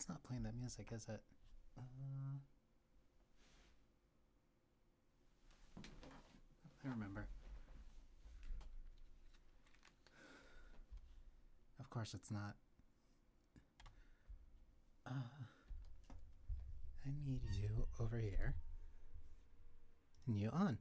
It's not playing that music, is it? I remember. Of course it's not. I need you over here. And you on.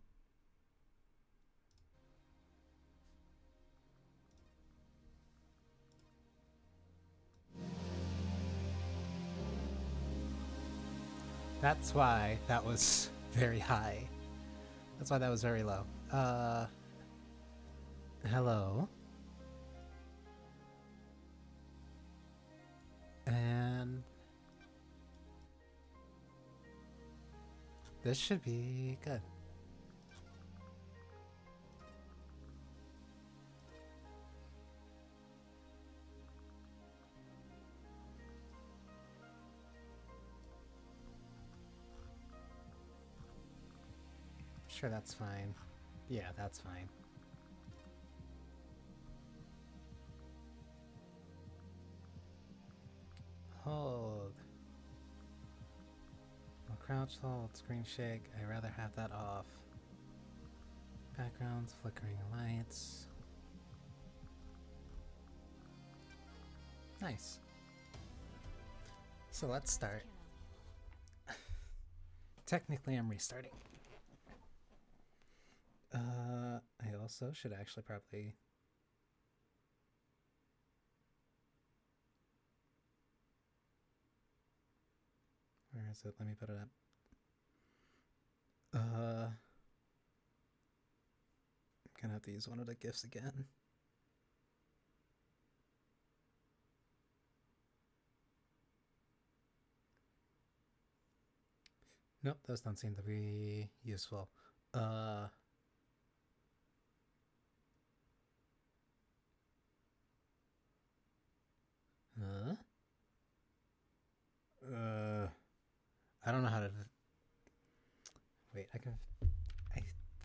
That's why that was very high. That's why that was very low. Hello. And this should be good. Sure, that's fine. Yeah, that's fine. Hold. I'll crouch, hold, screen shake. I'd rather have that off. Backgrounds, flickering lights. Nice. So let's start. Technically, I'm restarting. I also should actually probably... Where is it? Let me put it up. I'm gonna have to use one of the GIFs again. Nope, those don't seem to be useful. Huh? I don't know how to... Wait, I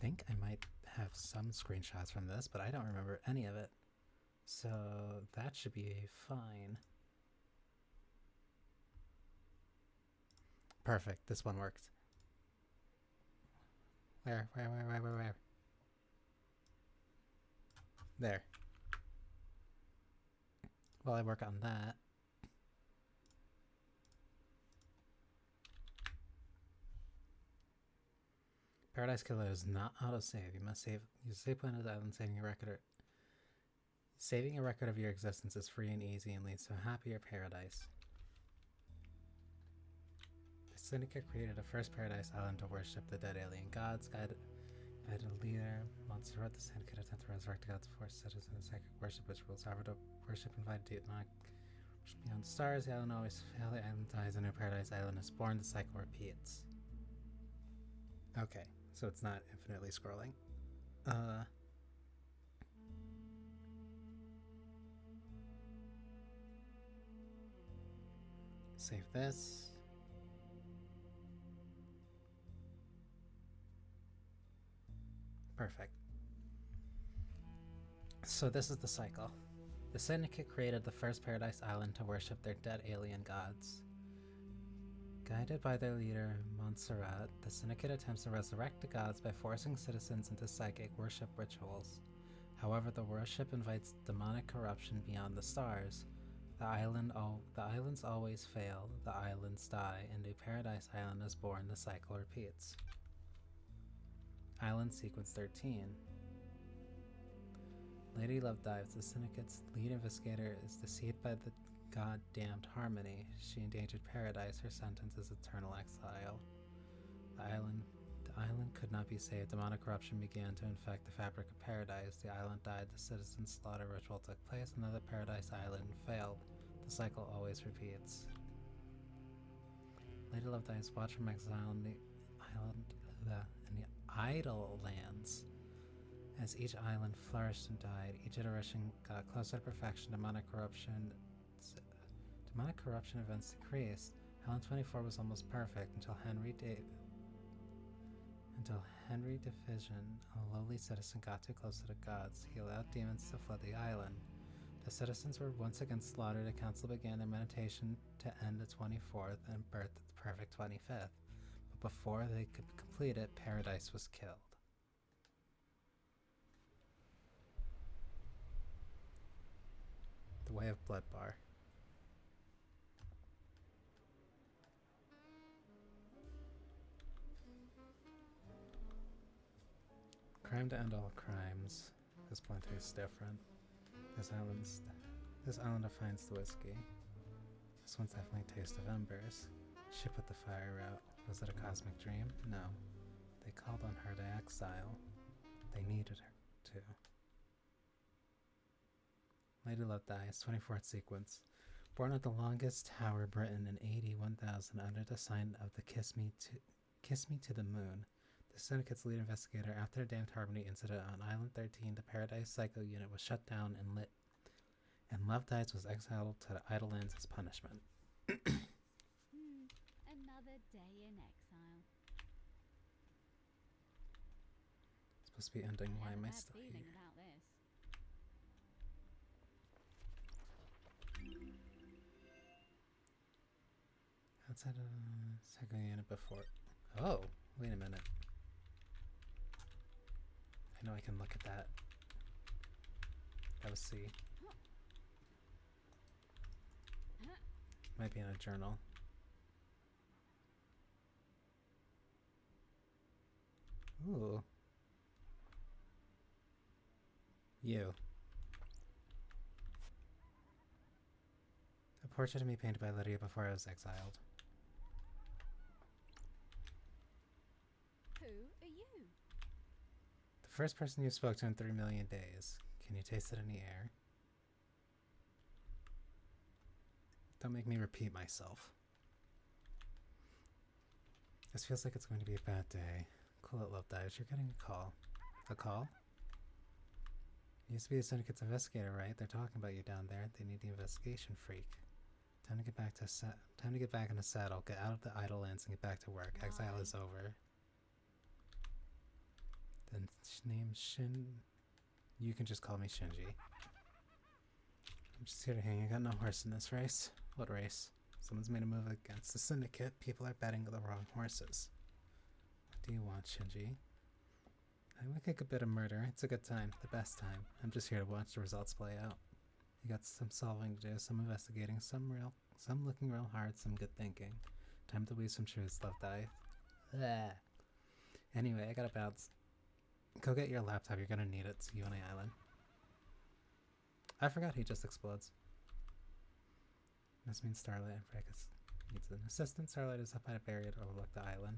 think I might have some screenshots from this, but I don't remember any of it. So that should be fine. Perfect, this one worked. Where? There. While I work on that. Paradise Killer is not autosave. You must save. Use save point of the island, saving a record. Saving a record of your existence is free and easy and leads to a happier paradise. The Syndicate created a first paradise island to worship the dead alien gods. Guided a leader, Montserrat, the Syndicate attempt to resurrect the gods before citizens and sacred worship, which rules. However, the worship invited demonic worship beyond the stars. The island always fails. The island dies. A new paradise island is born. The cycle repeats. Okay. So it's not infinitely scrolling. Save this. Perfect. So this is the cycle. The Syndicate created the first paradise island to worship their dead alien gods. Guided by their leader, Montserrat, the Syndicate attempts to resurrect the gods by forcing citizens into psychic worship rituals. However, the worship invites demonic corruption beyond the stars. The islands always fail, the islands die, and a paradise island is born. The cycle repeats. Island Sequence 13. Lady Love Dives, the Syndicate's lead investigator, is deceived by the god-damned Harmony. She endangered paradise. Her sentence is eternal exile. The island could not be saved. Demonic corruption began to infect the fabric of paradise. The island died. The citizen slaughter ritual took place. Another paradise island failed. The cycle always repeats. Lady Love Dives watch from exile in the idle lands. As each island flourished and died, each iteration got closer to perfection. Demonic corruption events decreased. Island 24 was almost perfect until Henry Division, a lowly citizen, got too close to the gods. He allowed demons to flood the island. The citizens were once again slaughtered. The council began their meditation to end the 24th and birth the perfect 25th. But before they could complete it, Paradise was killed. The Way of Blood Bar. Crime to end all crimes. This point tastes different. This island defines the whiskey. This one's definitely Taste of Embers. She put the fire out. Was it a cosmic dream? No. They called on her to exile. They needed her to. Lady Love dies. 24th sequence. Born at the longest tower Britain in 81,000 under the sign of the Kiss Me to the Moon. The Syndicate's lead investigator, after the damned Harmony incident on Island 13, the Paradise Psycho Unit was shut down and lit, and Love Dies was exiled to the Idlelands as punishment. Another day in exile. Supposed to be ending. Why am I still here? About this. Outside of Psycho Unit before. Oh, wait a minute. I know I can look at that. That was C. Might be in a journal. Ooh. You. A portrait of me painted by Lydia before I was exiled. Who are you? The first person you spoke to in 3 million days. Can you taste it in the air? Don't make me repeat myself. This feels like it's going to be a bad day. Cool it, Love Dives. You're getting a call. A call? You used to be the Syndicate's investigator, right? They're talking about you down there. They need the investigation freak. Time to get back in the saddle. Get out of the Idlelands and get back to work. Exile is over. Then name Shin. You can just call me Shinji. I'm just here to hang. I got no horse in this race. What race? Someone's made a move against the Syndicate. People are betting the wrong horses. What do you want, Shinji? I like a bit of murder. It's a good time. The best time. I'm just here to watch the results play out. You got some solving to do, some investigating, some looking real hard, some good thinking. Time to weave some truths, Love Die. Anyway, I gotta bounce. Go get your laptop, you're gonna need it. See you on the island. I forgot he just explodes. This means Starlight and Fracas needs an assistant. Starlight is up at a barrier to overlook the island.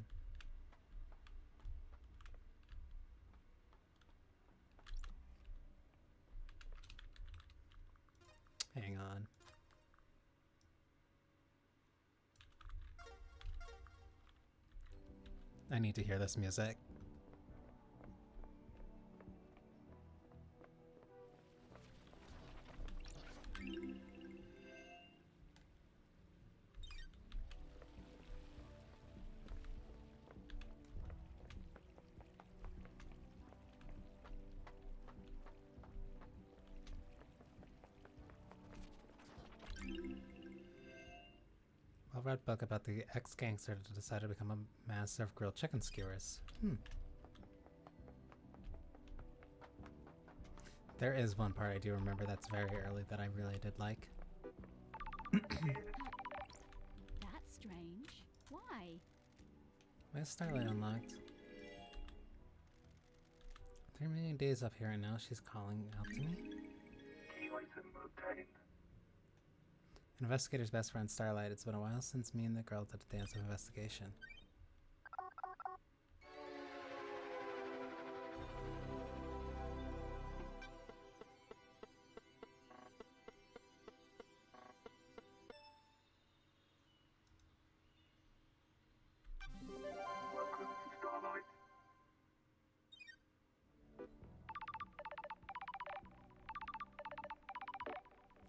Hang on. I need to hear this music. Read book about the ex-gangster that decided to become a master of grilled chicken skewers. There is one part I do remember that's very early that I really did like. That's strange. Why? Why is Starlight unlocked? 3 million days up here and now she's calling out to me? Investigator's best friend, Starlight. It's been a while since me and the girl did a dance of investigation.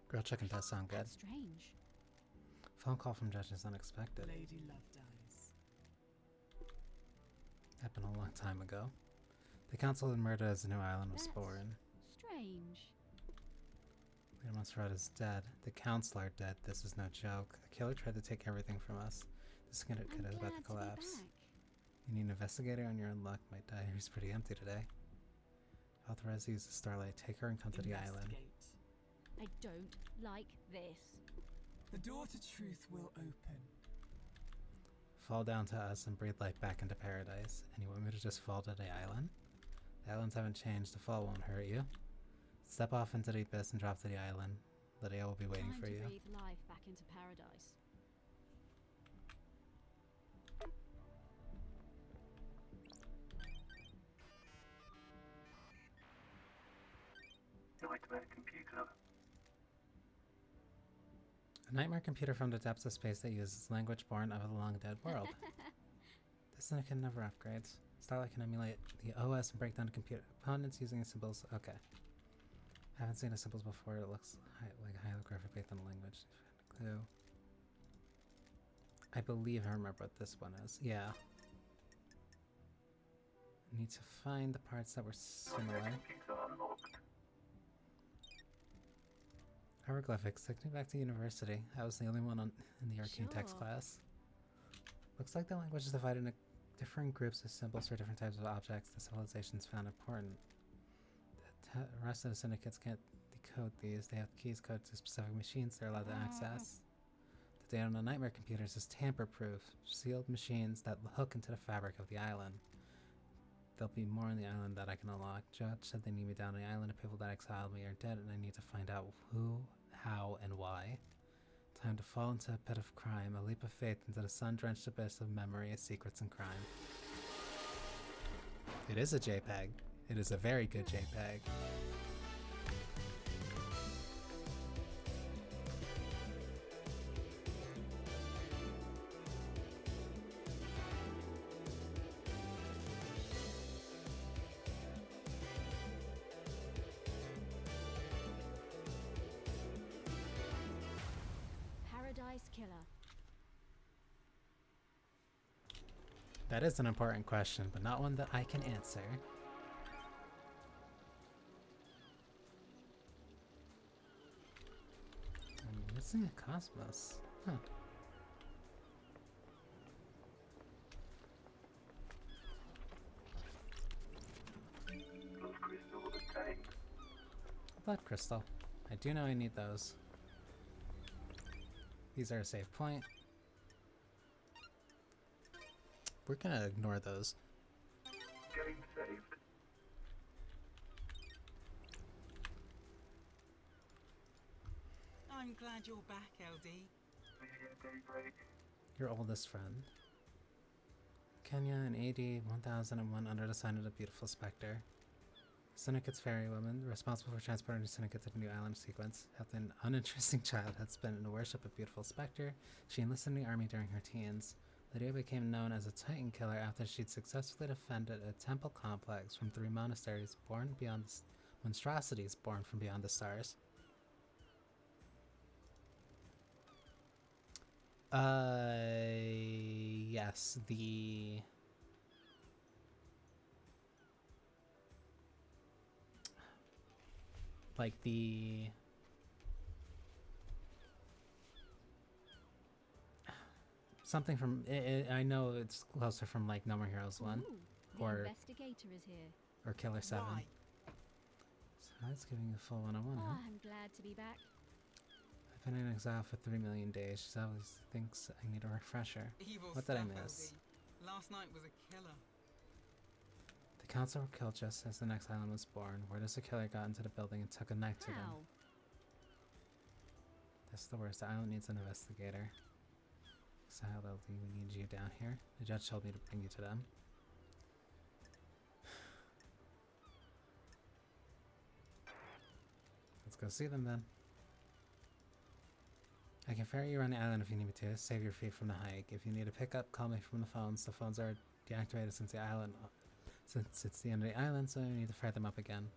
Grilled chicken does sound good. That's strange. Phone call from Judge is unexpected. Lady Love Dies. Happened a long time ago. The council had murdered as the new island was born. Strange. Leader Montserrat is dead. The counselor dead. This is no joke. A killer tried to take everything from us. This syndicate is about to collapse. You need an investigator on your own luck. My diary's pretty empty today. Authorize to use the starlight. Take her and come to the island. I don't like this. The door to truth will open. Fall down to us and breathe life back into paradise. And you want me to just fall to the island? The islands haven't changed. The fall won't hurt you. Step off into the abyss and drop to the island. Lydia will be waiting for you. Time to breathe life back into paradise. Nightmare computer. A nightmare computer from the depths of space that uses language born of a long-dead world. This syndicate never upgrades. Starlight can emulate the OS and break down the computer opponents using symbols. Okay. I haven't seen the symbols before. It looks like a hieroglyphic based on the language. Clue. I believe I remember what this one is. Yeah. I need to find the parts that were similar. Hieroglyphics. Take me back to university. I was the only one in the arcane text class. Looks like the language is divided into different groups of symbols for different types of objects the civilizations found important. The rest of the syndicates can't decode these. They have keys coded to specific machines they're allowed to access. The data on the nightmare computers is tamper-proof, sealed machines that hook into the fabric of the island. There'll be more on the island that I can unlock. Judge said they need me down on the island. The people that exiled me are dead, and I need to find out who, how, and why. Time to fall into a pit of crime, a leap of faith into the sun-drenched abyss of memory, secrets, and crime. It is a JPEG. It is a very good JPEG. Paradise Killer. That is an important question, but not one that I can answer. I'm missing a cosmos. Huh. Blood crystal obtained. A blood crystal. I do know I need those. These are a save point. We're gonna ignore those. Game saved. I'm glad you're back, LD. Video daybreak. Your oldest friend. Kenya in AD 1001 under the sign of the Beautiful Spectre. Syndicate's fairy woman, responsible for transporting the Syndicate to the new island sequence, had an uninteresting childhood spent in the worship of Beautiful Spectre. She enlisted in the army during her teens. Lydia became known as a Titan killer after she'd successfully defended a temple complex from 3 monasteries born beyond monstrosities born from beyond the stars. Yes, the something from I know it's closer from like No More Heroes 1 Ooh, the or investigator is here. or Killer 7. Why? So that's giving you a full 101, Oh, huh? I'm glad to be back. I've been in exile for 3 million days. She always thinks I need a refresher. Evil What did I stuff, miss? LD. Last night was a killer. The council were killed just as the next island was born. Where does the killer got into the building and took a knife to them? How? That's the worst. The island needs an investigator. Exiled LD, we need you down here. The judge told me to bring you to them. Let's go see them then. I can ferry you around the island if you need me to. Save your feet from the hike. If you need a pickup, call me from the phones. The phones are deactivated since since it's the end of the island, so you need to fire them up again.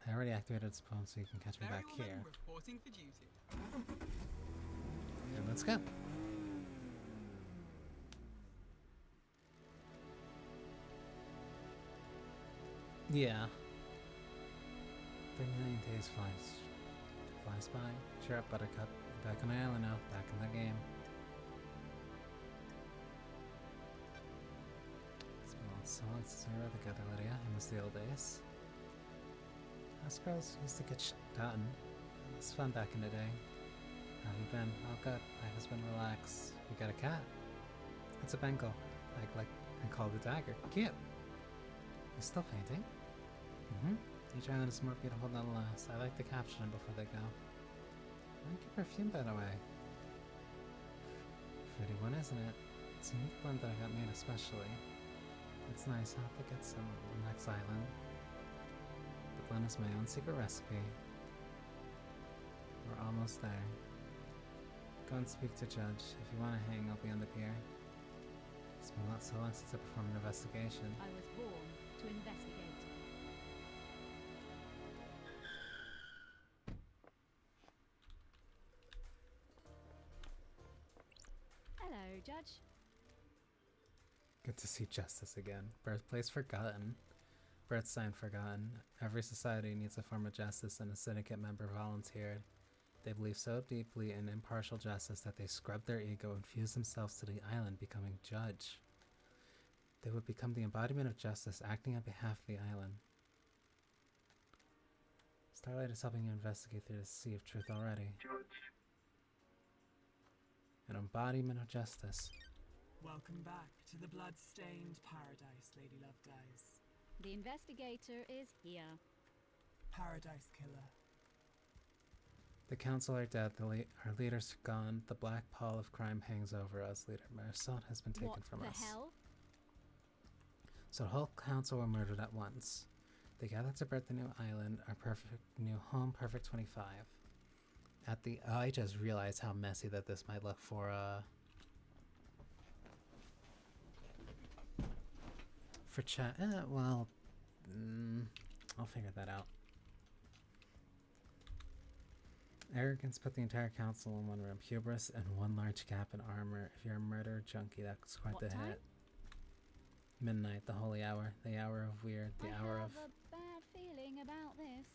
I already activated the phone, so you can catch me back Ferrywoman here. reporting for duty. And let's go. Yeah. 3 million days flies. flies by. Cheer up, Buttercup. You're back on the island now, back in the game. It's been a long so long since we were together, Lydia. I miss the old days. Us girls used to get shit done. It was fun back in the day. How have you been? Oh good. Life has been relaxed. We got a cat. It's a Bengal. Like I call it a dagger. Cute. You still painting? Mm-hmm. Each island is more beautiful than the last. I like to caption them before they go. I like your perfume, by the way. Pretty one, isn't it? It's a unique blend that I got made especially. It's nice. I'll have to get some on the next island. The blend is my own secret recipe. We're almost there. Go and speak to Judge. If you want to hang, I'll be on the pier. It's been so long since I performed an investigation. I was born to investigate. Hello, Judge. Good to see justice again. Birthplace forgotten. Birth sign forgotten. Every society needs a form of justice, and a syndicate member volunteered. They believe so deeply in impartial justice that they scrubbed their ego and fused themselves to the island, becoming judge. They would become the embodiment of justice, acting on behalf of the island. Starlight is helping you investigate through the sea of truth already. Judge. An embodiment of justice. Welcome back to the blood-stained paradise, Lady Lovedays. The investigator is here. Paradise Killer. The council are dead, our leader's gone, the black pall of crime hangs over us, Leader Marisol has been taken from us. What the hell? So the whole council were murdered at once. They gathered to birth the new island, our perfect new home, Perfect 25. I just realized how messy that this might look for chat. Well, I'll figure that out. Arrogance put the entire council in one room. Hubris and one large gap in armor. If you're a murderer junkie, that's quite the hit. Midnight, the holy hour, the hour of weird, the hour of... I have a bad feeling about this.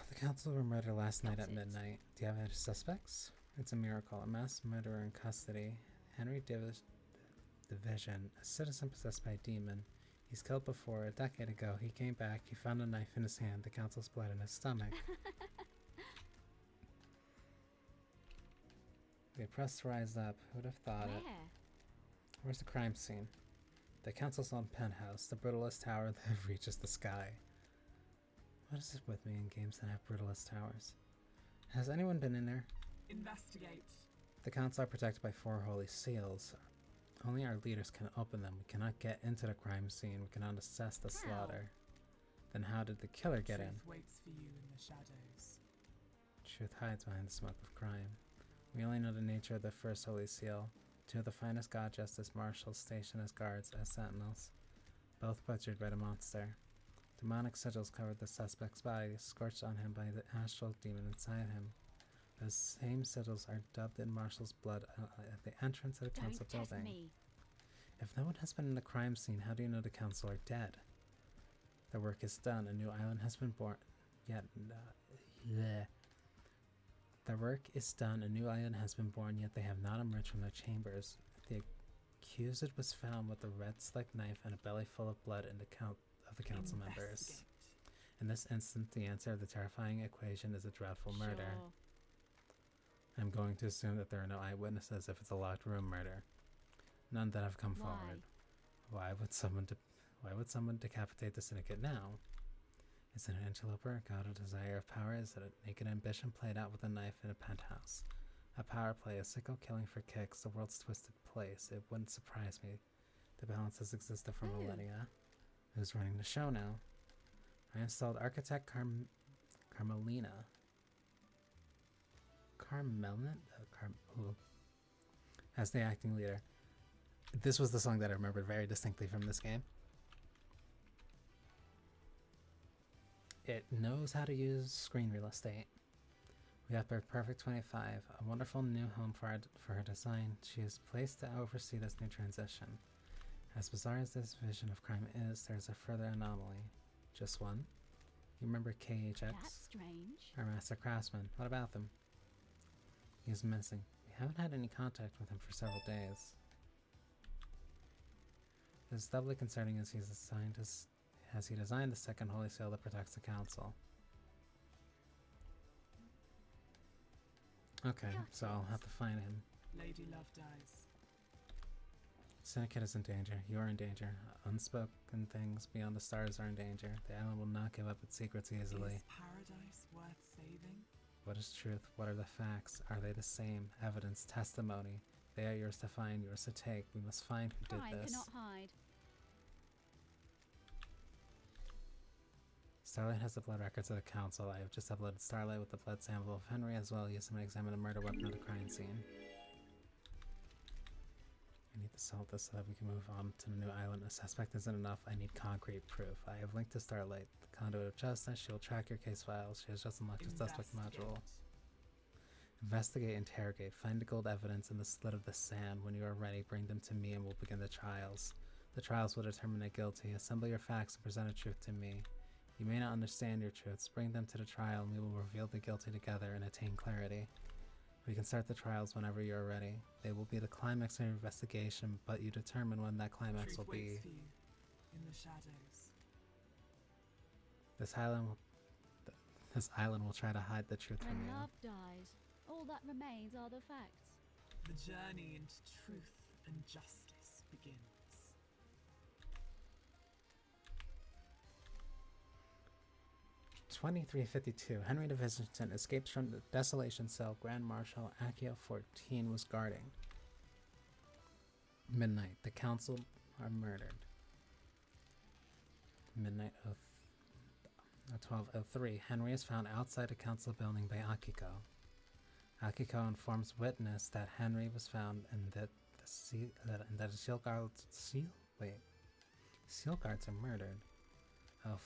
The council were murdered last night at midnight. Do you have any suspects? It's a miracle. A mass murderer in custody. Henry Division, a citizen possessed by a demon. He's killed before. A decade ago, he came back. He found a knife in his hand. The council's blood in his stomach. The oppressed rise up. Who'd have thought it? Where's the crime scene? The council's own penthouse, the brutalist tower that reaches the sky. What is it with me in games that have brutalist towers? Has anyone been in there? Investigate. The council are protected by 4 holy seals. Only our leaders can open them. We cannot get into the crime scene. We cannot assess the slaughter. Then how did the killer get in? Truth waits for you in the shadows. Truth hides behind the smoke of crime. We only know the nature of the first holy seal. 2 of the finest god justice marshals stationed as guards, as sentinels. Both butchered by the monster. Demonic sigils covered the suspect's body, scorched on him by the astral demon inside him. Those same sigils are dubbed in Marshall's blood at the entrance of the council building. Me. If no one has been in the crime scene, how do you know the council are dead? The work is done. A new island has been born. The work is done. A new island has been born, yet they have not emerged from their chambers. The accused was found with a red slick knife and a belly full of blood in the council members. In this instance, the answer of the terrifying equation is a dreadful murder. Sure. I'm going to assume that there are no eyewitnesses if it's a locked room murder. None that have come forward. Why would someone decapitate the syndicate now? Is it an interloper, a god of desire of power? Is it a naked ambition played out with a knife in a penthouse? A power play, a sickle killing for kicks, the world's twisted place. It wouldn't surprise me. The balance has existed for millennia. Who's running the show now? I installed Architect Carmelina. As the acting leader. This was the song that I remembered very distinctly from this game. It knows how to use screen real estate. We got Perfect 25, a wonderful new home for her design. She is placed to oversee this new transition. As bizarre as this vision of crime is, there's a further anomaly. Just one? You remember KHX? That's strange. Our master craftsman. What about them? He's missing. We haven't had any contact with him for several days. This is doubly concerning as he designed the second holy seal that protects the council. Okay, so I'll have to find him. Lady Love dies. Syndicate is in danger. You are in danger. Unspoken things beyond the stars are in danger. The island will not give up its secrets easily. Is paradise worth saving? What is truth? What are the facts? Are they the same? Evidence, testimony. They are yours to find, yours to take. We must find who did Crime this. cannot hide. Starlight has the blood records of the council. I have just uploaded Starlight with the blood sample of Henry as well. Use them to examine the murder weapon at the crime scene. I need to solve this so that we can move on to the new island. A suspect isn't enough. I need concrete proof. I have linked to Starlight, the conduit of justice. She will track your case files. She has just unlocked the suspect module. Investigate, interrogate. Find the gold evidence in the slit of the sand. When you are ready, bring them to me and we'll begin the trials. The trials will determine the guilty. Assemble your facts and present a truth to me. You may not understand your truths. Bring them to the trial and we will reveal the guilty together and attain clarity. We can start the trials whenever you are ready. They will be the climax of your investigation, but you determine when that climax will be. Truth waits for you in the shadows. This island will try to hide the truth from When you. love dies, all that remains are the facts. The journey into truth and justice begins. 2352. Henry de Visitant escapes from the desolation cell Grand Marshal Accio 14 was guarding. Midnight. The council are murdered. Midnight of 1203. Henry is found outside a council building by Akiko. Akiko informs witness that Henry was found and that the seal guards are murdered.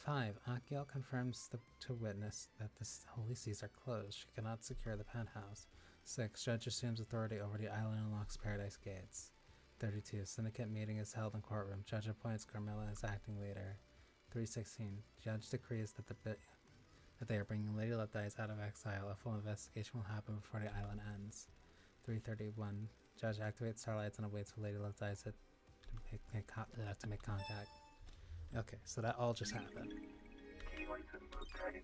5. Akio confirms to witness that the holy seas are closed. She cannot secure the penthouse. 6. Judge assumes authority over the island and unlocks paradise gates. 32. Syndicate meeting is held in courtroom. Judge appoints Carmilla as acting leader. 316. Judge decrees that they are bringing Lady Love Dies out of exile. A full investigation will happen before the island ends. 331. Judge activates starlights and awaits for Lady Love Dies to make contact. Okay, so that all just happened. Key item obtained.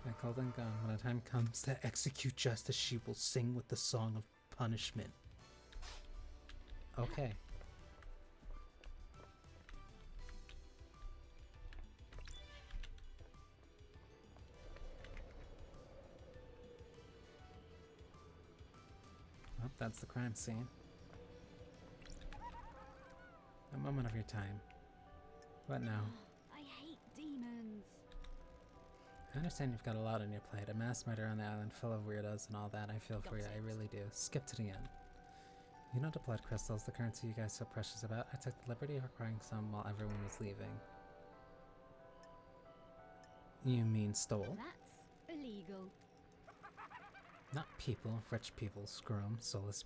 My golden gun. When the time comes to execute justice, she will sing with the song of punishment. Okay. Well, that's the crime scene. A moment of your time. What now? I hate demons. I understand you've got a lot on your plate. A mass murder on the island full of weirdos and all that. I feel for you. I really do. Skip to the end. You know the blood crystals, the currency you guys so precious about? I took the liberty of acquiring some while everyone was leaving. You mean stole? That's illegal. Not people. Rich people. Screw 'em. Soulless.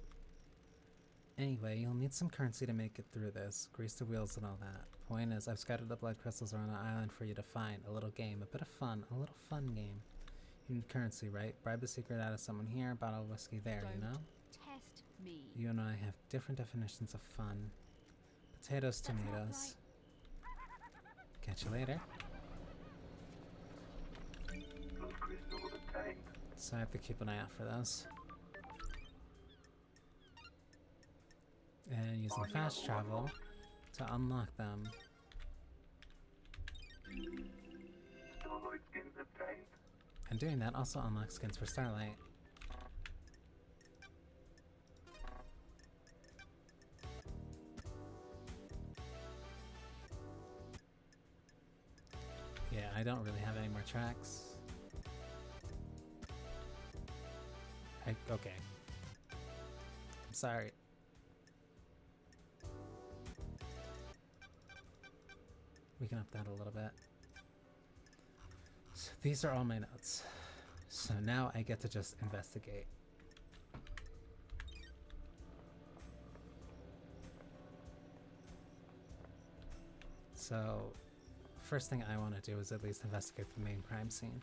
Anyway, you'll need some currency to make it through this. Grease the wheels and all that. Point is, I've scattered the blood crystals around the island for you to find. A little game. A bit of fun. A little fun game. You need currency, right? Bribe a secret out of someone here, bottle of whiskey there, you know? Test me. You and I have different definitions of fun. Potatoes, That's not tomatoes. Catch you later. Blood crystal obtained. So I have to keep an eye out for those. And using fast travel to unlock them. Starlight skins obtained. And doing that also unlocks skins for Starlight. Yeah, I don't really have any more tracks. Okay. I'm sorry. We can up that a little bit. So these are all my notes. So now I get to just investigate. So, first thing I want to do is at least investigate the main crime scene.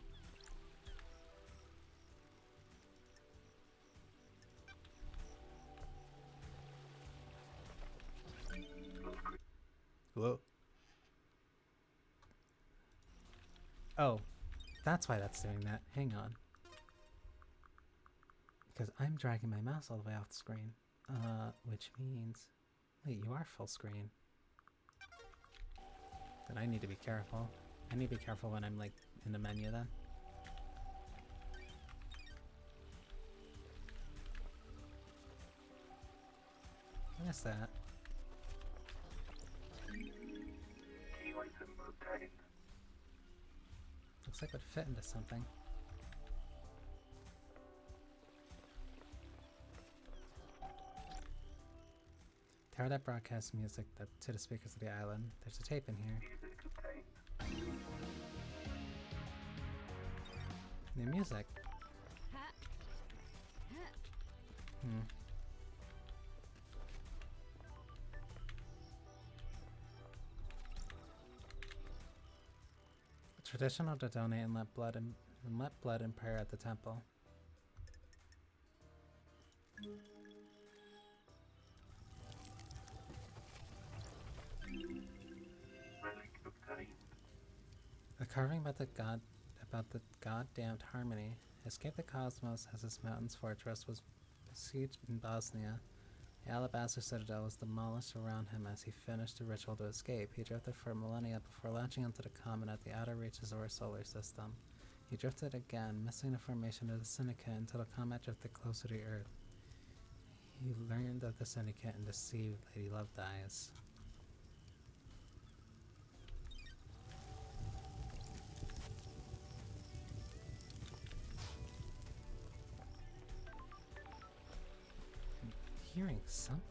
Whoa. Oh, that's why that's doing that. Hang on. Because I'm dragging my mouse all the way off the screen. Which means... Wait, you are full screen. Then I need to be careful. I need to be careful when I'm, like, in the menu then. What is that? Key item obtained. Looks like it would fit into something. Tower that broadcasts music to the speakers of the island. There's a tape in here. Music obtained. New music. Ha. Ha. Hmm. Traditional to donate and let blood and prayer at the temple. Relic obtained. A carving about the goddamned harmony. Escaped the cosmos as his mountain's fortress was besieged in Bosnia. The alabaster citadel was demolished around him as he finished the ritual to escape. He drifted for millennia before launching into the comet at the outer reaches of our solar system. He drifted again, missing the formation of the Syndicate until the comet drifted closer to Earth. He learned of the Syndicate and deceived Lady Love Dies. Hearing something.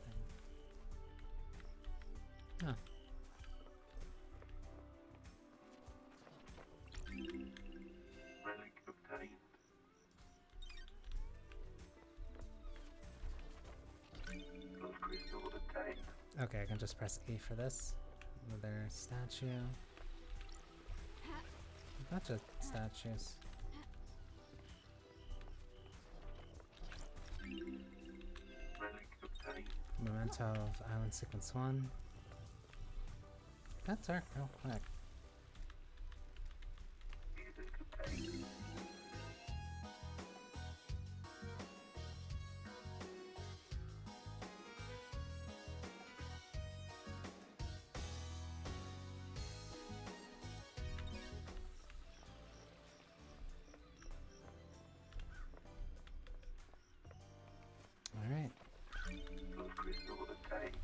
Huh. Relic obtained. Love crystal obtained. Okay, I can just press E for this. Another statue. A bunch of statues. Relic obtained. Memento of Island Sequence 1. That's dark real quick. Music obtained. Alright. Love crystal obtained.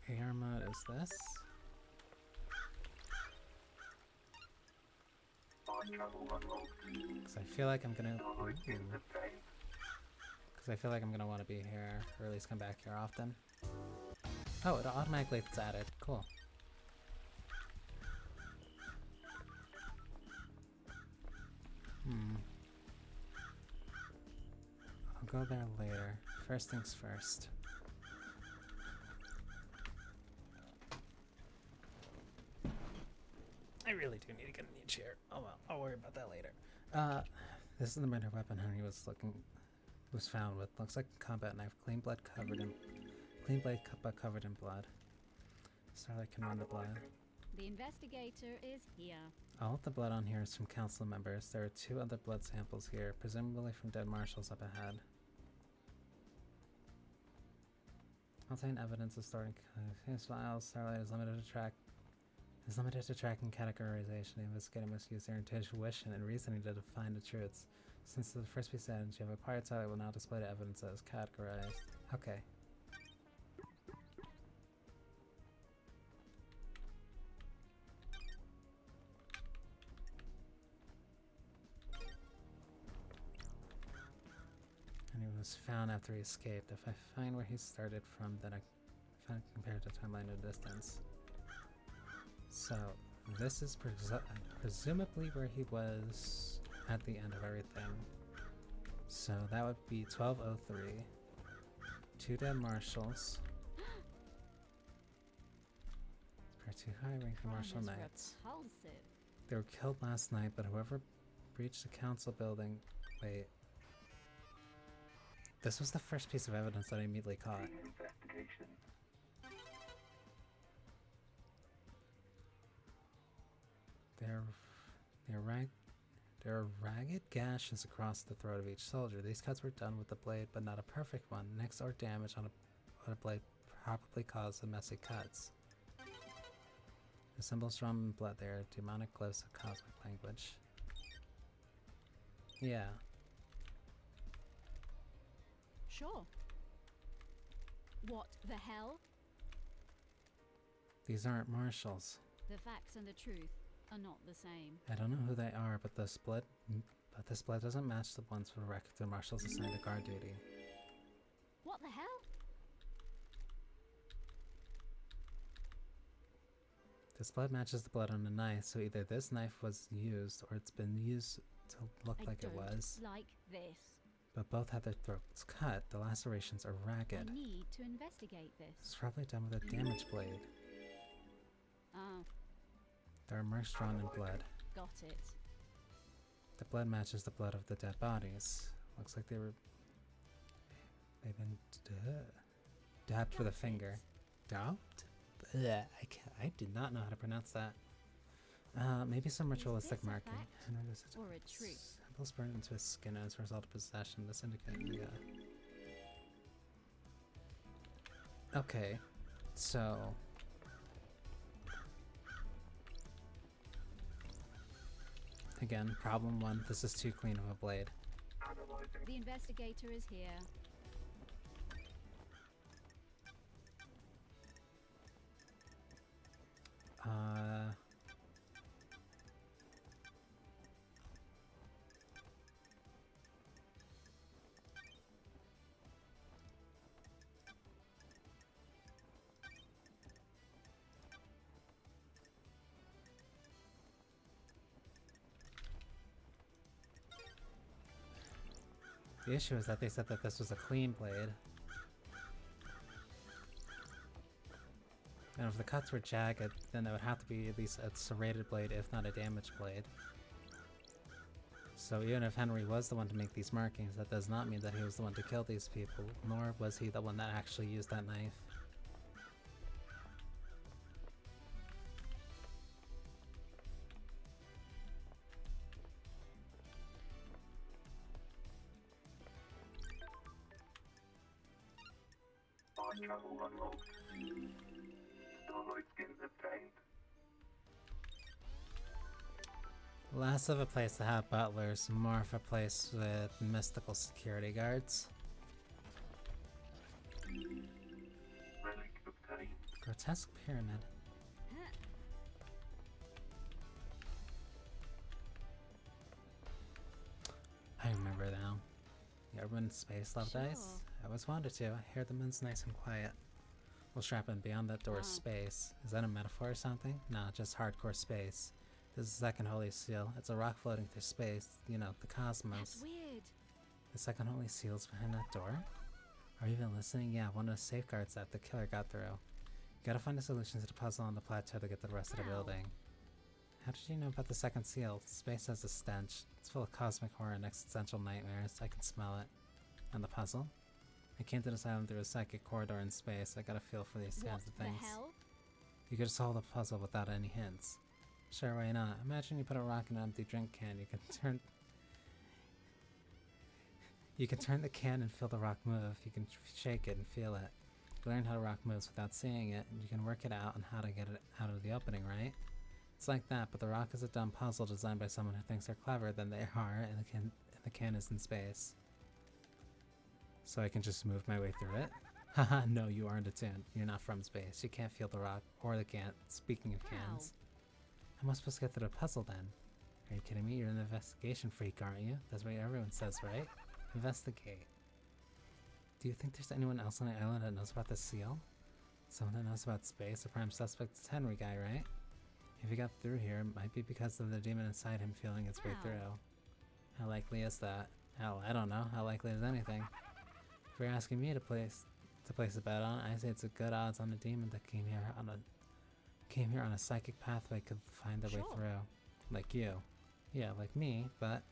AR mode is this. Fast travel unlocked. Because I feel like I'm gonna. Starlight skins obtained. Because I feel like I'm gonna want to be here, or at least come back here often. Oh, it automatically gets added. Cool. I'll go there later. First things first. I really do need to get a new chair. Oh well, I'll worry about that later. This is the murder weapon Henry was found with. Looks like a combat knife, clean blade covered in blood. Starlight can run the blood. The investigator is here. All of the blood on here is from council members. There are 2 other blood samples here, presumably from dead marshals up ahead. Contain evidence of storing his files. Starlight is limited to tracking categorization. The investigator must use their intuition and reasoning to define the truths. Since the first piece of evidence you have acquired, Starlight will now display the evidence that is categorized. Okay. And he was found after he escaped. If I find where he started from, then I find compared to timeline of distance. So, this is presumably where he was at the end of everything. So that would be 1203. 2 dead marshals. For 2 high-ranking martial Crime is knights. repulsive. They were killed last night, but whoever breached the council building... Wait. This was the first piece of evidence that I immediately caught. Investigation. There are ragged gashes across the throat of each soldier. These cuts were done with the blade, but not a perfect one. Nicks or damage on a blade probably caused the messy cuts. The symbols drawn in blood there, demonic glyphs of cosmic language. Yeah. Sure. What the hell? These aren't marshals. The facts and the truth are not the same. I don't know who they are, but this blood doesn't match the ones for the marshals assigned to guard duty. What the hell? This blood matches the blood on a knife, so either this knife was used or it's been used to look like it was. Like this. But both had their throats cut. The lacerations are ragged. I need to investigate this. It's probably done with a damaged blade. Oh, There are marks drawn in blood. got it. The blood matches the blood of the dead bodies. Looks like they've been dabbed with a finger. Dabbed? Blech, I did not know how to pronounce that. Maybe some ritualistic this a marking. fact Henry was or a truth? Symbols burned into his skin as a result of possession. This indicates. Okay, so again, problem 1. This is too clean of a blade. Analyzing. The investigator is here. The issue is that they said that this was a clean blade. And if the cuts were jagged, then it would have to be at least a serrated blade, if not a damaged blade. So even if Henry was the one to make these markings, that does not mean that he was the one to kill these people, nor was he the one that actually used that knife. Fine travel unlocked. Starlight skins obtained. Less of a place to have butlers, more of a place with mystical security guards. Relic obtained. Grotesque pyramid. I remember now. You ever been to Space Love Sure. Dice? I always wanted to. I hear the moon's nice and quiet. Well, Strappin', beyond that door is Oh. space. Is that a metaphor or something? Nah, just hardcore space. This is the second holy seal. It's a rock floating through space. You know, the cosmos. That's weird. The second holy seal's behind that door? Are you even listening? Yeah, one of the safeguards that the killer got through. You gotta find a solution to the puzzle on the plateau to get to the rest of the How? building. How did you know about the second seal? Space has a stench. It's full of cosmic horror and existential nightmares. I can smell it. And the puzzle? I came to this island through a psychic corridor in space. I got a feel for these What kinds of the things. hell? You could solve the puzzle without any hints. Sure, why not? Imagine you put a rock in an empty drink can. You can turn the can and feel the rock move. You can shake it and feel it. You learn how the rock moves without seeing it, and you can work it out on how to get it out of the opening, right? It's like that, but the rock is a dumb puzzle designed by someone who thinks they're clever than they are, and the can is in space. So I can just move my way through it? Haha, no, you aren't attuned. You're not from space. You can't feel the rock or the can. Speaking of cans. How am I supposed to get through the puzzle then? Are you kidding me? You're an investigation freak, aren't you? That's what everyone says, right? Investigate. Do you think there's anyone else on the island that knows about the seal? Someone that knows about space? The prime suspect is Henry guy, right? If he got through here, it might be because of the demon inside him feeling its way How? through. How likely is that? Hell, I don't know. How likely is anything? If you're asking me to place a bet on, I say it's a good odds on a demon that came here on a psychic pathway could find their way Sure. through. Like you. Yeah, like me, but,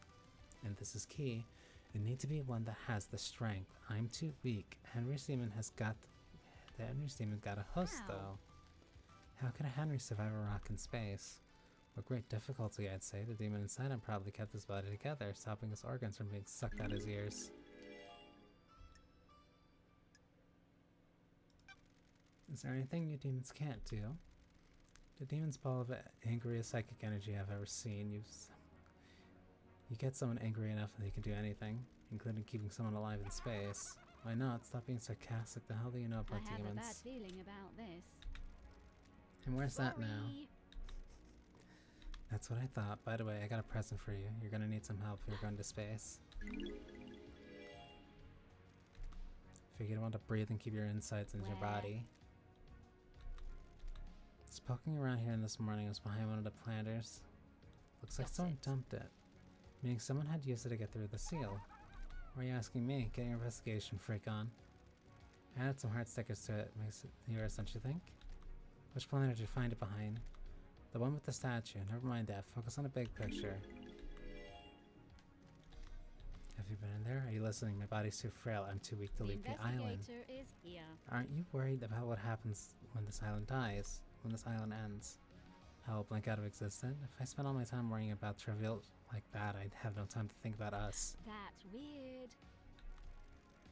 and this is key, it needs to be one that has the strength. I'm too weak. Henry Seaman got a host How? though. How can a Henry survive a rock in space? With great difficulty, I'd say. The demon inside him probably kept his body together, stopping his organs from being sucked out his ears. Is there anything you demons can't do? The demon's ball of angriest psychic energy I've ever seen. You get someone angry enough and they can do anything, including keeping someone alive in space. Why not? Stop being sarcastic. The hell do you know I about have a bad demons? feeling about this. And where's that now? Sorry. That's what I thought. By the way, I got a present for you. You're gonna need some help if you're going to space. Figure you want to breathe and keep your insides in your Where? body. Just poking around here this morning. It was behind one of the planters. Looks like Got someone it. dumped it. Meaning someone had used it to get through the seal. Why are you asking me? Get your investigation freak on. I added some heart stickers to it. Makes it yours, don't you think? Which planter did you find it behind? The one with the statue. Never mind that. Focus on the big picture. Have you been in there? Are you listening? My body's too frail. I'm too weak to The leave the island. investigator is here. Aren't you worried about what happens when this island dies? When this island ends? How it'll blink out of existence? If I spent all my time worrying about trivial like that, I'd have no time to think about us. That's weird.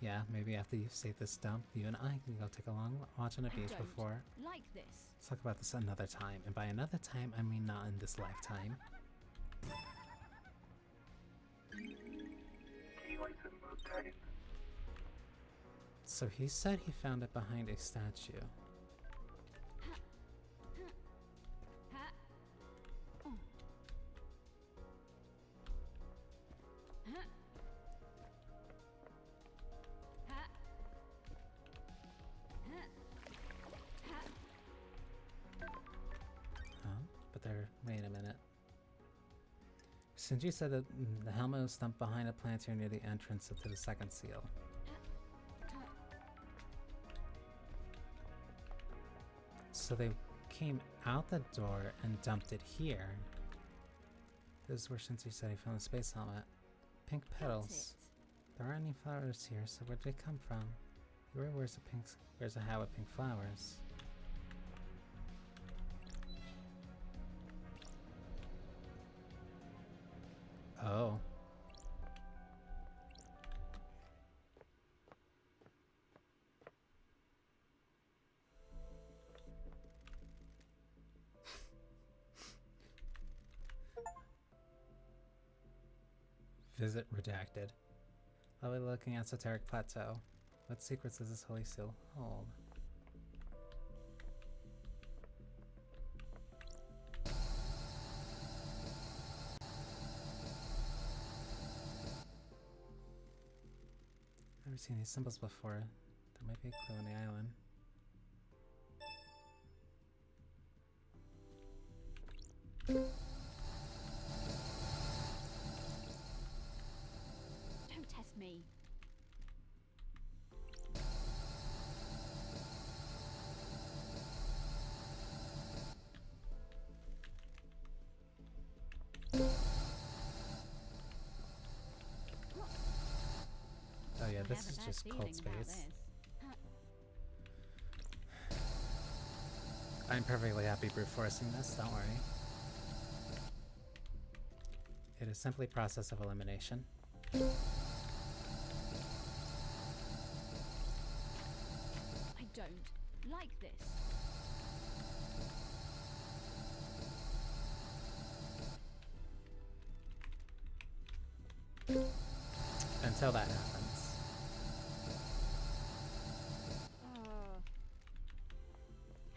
Yeah, maybe after you've saved this dump, you and I can go take a long watch on the I beach don't before. like this. Let's talk about this another time. And by another time, I mean not in this lifetime. Key item obtained. So he said he found it behind a statue. Ha. Oh. Ha. Ha. Ha. Ha. But wait a minute. Since you said that the helmet was stumped behind a planter near the entrance to the second seal. So they came out the door and dumped it here. This is where Shinji said he found the space helmet. Pink petals. There aren't any flowers here, so where'd they come from? Where wears a hat with pink flowers? Oh. Visit redacted. I'll be looking at Soteric Plateau. What secrets does this holy seal hold? Never seen these symbols before. There might be a clue on the island. Don't test me. Oh yeah, I this have is a bad just feeling cold about space. this. I'm perfectly happy brute forcing this, don't worry. It is simply process of elimination. I don't like this. Until that happens.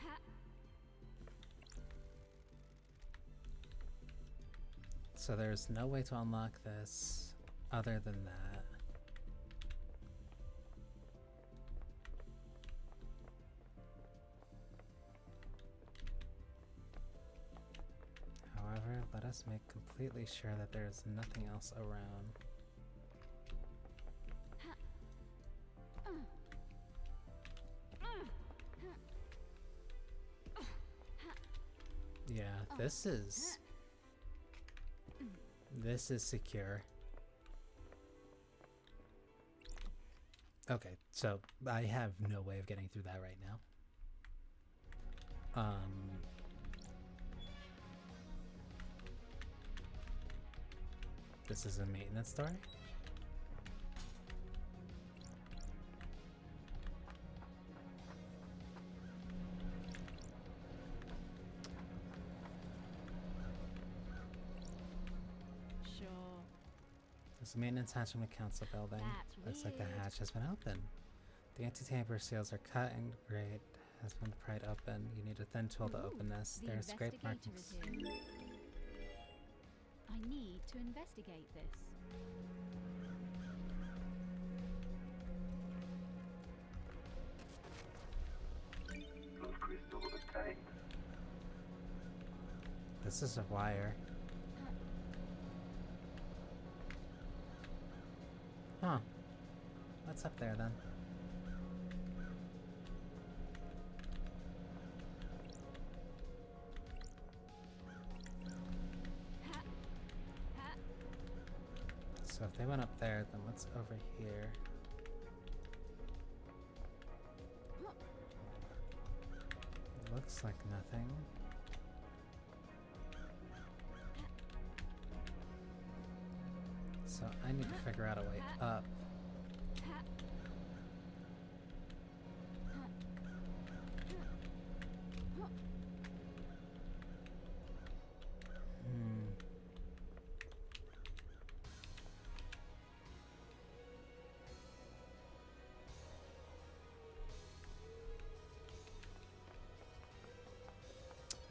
Ha. So there's no way to unlock this other than that. However, let us just make completely sure that there's nothing else around. Yeah, this is secure. Okay, so I have no way of getting through that right now. This is a maintenance story? Sure. There's a maintenance hatch in the council building. That's Looks like the weird. hatch has been opened. The anti-tamper seals are cut and grate has been pried open. You need a thin tool to Ooh, open this. The There are scrape investigator markings. is here. I need to investigate this. Blood crystal obtained. This is a wire. Huh. What's up there then? So if they went up there, then what's over here? Looks like nothing. So I need to figure out a way up. Hmm.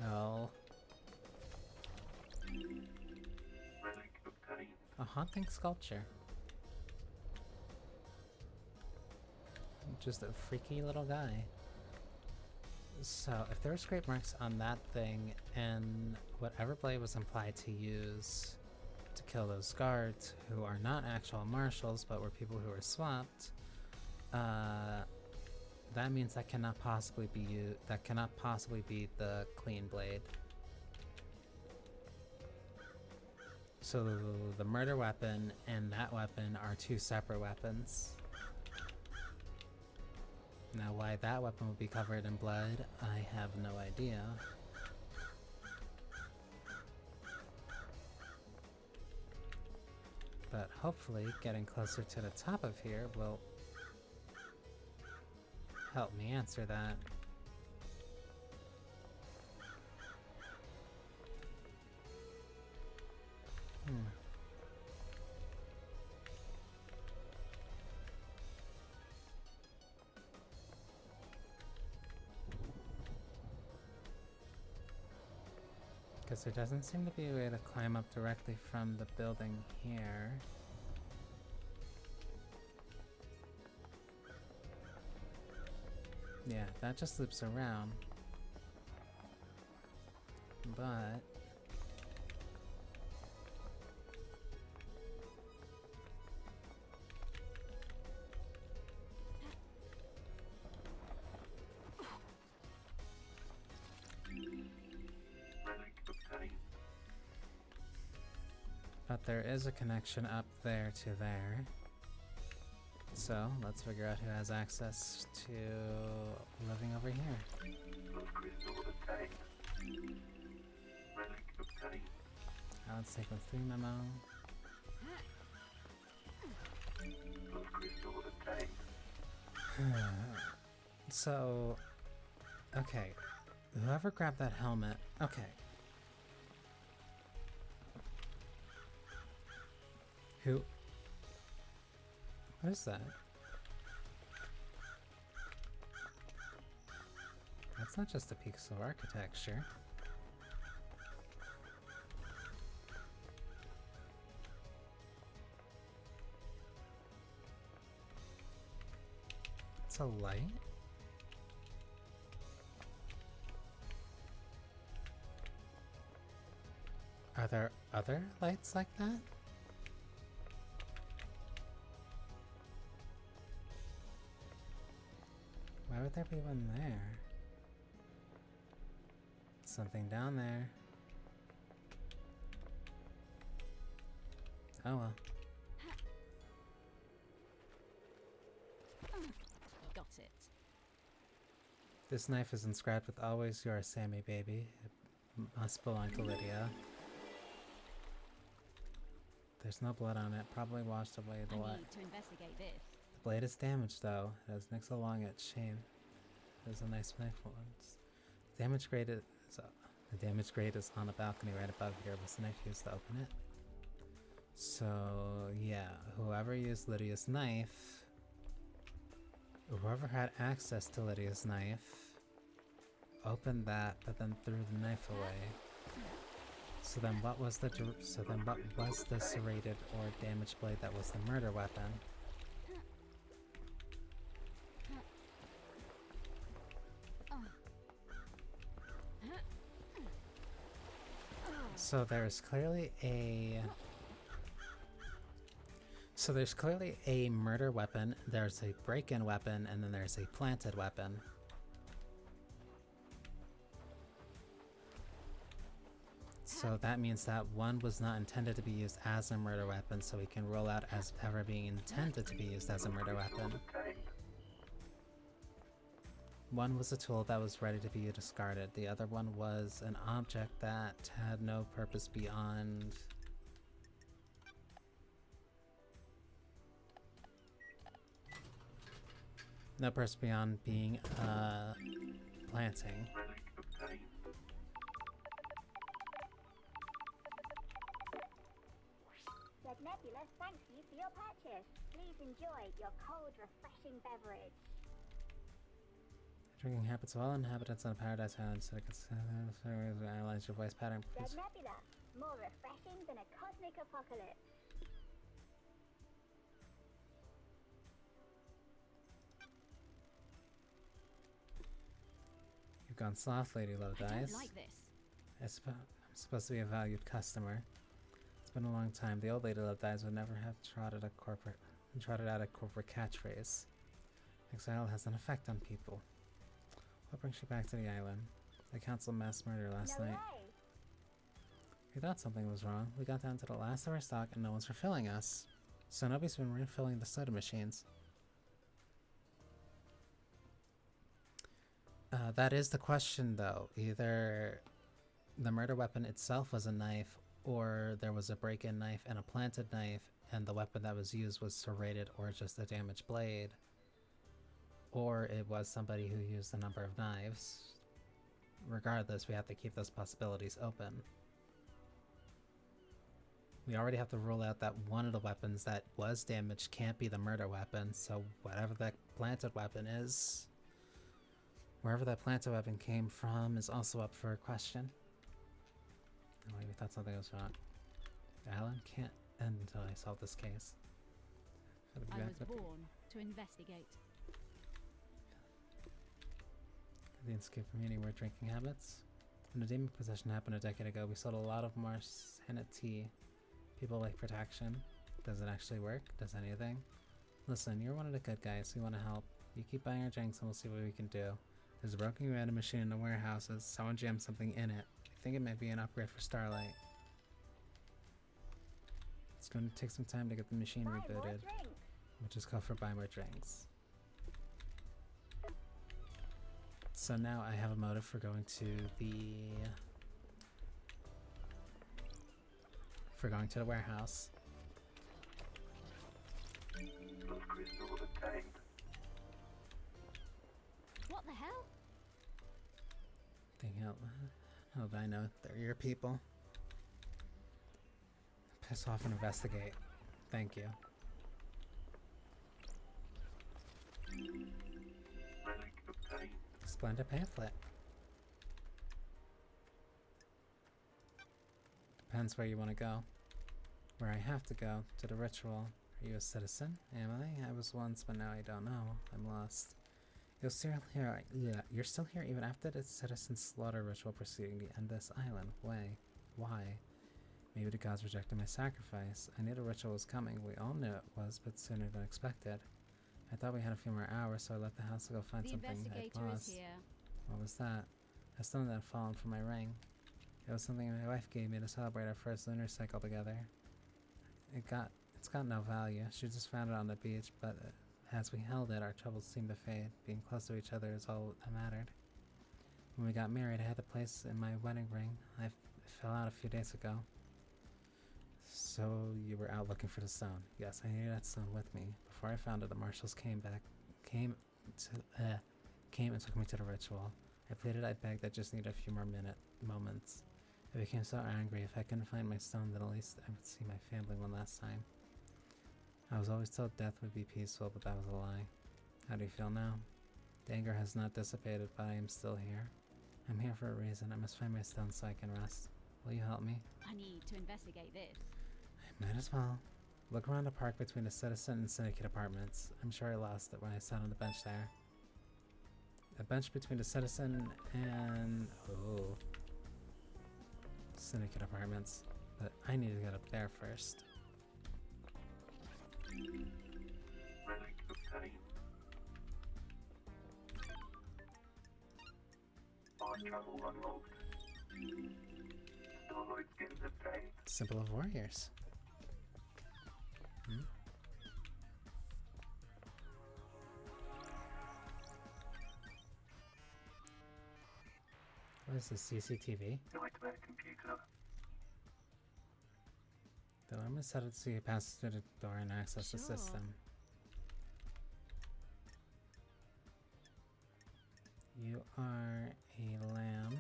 Oh, Relic obtained. a haunting sculpture. Just a freaky little guy. So, if there were scrape marks on that thing, and whatever blade was implied to use to kill those guards, who are not actual marshals, but were people who were swapped, that means that cannot possibly be that cannot possibly be the clean blade. So the murder weapon and that weapon are two separate weapons. Now, why that weapon would be covered in blood, I have no idea. But hopefully, getting closer to the top of here will help me answer that. Because there doesn't seem to be a way to climb up directly from the building here. Yeah, that just loops around. But Relic obtained. there is a connection up there to there. So let's figure out who has access to living over here. Blood crystal obtained. Relic obtained. Let's sequence 3 memo. Blood crystal obtained. So, okay, whoever grabbed that helmet, okay. What is that? That's not just a piece of architecture. It's a light? Are there other lights like that? Why would there be one there? Something down there. Oh well. Got it. This knife is inscribed with "Always yours, Sammy baby." It must belong to Lydia. There's no blood on it. Probably washed away the I wet. need to investigate this. The blade is damaged though. It has nicks along its shame. There's a nice knife once. Damage grade is the damage grade is on the balcony right above here. Was the knife used to open it? So yeah, whoever used Lydia's knife, whoever had access to Lydia's knife, opened that, but then threw the knife away. So then what was the serrated or damaged blade that was the murder weapon? So there's clearly a murder weapon, there's a break-in weapon, and then there's a planted weapon. So that means that one was not intended to be used as a murder weapon, so we can roll out as ever being intended to be used as a murder weapon. One was a tool that was ready to be discarded. The other one was an object that had no purpose beyond... no purpose beyond being, planting. Said Nebula, thank you for your purchase. Please enjoy your cold, refreshing beverage. Drinking habits of all inhabitants on Paradise Island, so it can analyze your voice pattern. Said Nebula, more refreshing than a cosmic apocalypse. You've gone soft, Lady Love I Dies. don't like this. I'm supposed to be a valued customer. It's been a long time. The old Lady Love Dies would never have trotted out a corporate catchphrase. Exile has an effect on people. What brings you back to the island? The council mass murder last No night. way. We thought something was wrong. We got down to the last of our stock and no one's refilling us. So nobody's been refilling the soda machines. That is the question though. Either the murder weapon itself was a knife, or there was a break-in knife and a planted knife, and the weapon that was used was serrated or just a damaged blade. Or it was somebody who used a number of knives. Regardless, we have to keep those possibilities open. We already have to rule out that one of the weapons that was damaged can't be the murder weapon, so whatever that planted weapon is, wherever that planted weapon came from is also up for question. Oh wait, we thought something was wrong. Alan can't end until I solve this case. I was born to investigate. The escape from any weird drinking habits. When the demon possession happened a decade ago, we sold a lot of Marsanna tea. People like protection. Does it actually work? Does anything? Listen, you're one of the good guys. We want to help. You keep buying our drinks and we'll see what we can do. There's a broken random machine in the warehouses. Someone jammed something in it. I think it might be an upgrade for Starlight. It's going to take some time to get the machine Buy more rebooted. drinks. We'll just go for buy more drinks. So now I have a motive for going to the warehouse. Blood crystal obtained. What the hell? Think how do I know they're your people? Piss off and investigate. Thank you. Relic obtained. Splendid pamphlet. Depends where you want to go. Where I have to go, to the ritual. Are you a citizen? Am I? I was once, but now I don't know. I'm lost. You're still here. Yeah, you're still here even after the citizen slaughter ritual proceeding to end this island. Why? Maybe the gods rejected my sacrifice. I knew the ritual was coming. We all knew it was, but sooner than expected. I thought we had a few more hours, so I left the house to go find The something I'd investigator is lost. here. What was that? A stone that had fallen from my ring. It was something my wife gave me to celebrate our first lunar cycle together. It's got no value. She just found it on the beach, but as we held it, our troubles seemed to fade. Being close to each other is all that mattered. When we got married, I had the place in my wedding ring. I fell out a few days ago. So you were out looking for the stone. Yes, I needed that stone with me. Before I found it, the marshals came and took me to the ritual. I pleaded, I begged, I just needed a few more moments. I became so angry. If I couldn't find my stone, then at least I would see my family one last time. I was always told death would be peaceful, but that was a lie. How do you feel now? The anger has not dissipated, but I am still here. I'm here for a reason. I must find my stone so I can rest. Will you help me? I need to investigate this. I might as well. Look around the park between the Citizen and Syndicate apartments. I'm sure I lost it when I sat on the bench there. A bench between the Citizen and... oh... Syndicate apartments. But I need to get up there first. Relic obtained. Fast travel unlocked. Starlight skins obtained. Symbol of warriors. Hmm? What is this, CCTV? Nightmare computer. The alarm is set so you pass through the door and access the Sure. system. You are a lamb.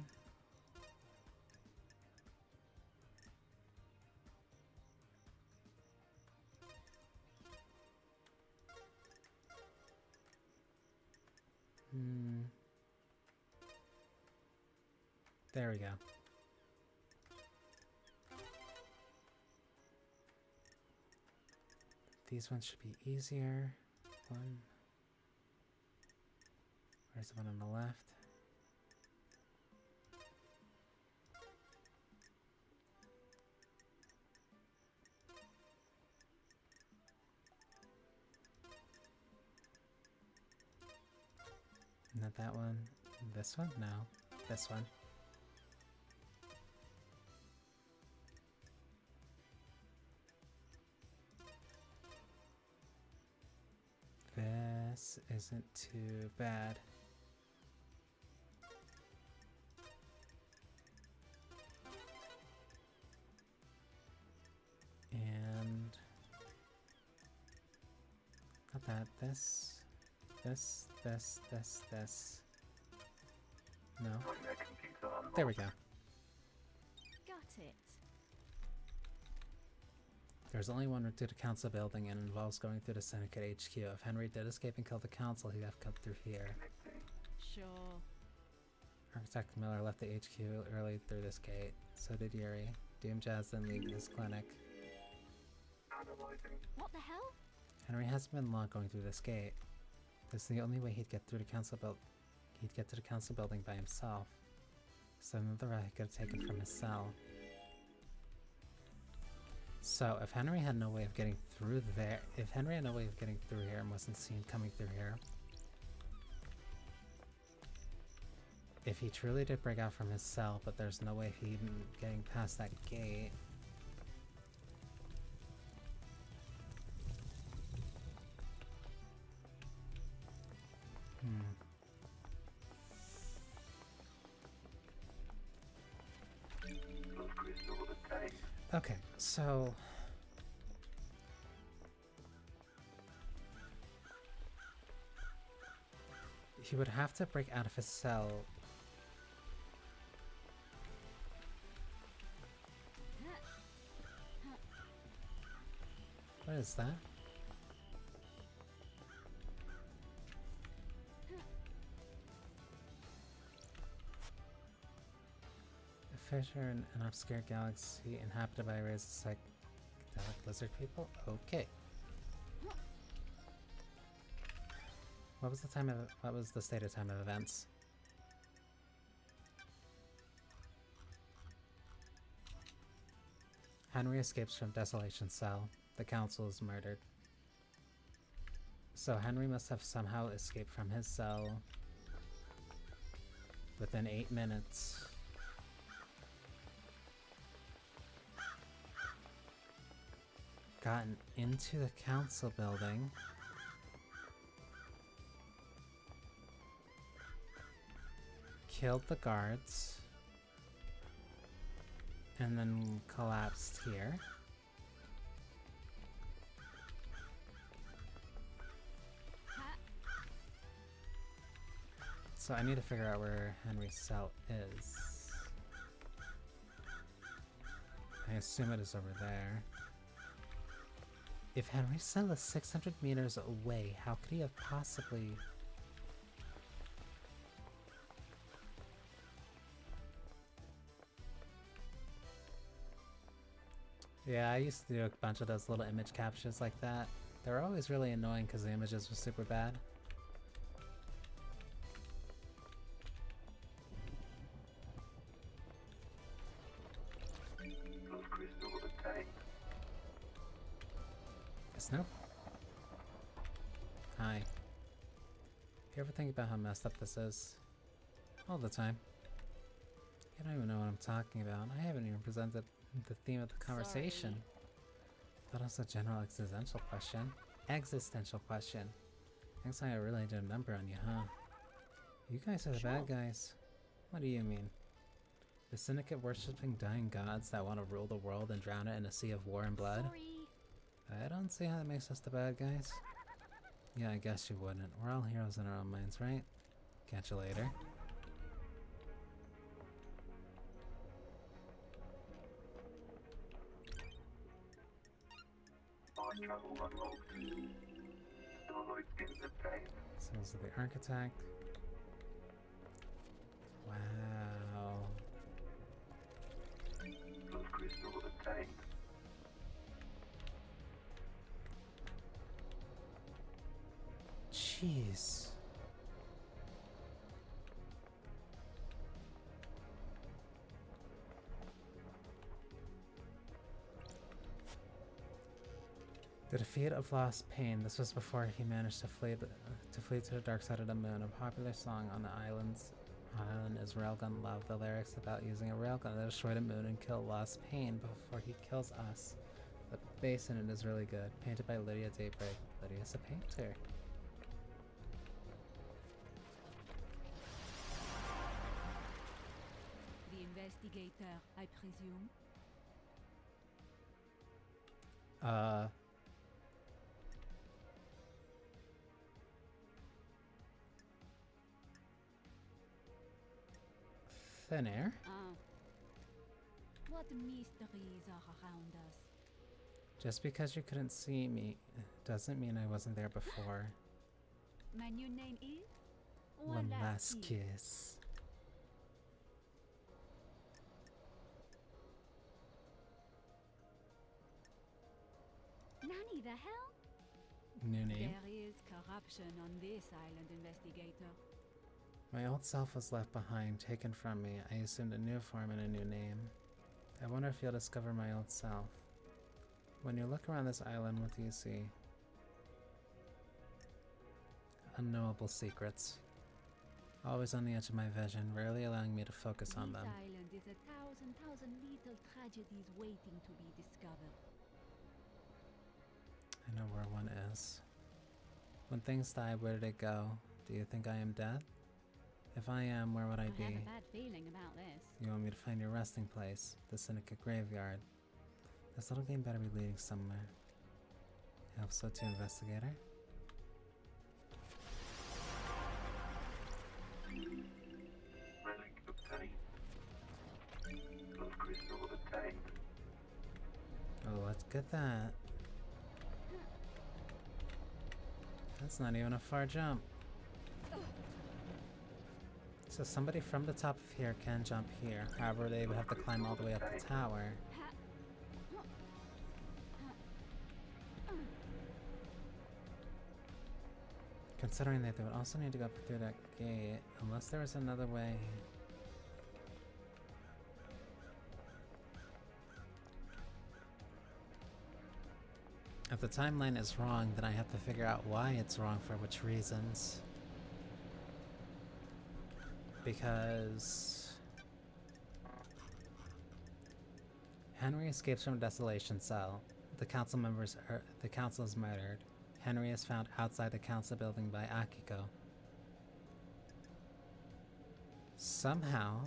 There we go. These ones should be easier. One. Where's the one on the left? Not that one. This one? No. This one. This isn't too bad. And not that. This. No. Nightmare computer unlocked. There we go. Got it. There's only one route to the council building and involves going through the Syndicate HQ. If Henry did escape and kill the council, he'd have come through here. Sure. Architect Miller left the HQ early through this gate. So did Yuri. Doom Jazz then leaving his clinic. Analyzing. What the hell? Henry hasn't been long going through this gate. This is the only way he'd get through the council he'd get to the council building by himself. So another route he could have taken from his cell. So if Henry had no way of getting through there, if Henry had no way of getting through here and wasn't seen coming through here, if he truly did break out from his cell, but there's no way of he getting past that gate. Love crystal obtained. Okay, so he would have to break out of his cell. What is that? A fissure in an obscure galaxy inhabited by a race of psychedelic lizard people? Okay. What was the stated time of events? Henry escapes from Desolation Cell. The council is murdered. So Henry must have somehow escaped from his cell within 8 minutes. Gotten into the council building. Killed the guards. And then collapsed here. So I need to figure out where Henry's cell is. I assume it is over there. If Henry's cell is 600 meters away, how could he have possibly... Yeah, I used to do a bunch of those little image captures like that. They were always really annoying because the images were super bad. Those crystals obtained. Snow? Hi. You ever think about how messed up this is? All the time. You don't even know what I'm talking about. I haven't even presented the theme of the conversation. That was a general existential question. Existential question. Next time I really did a number on you, huh? You guys are the bad guys. What do you mean? The Syndicate worshipping dying gods that want to rule the world and drown it in a sea of war and blood? Sorry. I don't see how that makes us the bad guys. Yeah, I guess you wouldn't. We're all heroes in our own minds, right? Catch you later. Our travel unlocked. Celluloid skins obtained. Symbols of the Architect. Wow. Those crystals obtained. Jeez. The defeat of Lost Pain. This was before he managed to flee to the dark side of the moon. A popular song on the island is Railgun Love. The lyrics about using a railgun to destroy the moon and kill Lost Pain before he kills us. The bass in it is really good. Painted by Lydia Daybreak. Lydia's a painter. The investigator, I presume. Thin air? What mysteries are around us? Just because you couldn't see me doesn't mean I wasn't there before. My new name is? One last kiss. Nanny, the hell? New name? There is corruption on this island, investigator. My old self was left behind, taken from me. I assumed a new form and a new name. I wonder if you'll discover my old self. When you look around this island, what do you see? Unknowable secrets. Always on the edge of my vision, rarely allowing me to focus on them. This island is a thousand little tragedies waiting to be discovered. I know where one is. When things die, where did it go? Do you think I am dead? If I am, where would I be? I have a bad feeling about this. You want me to find your resting place, the Syndicate graveyard. This little game better be leading somewhere. I hope so too, investigator. Relic obtained. Those crystals obtained. Oh, let's get that. That's not even a far jump. So somebody from the top of here can jump here. However, they would have to climb all the way up the tower. Considering that they would also need to go through that gate, unless there was another way. If the timeline is wrong, then I have to figure out why it's wrong for which reasons. Because Henry escapes from a desolation cell. The council is murdered. Henry is found outside the council building by Akiko. Somehow,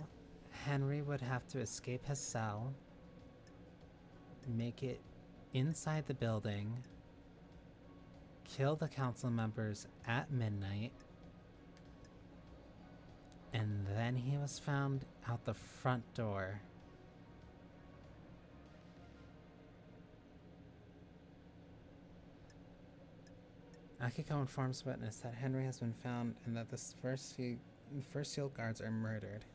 Henry would have to escape his cell, make it inside the building, kill the council members at midnight, and then he was found out the front door. Akiko informs witness that Henry has been found and that the first shield guards are murdered.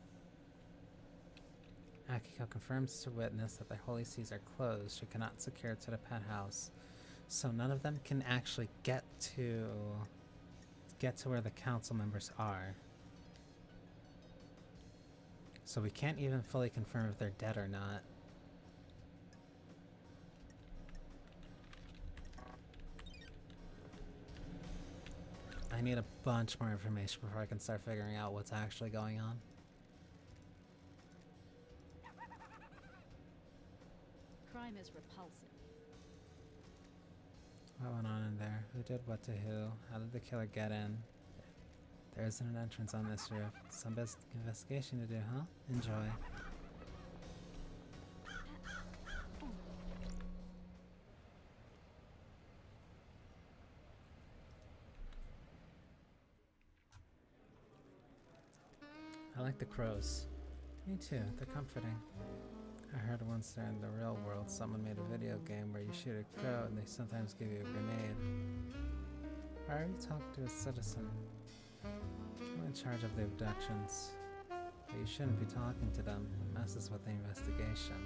Akiko confirms to witness that the holy seas are closed. She cannot secure to the penthouse, so none of them can actually get to where the council members are. So we can't even fully confirm if they're dead or not. I need a bunch more information before I can start figuring out what's actually going on. Crime is repulsive. What went on in there? Who did what to who? How did the killer get in? There isn't an entrance on this roof. Some investigation to do, huh? Enjoy. I like the crows. Me too, they're comforting. I heard once there in the real world someone made a video game where you shoot a crow and they sometimes give you a grenade. Why are you talking to a citizen? I'm in charge of the abductions. But you shouldn't be talking to them. It messes with the investigation.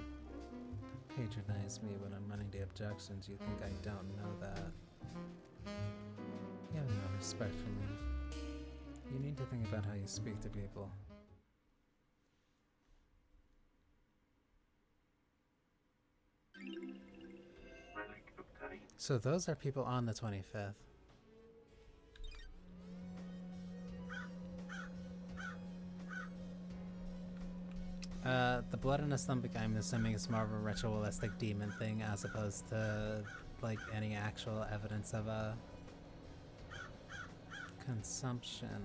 Don't patronize me when I'm running the abductions. You think I don't know that. You have no respect for me. You need to think about how you speak to people. Relic obtained. So those are people on the 25th. The blood in the stomach, I'm assuming, is more of a ritualistic demon thing as opposed to like any actual evidence of a consumption.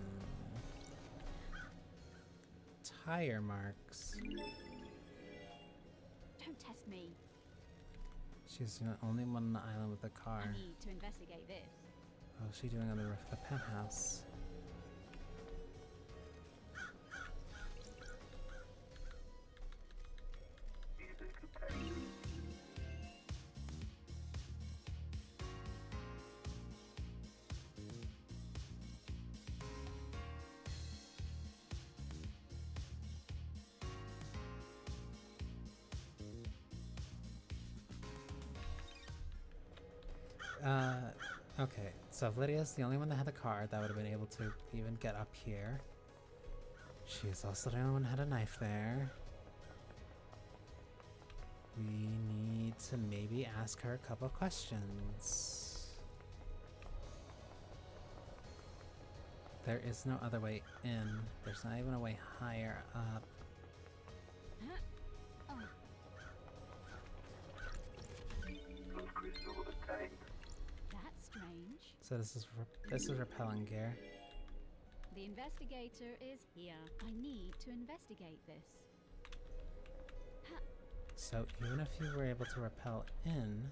Tire marks. Don't test me. She's the only one on the island with a car. I need to investigate this. What's she doing on the roof of the penthouse? Music obtained. Okay, so if Lydia's the only one that had the car that would have been able to even get up here. She's also the only one that had a knife there. We need to maybe ask her a couple of questions. There is no other way in. There's not even a way higher up. Blood crystal obtained. That's strange. So this is repelling gear. The investigator is here. I need to investigate this. So even if you were able to repel in,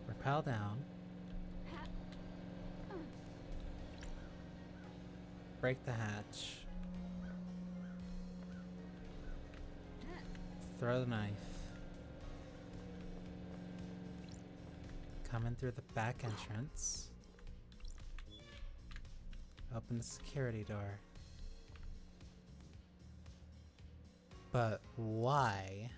repel down, break the hatch, throw the knife, come in through the back entrance, open the security door. But why?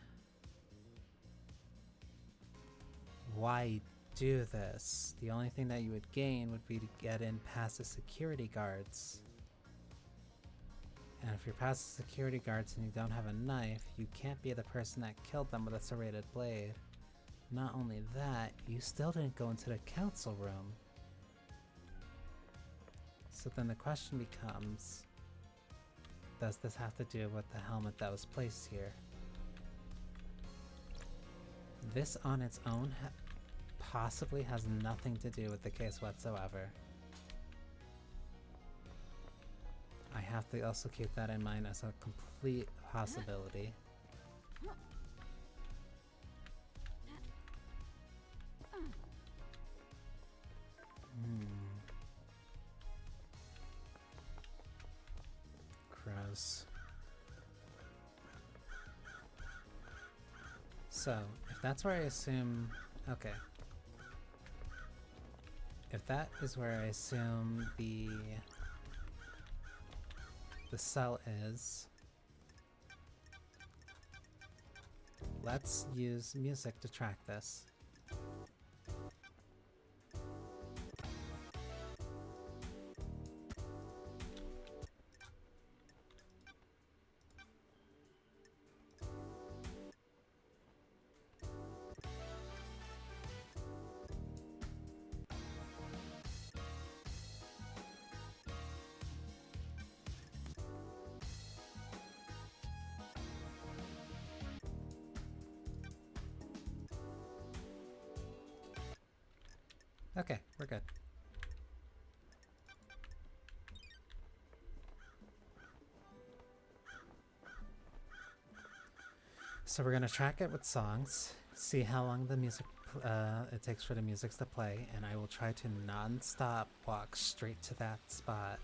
Why do this? The only thing that you would gain would be to get in past the security guards. And if you're past the security guards and you don't have a knife, you can't be the person that killed them with a serrated blade. Not only that, you still didn't go into the council room. So then the question becomes, does this have to do with the helmet that was placed here? This on its own possibly has nothing to do with the case whatsoever. I have to also keep that in mind as a complete possibility. Gross. So, if that's where I assume... Okay. If that is where I assume the cell is, let's use music to track this. Okay, we're good. So we're gonna track it with songs, see how long the music it takes for the music to play, and I will try to non-stop walk straight to that spot.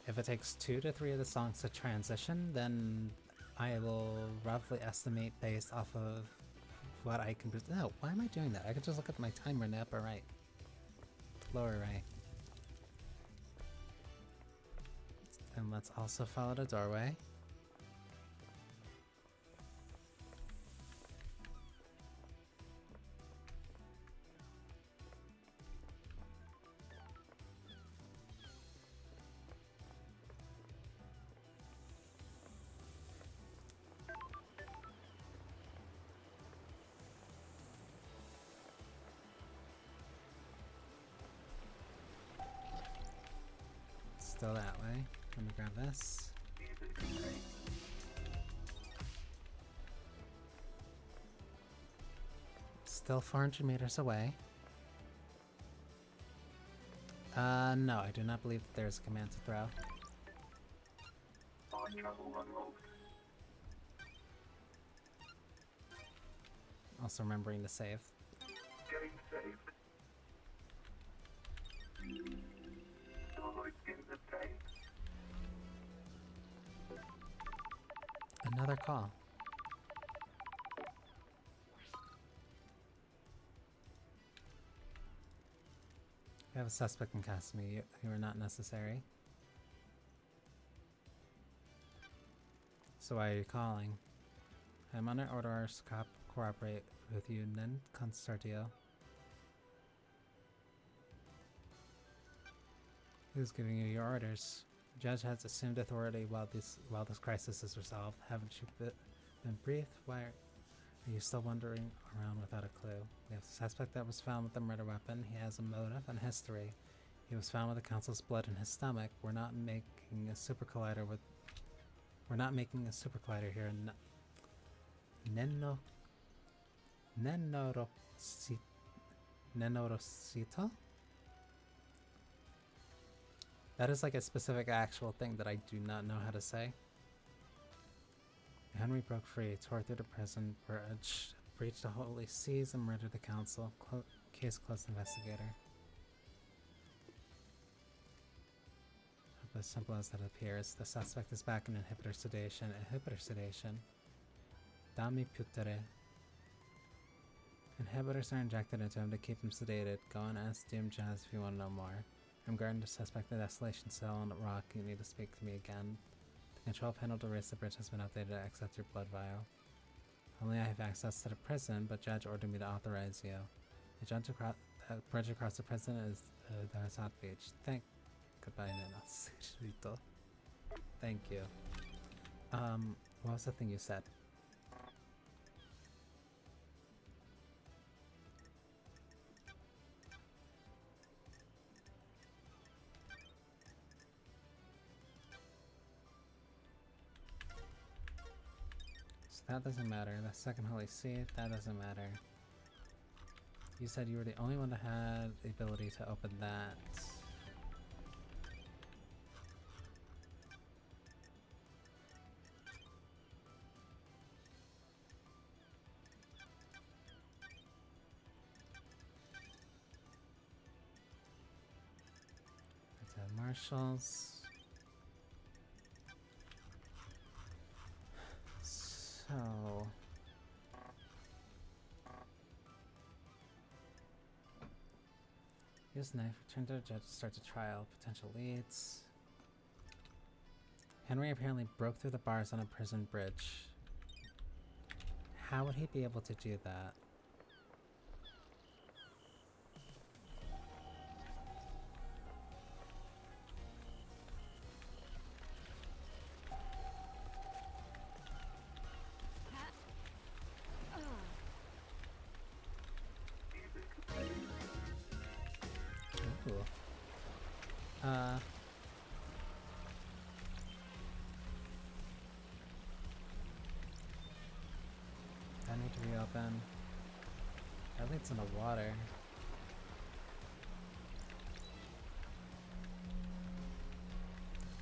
If it takes 2 to 3 of the songs to transition, then I will roughly estimate based off of what I can... No, why am I doing that? I can just look at my timer in the upper right. Lower right. And let's also follow the doorway. Still that way. Let me grab this. Still 400 meters away. No, I do not believe that there's a command to throw. Travel unlocked. Also remembering to save. Game saved. Starlight in the tank. Another call. We have a suspect in custody. You are not necessary. So why are you calling? I'm under orders to cooperate with you, non concertio. Who's giving you your orders? The judge has assumed authority while this crisis is resolved. Haven't you been briefed? Why are you still wandering around without a clue? We have a suspect that was found with a murder weapon. He has a motive and history. He was found with the council's blood in his stomach. We're not making a super collider here. Nenorosita? That is like a specific actual thing that I do not know how to say. Henry broke free, tore through the prison bridge, breached the holy seas, and murdered the council. Case closed, investigator. As simple as that appears, the suspect is back in inhibitor sedation. Inhibitor sedation? Dami putere. Inhibitors are injected into him to keep him sedated. Go and ask Doom Jazz if you want to know more. I'm guarding the suspect in the desolation cell on the rock. You need to speak to me again. The control panel to raise the bridge has been updated to accept your blood vial. Only I have access to the prison, but Judge ordered me to authorize you. The bridge across the prison is the Hazat Beach. Goodbye, Nena. Thank you. What was the thing you said? So that doesn't matter. The second holy seed, that doesn't matter. You said you were the only one that had the ability to open that. Let's have marshals. So use knife, return to the judge to start the trial. Potential leads. Henry apparently broke through the bars on a prison bridge. How would he be able to do that? Ooh. I need to reopen. That leads in the water.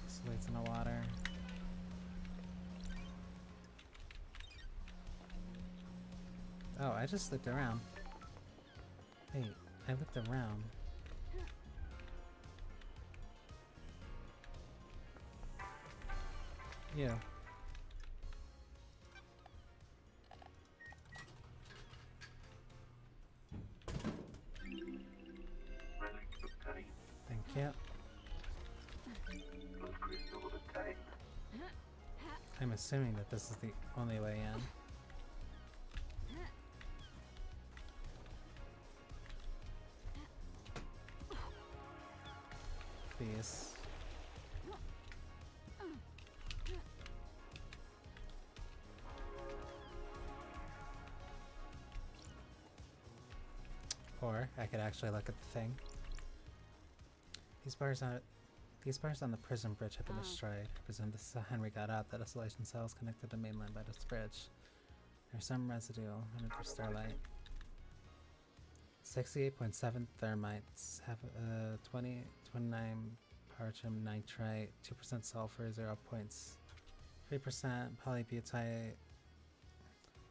This leads in the water. Oh, I just looked around. Wait, I looked around. Yeah. Relic obtained. Thank you. Blood crystal obtained. I'm assuming that this is the only way in. Please. Or I could actually look at the thing. These bars on the prison bridge have been destroyed. I presume this is how Henry got out. That isolation cell is connected to mainland by this bridge. There's some residue under the starlight. 68.7 thermites, have 29 parchum nitrite, 2% sulfur, 0.3% polybutite.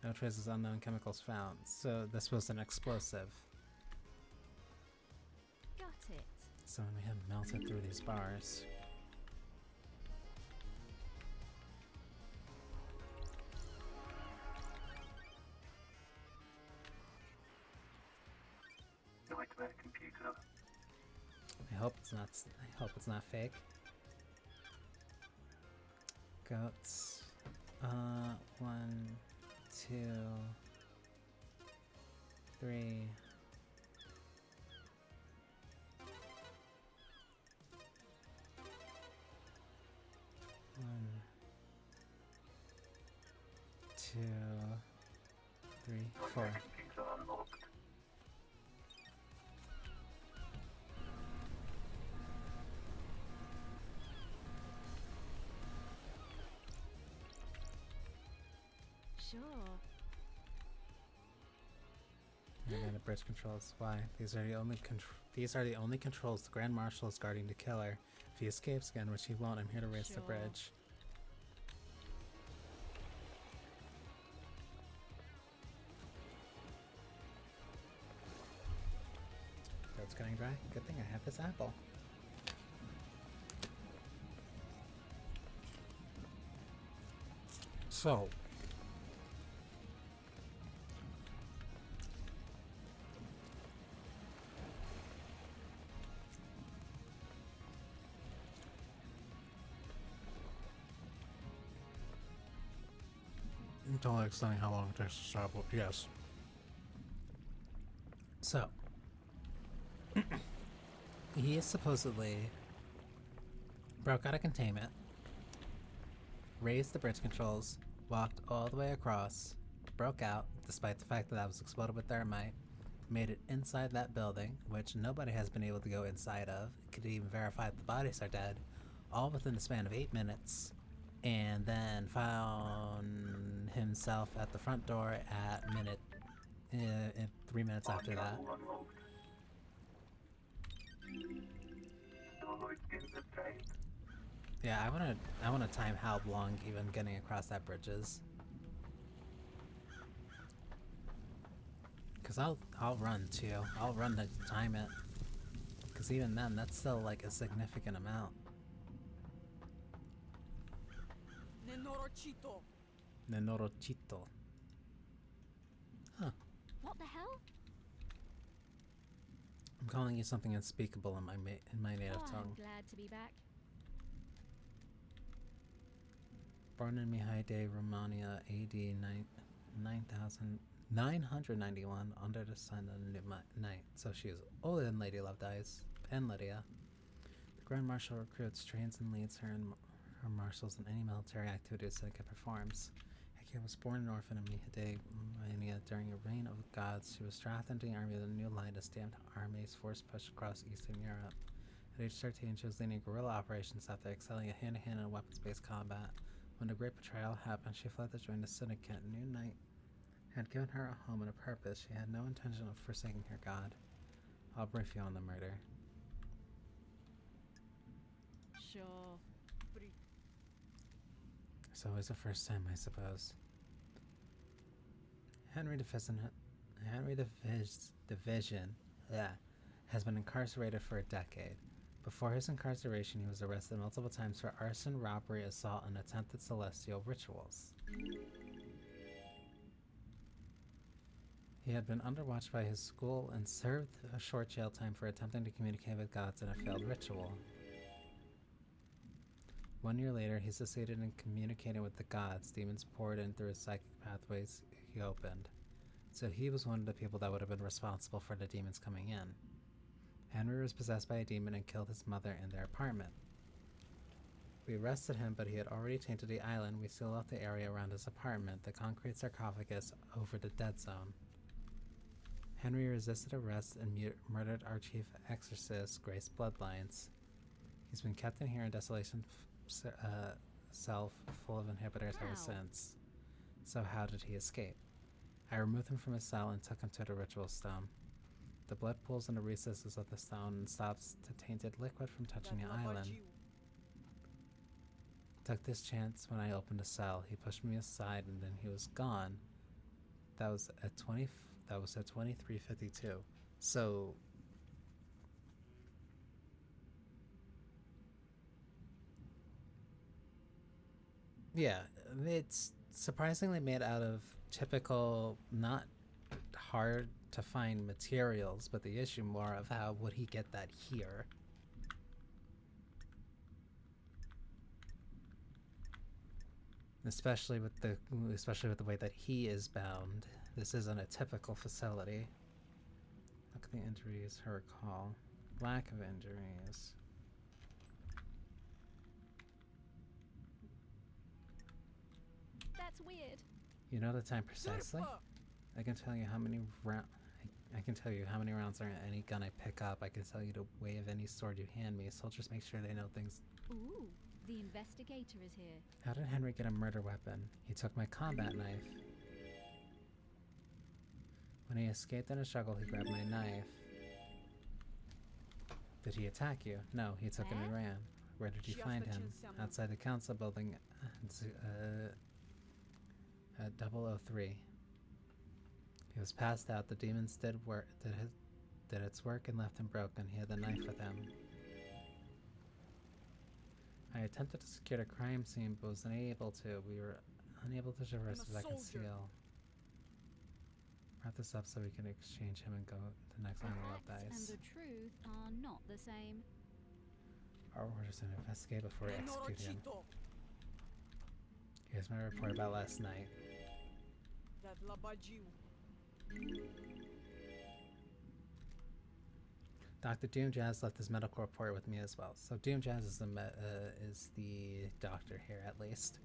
No traces of unknown chemicals found. So this was an explosive. Got it. So when we have melted through these bars. Nightmare computer. I hope it's not fake. Goats. 1, 2, 3. One, 2, 3, 4. Nightmare computer unlocked. Sure. And the bridge controls. Why? These are the only controls the Grand Marshal is guarding the killer. If he escapes again, which he won't, I'm here to raise the Sure. bridge. Throat's getting dry. Good thing I have this apple. So. Don't like saying how long it takes to stop. Yes. So. He is supposedly broke out of containment raised the bridge controls, walked all the way across, broke out, despite the fact that I was exploded with thermite, made it inside that building, which nobody has been able to go inside of, could even verify that the bodies are dead, all within the span of 8 minutes, and then found himself at the front door at 3 minutes after that. Control unlocked. Solid in the tank. Yeah, I wanna time how long even getting across that bridge is. Cause I'll run too. I'll run to time it. Cause even then, that's still like a significant amount. Nenorochito. Nenorochito. Huh. What the hell? I'm calling you something unspeakable in my native Oh, I'm tongue. glad to be back. Born in Mihai Romania, AD 991, under the sun of the new night. So she is older than Lady Love Dies and Lydia. The Grand Marshal recruits, trains, and leads her and her marshals in any military activities Seneca performs. Heike was born an orphan in Mihai Romania during a reign of gods. She was drafted into the army of the New Line, a stamped army's force pushed across Eastern Europe. At age 13, she was leading guerrilla operations after excelling a hand-to-hand and weapons-based combat. When the Great Betrayal happened, she fled to join the Syndicate. New Knight had given her a home and a purpose. She had no intention of forsaking her god. I'll brief you on the murder. Sure. It's always the first time, I suppose. Henry Division has been incarcerated for a decade. Before his incarceration, he was arrested multiple times for arson, robbery, assault, and attempted celestial rituals. He had been under watch by his school and served a short jail time for attempting to communicate with gods in a failed ritual. 1 year later, he succeeded in communicating with the gods. Demons poured in through his psychic pathways he opened. So he was one of the people that would have been responsible for the demons coming in. Henry was possessed by a demon and killed his mother in their apartment. We arrested him, but he had already tainted the island. We sealed off the area around his apartment, the concrete sarcophagus over the dead zone. Henry resisted arrest and murdered our chief exorcist, Grace Bloodlines. He's been kept in here in desolation self full of inhibitors ever since. So how did he escape? I removed him from his cell and took him to the ritual stone. The blood pools in the recesses of the stone and stops the tainted liquid from touching the island. Took this chance when I opened the cell. He pushed me aside and then he was gone. That was at 23:52. So yeah, it's surprisingly made out of typical, not hard to find materials, but the issue more of how would he get that here? Especially with the way that he is bound. This isn't a typical facility. Look at the injuries, her recall. Lack of injuries. That's weird. You know the time precisely? I can tell you how many I can tell you how many rounds are in any gun I pick up. I can tell you the weight of any sword you hand me. Soldiers make sure they know things. Ooh, the investigator is here. How did Henry get a murder weapon? He took my combat knife. When he escaped in a struggle, he grabbed my knife. Did he attack you? No, he took it and ran. Where did you find him? Outside the council building at 003. He was passed out. The demons did its work and left him broken. He had the knife with him. I attempted to secure the crime scene, but was unable to. We were unable to traverse the second seal. Brought this up so we can exchange him and go to the next line of Facts and dice. the truth are not the same. Our orders to investigate before we execute him. Here's my report about last night. Dr. Doomjazz left his medical report with me as well. So Doomjazz is the doctor here, at least.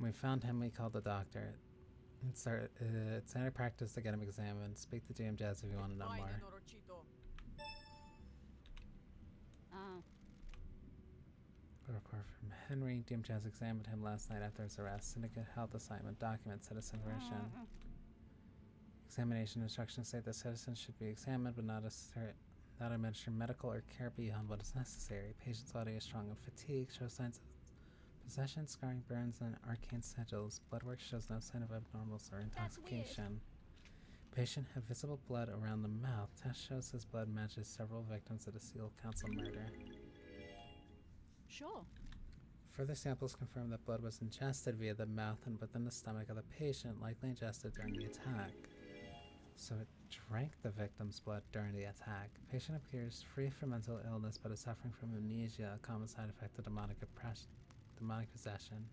When we found him, we called the doctor. It's standard practice to get him examined. Speak to DM Jazz if you want to know more. Oh, A report from Henry. DM Jazz examined him last night after his arrest. Syndicate health assignment document, citizen version. Examination instructions say the citizen should be examined, but not administer medical or care beyond what is necessary. Patient's body is strong and fatigued, shows signs of possession, scarring, burns, and arcane sigils. Blood work shows no sign of abnormals or intoxication. Patient had visible blood around the mouth. Test shows his blood matches several victims of the Seal Council murder. sure. Further samples confirm that blood was ingested via the mouth and within the stomach of the patient, likely ingested during the attack. So it drank the victim's blood during the attack. Patient appears free from mental illness but is suffering from amnesia, a common side effect of demonic possession.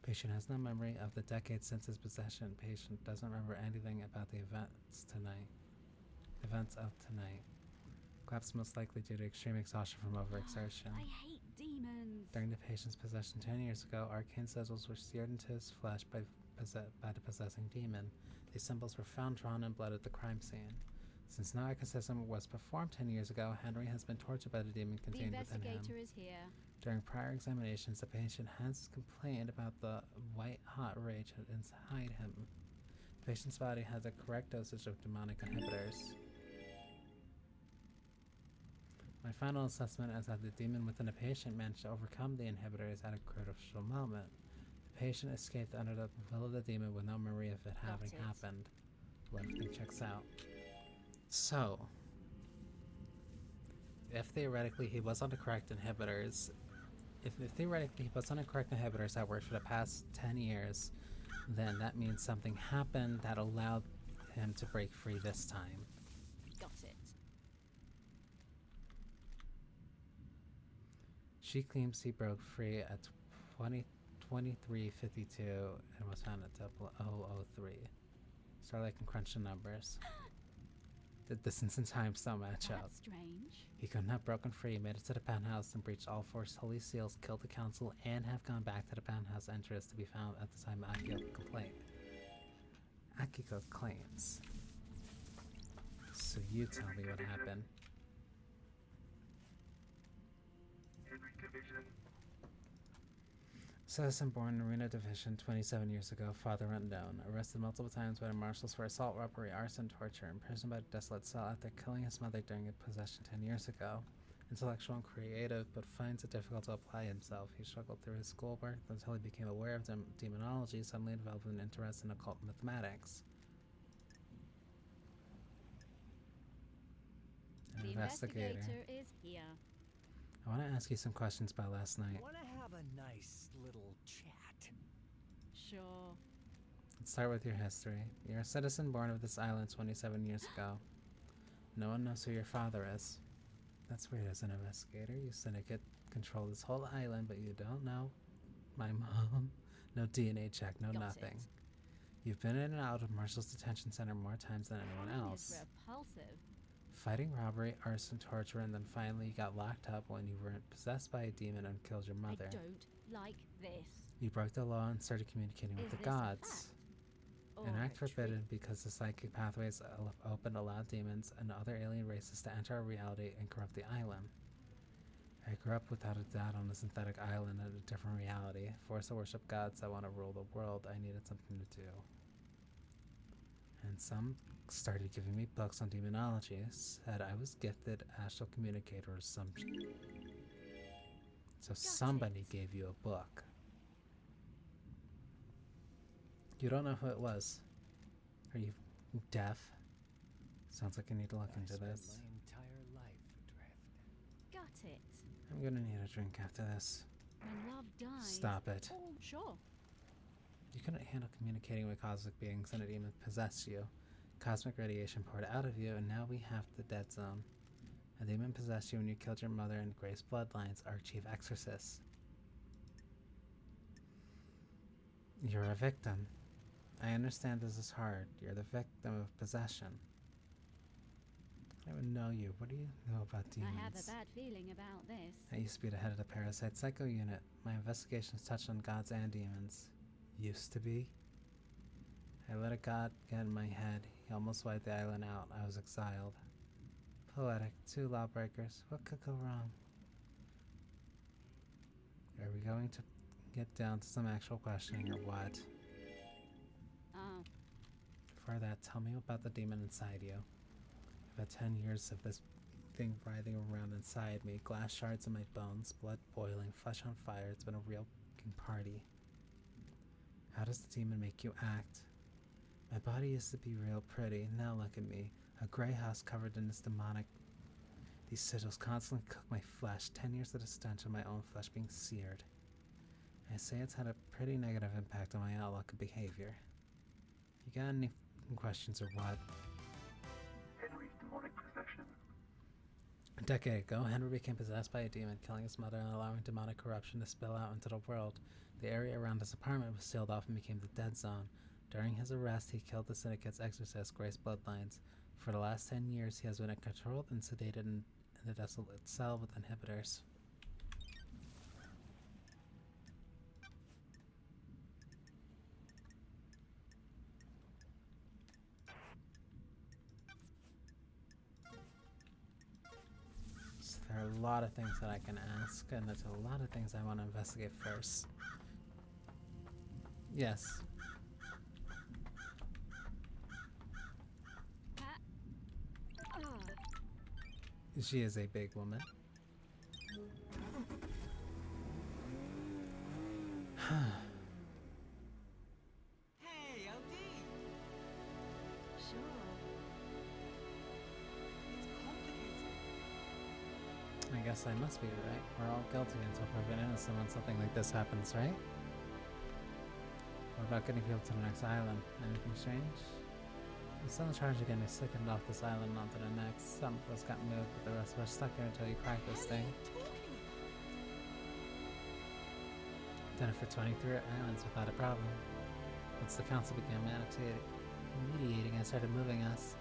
Patient has no memory of the decades since his possession. Patient doesn't remember anything about the events of tonight. Collapse most likely due to extreme exhaustion from overexertion. I hate demons. During the patient's possession 10 years ago, arcane sigils were seared into his flesh by the possessing demon. These symbols were found drawn in blood at the crime scene. Since no exorcism was performed 10 years ago, Henry has been tortured by the demon The contained within him. investigator is here. During prior examinations, the patient has complained about the white-hot rage inside him. The patient's body had the correct dosage of demonic inhibitors. My final assessment is that the demon within the patient managed to overcome the inhibitors at a crucial moment. The patient escaped under the will of the demon with no memory of it having happened. Well, everything checks out. So, if theoretically he was on the correct inhibitors, if theoretically he was on the correct inhibitors that worked for the past 10 years, then that means something happened that allowed him to break free this time. Got it. She claims he broke free at 23:52 and was found at 00:03. Starlight can crunch the numbers. The distance and time still match up. That's strange. He couldn't have broken free, made it to the penthouse, and breached all 4 holy seals, killed the council, and have gone back to the penthouse entrance to be found at the time Akiko claims. So you tell me what happened. Henry Division. Citizen born in Arena Division 27 years ago, father unknown, arrested multiple times by the marshals for assault, robbery, arson, torture, imprisoned by a desolate cell after killing his mother during a possession 10 years ago. Intellectual and creative, but finds it difficult to apply himself. He struggled through his schoolwork until he became aware of demonology, suddenly developed an interest in occult mathematics. An The investigator. investigator is here. I want to ask you some questions about last night. Want to have a nice little chat? Sure. Let's start with your history. You're a citizen born of this island 27 years ago. No one knows who your father is. That's weird as an investigator. You syndicate control this whole island, but you don't know my mom. No DNA check, no Got nothing. it. You've been in and out of Marshall's detention center more times than anyone Mine else. is repulsive. Fighting robbery, arson, torture, and then finally you got locked up when you were possessed by a demon and killed your mother. I don't like this. You broke the law and started communicating with Is the this a gods. fact? An Or act a trick? forbidden because the psychic pathways open allow demons and other alien races to enter our reality and corrupt the island. I grew up without a dad on a synthetic island in a different reality. Forced to worship gods that want to rule the world, I needed something to do. And some started giving me books on demonology, said I was gifted astral communicator or some So somebody gave you a book. You don't know who it was. Are you deaf? Sounds like I need to look into spent this. my entire life adrift. Got it. I'm gonna need a drink after this. When love dies. Stop it. Oh, sure. You couldn't handle communicating with cosmic beings and a demon possessed you. Cosmic radiation poured out of you, and now we have the dead zone. A demon possessed you when you killed your mother and Grace Bloodlines, our chief exorcist. You're a victim. I understand this is hard. You're the victim of possession. I don't know you. What do you know about demons? I have a bad feeling about this. I used to be the head of the Parasite Psycho Unit. My investigations touched on gods and demons. Used to be. I let a god get in my head. He almost wiped the island out. I was exiled. Poetic. 2 lawbreakers. What could go wrong? Are we going to get down to some actual questioning or what? Oh. Before that, tell me about the demon inside you. I've had 10 years of this thing writhing around inside me. Glass shards in my bones, blood boiling, flesh on fire. It's been a real party. How does the demon make you act? My body used to be real pretty. Now look at me. A gray house covered in this demonic... These sigils constantly cook my flesh. 10 years of the stench of my own flesh being seared. I say it's had a pretty negative impact on my outlook and behavior. You got any questions or what? Henry's demonic possession. A decade ago, Henry became possessed by a demon, killing his mother and allowing demonic corruption to spill out into the world. The area around his apartment was sealed off and became the dead zone. During his arrest, he killed the Syndicate's exorcist, Grace Bloodlines. For the last 10 years, he has been controlled and sedated in the desolate cell with inhibitors. So there are a lot of things that I can ask, and there's a lot of things I want to investigate first. Yes. She is a big woman. Hey, LD! Sure. It's complicated. I guess I must be right. We're all guilty until proven innocent when something like this happens, right? What about getting people to the next island? Anything strange? I'm still in charge of getting us sickened off this island and onto the next. Some of us got moved, but the rest of us stuck here until you crack this thing. Done it for 23 islands without a problem. Once the council began mediating and started moving us,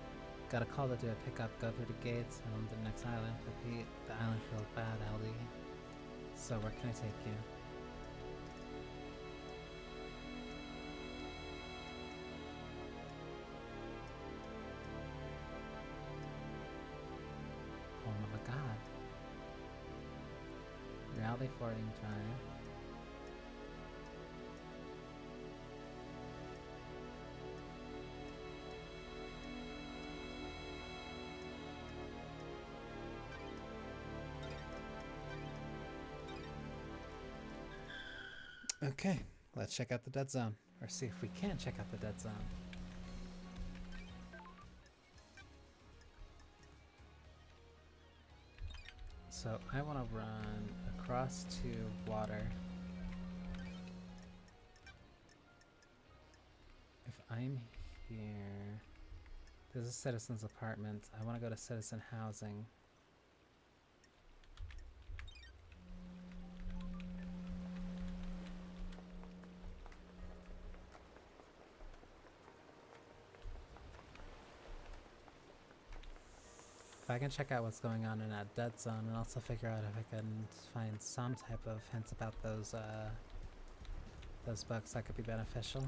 got a call to do a pickup, go through the gates, and on to the next island. Repeat, the island feels bad, LD. So where can I take you? Home of a god. Reality Fording Drive. Okay, let's check out the dead zone, or see if we can check out the dead zone. So I want to run across to water. If I'm here, there's a citizen's apartment. I want to go to citizen housing. If I can check out what's going on in that dead zone and also figure out if I can find some type of hints about those bugs, that could be beneficial.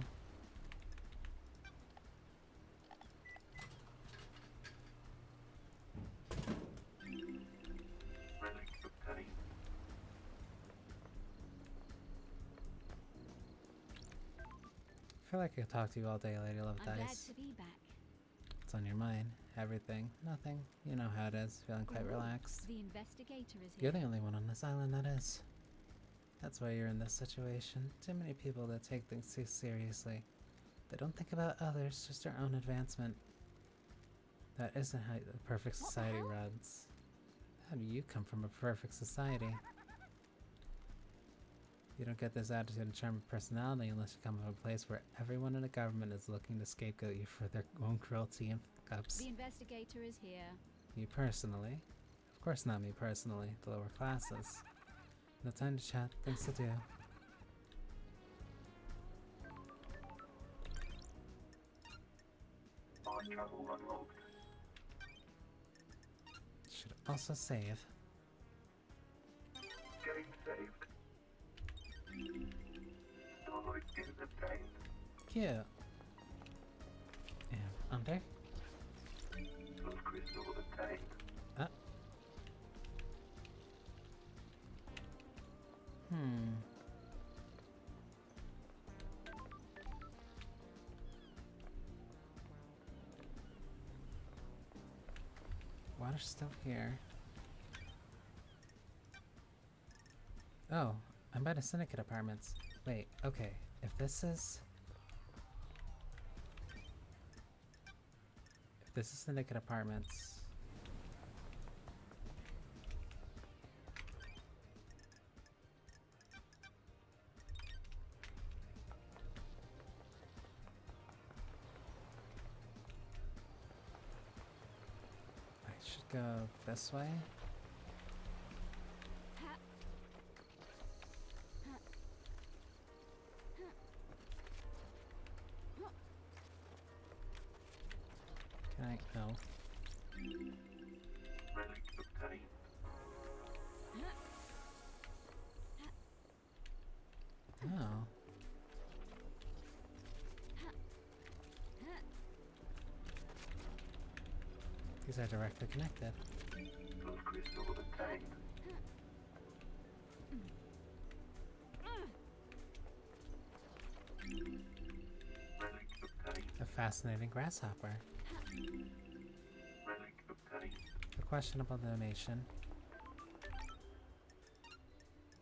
Relic of Banii. I feel like I could talk to you all day, Lady Love I'm glad Dice. to be back. What's on your mind? Everything. Nothing. You know how it is. Feeling quite relaxed. The investigator is You're here. the only one on this island that is. That's why you're in this situation. Too many people that take things too seriously. They don't think about others, just their own advancement. That isn't how the perfect society runs. How do you come from a perfect society? You don't get this attitude and charm of personality unless you come from a place where everyone in the government is looking to scapegoat you for their own cruelty and fuck-ups. The investigator is here. You personally? Of course not me personally, the lower classes. No time to chat, things to do. Mind travel unlocked. Should also save. Game saved. Starlight in the day. cute. And under. Those crystals obtained. Uh. Hmm. Water's still here. Oh, I'm by the Syndicate apartments. Wait, okay. If this is Syndicate apartments. I should go this way. Can I? No. Relic obtained. Oh. These are directly connected. Those crystals obtained. Relic obtained. A fascinating grasshopper. Relic obtained. A questionable donation.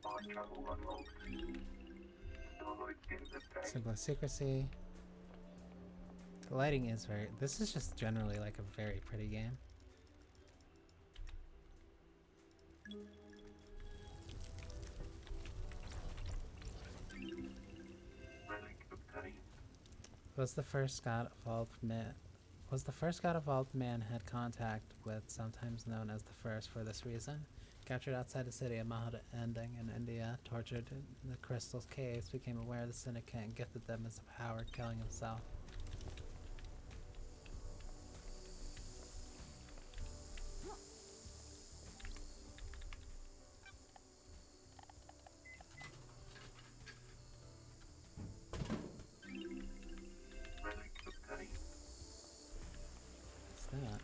Mind travel unlocked. Starlight skins obtained. Symbol of secrecy. The lighting is very. This is just generally like a very pretty game. Relic obtained. Was the first god evolved man had contact with, sometimes known as the First for this reason. Captured outside the city of Mahad Ending in India, tortured in the Crystal's caves, became aware of the Syndicate and gifted them as a power, killing himself. Relic obtained. What's that?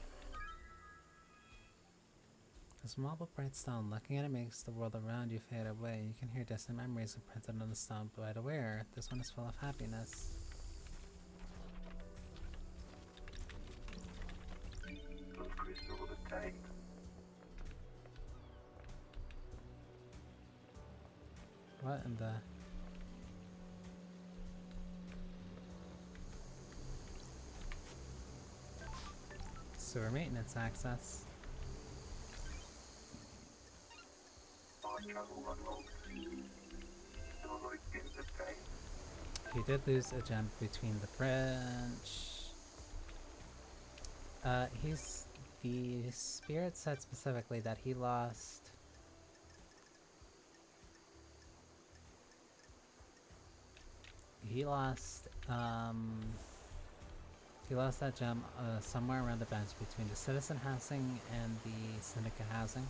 This marble bright stone, looking at it makes the world around you fade away. You can hear distant memories imprinted on the stone, but aware, this one is full of happiness. Those crystals obtained. What in the... Sewer maintenance access. Mind travel unlocked. Starlight skins obtained. He did lose a gem between the branch. He's... The spirit said specifically that he lost... He lost that gem somewhere around the bench between the citizen housing and the syndicate housing.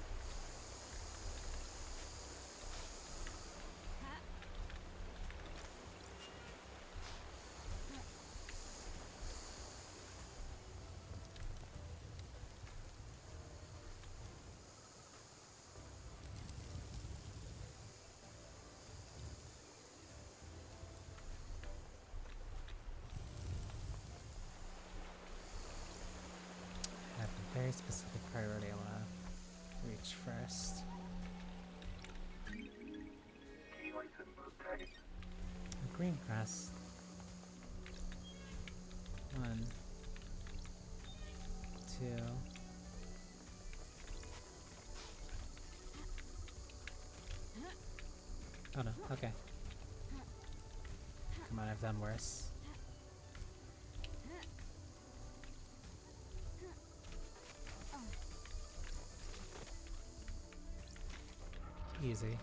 I have a very specific priority I want to reach first. Key item obtained. A green crest. 1, 2. Oh no, okay. Come on, I've done worse. Easy.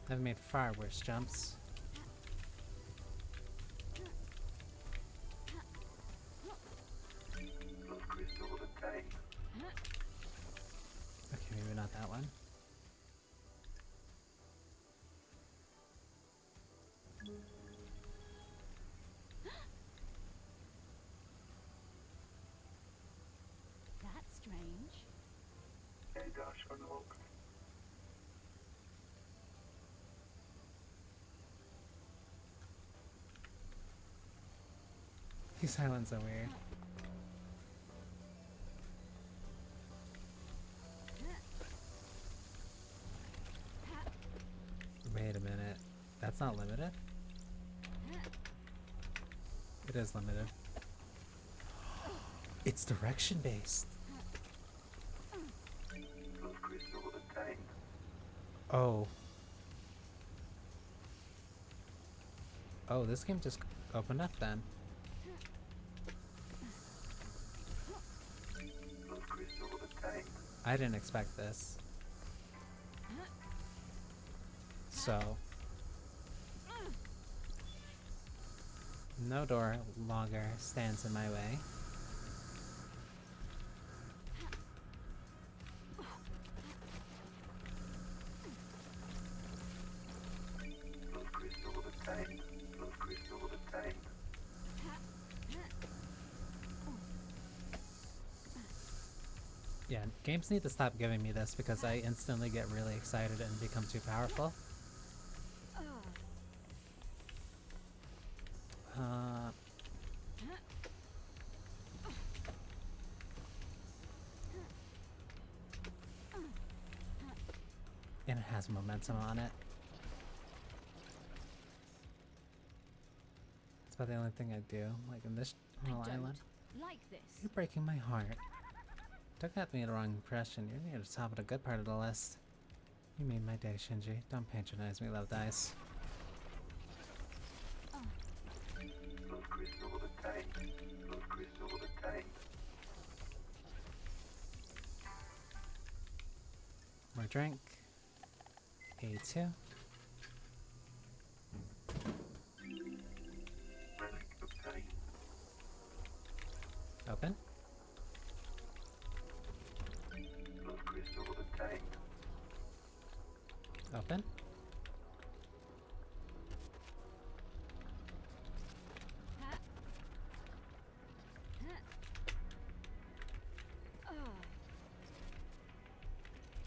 I've made far worse jumps. Those crystals obtained. Okay, maybe not that one. These islands are weird. Wait a minute. That's not limited? It is limited. It's direction based. Blood crystal obtained. Oh. Oh, this game just opened up then. Blood crystal obtained. I didn't expect this. So. No door longer stands in my way. Blood crystal obtained. Blood crystal obtained. Yeah, games need to stop giving me this because I instantly get really excited and become too powerful. And it has momentum on it. It's about the only thing I do, like in this little island. Like this. You're breaking my heart. Don't get me the wrong impression. You're near the top of the good part of the list. You made my day, Shinji. Don't patronize me, love dice. Blood crystal obtained. Blood crystal obtained. More drink. A2. Relic obtained. Open. Blood crystal obtained. Open.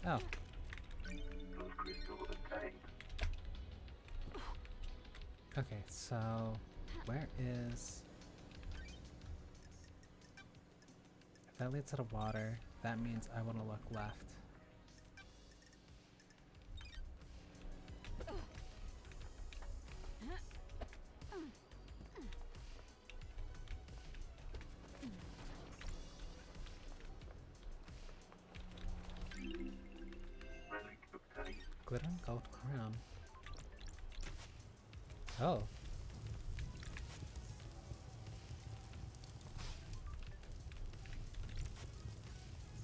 Oh. Blood crystal obtained. Okay, so where is... If that leads to the water, that means I want to look left. Relic obtained. Glittering gold crown. Oh.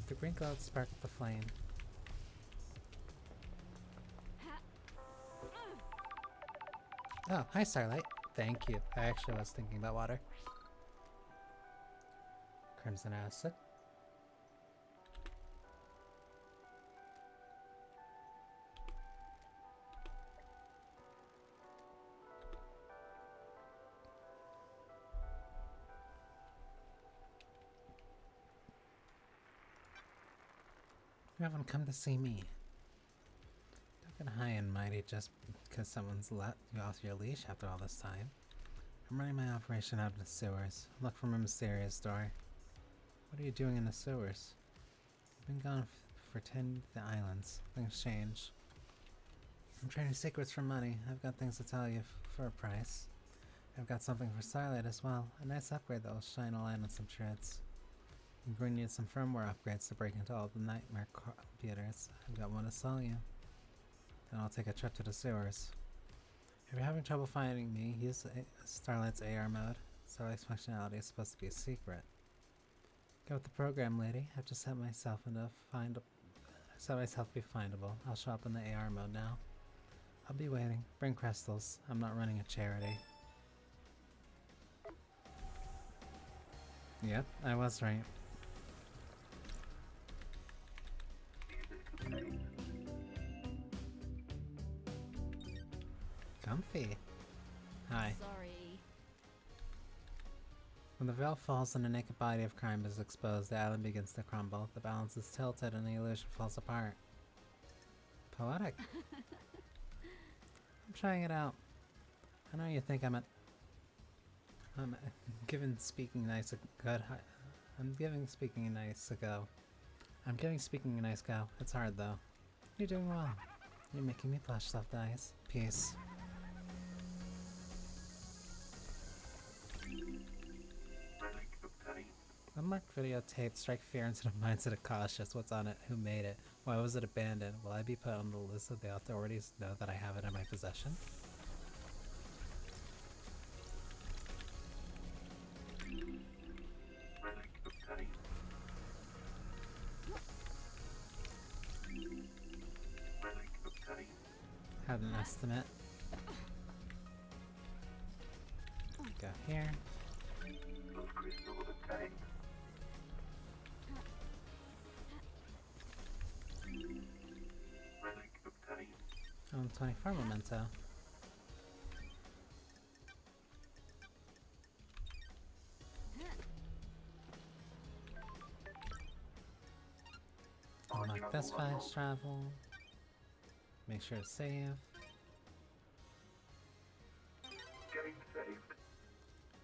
The green gold sparked the flame. Oh, hi Starlight. Thank you. I actually was thinking about water. Crimson acid. You haven't come to see me. Don't get high and mighty just because someone's let you off your leash after all this time. I'm running my operation out in the sewers. Look for a mysterious door. What are you doing in the sewers? You've been gone for 10 the islands. Things change. I'm trading secrets for money. I've got things to tell you for a price. I've got something for Starlight as well. A nice upgrade that will shine a light on some treads. You're going to need some firmware upgrades to break into all the nightmare computers. I've got one to sell you. Then I'll take a trip to the sewers. If you're having trouble finding me, use Starlight's AR mode. Starlight's functionality is supposed to be a secret. Go with the program, lady. I've just set myself to be findable. I'll show up in the AR mode now. I'll be waiting. Bring crystals. I'm not running a charity. Yep, I was right. Comfy. Hi. Sorry. When the veil falls and the naked body of crime is exposed, the island begins to crumble. The balance is tilted and the illusion falls apart. Poetic. I'm trying it out. I know you think I'm I'm giving speaking nice a good. I'm giving speaking nice a go. I'm giving speaking a nice go. It's hard though. You're doing well. You're making me blush, Love Dice. Peace. Relic obtained. Unmarked videotape. Strike fear into the minds of the cautious. What's on it? Who made it? Why was it abandoned? Will I be put on the list of the authorities know that I have it in my possession? Relic obtained. Relic obtained. Had an estimate. Go here. Love crystal obtained. Relic obtained. 24 memento. Unlock best fast travel. Make sure to save. Game saved.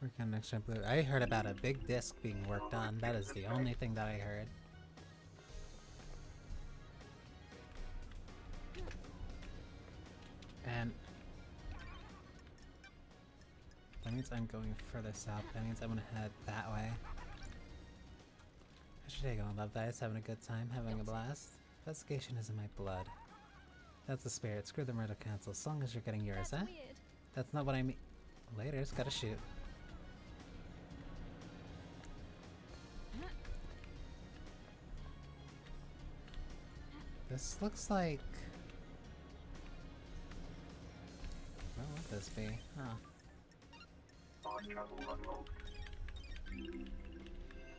Work on extra blue. I heard about a big disc being worked on. That is the only thing that I heard. And that means I'm going further south. That means I'm gonna head that way. How's your day going, Love Dice? Having a good time? Having a blast? Investigation is in my blood. That's the spirit. Screw the murder council. As long as you're getting yours, That's eh? weird. That's not what I mean. Later's gotta shoot. This looks like... What would this be? Huh. Time travel unlocked.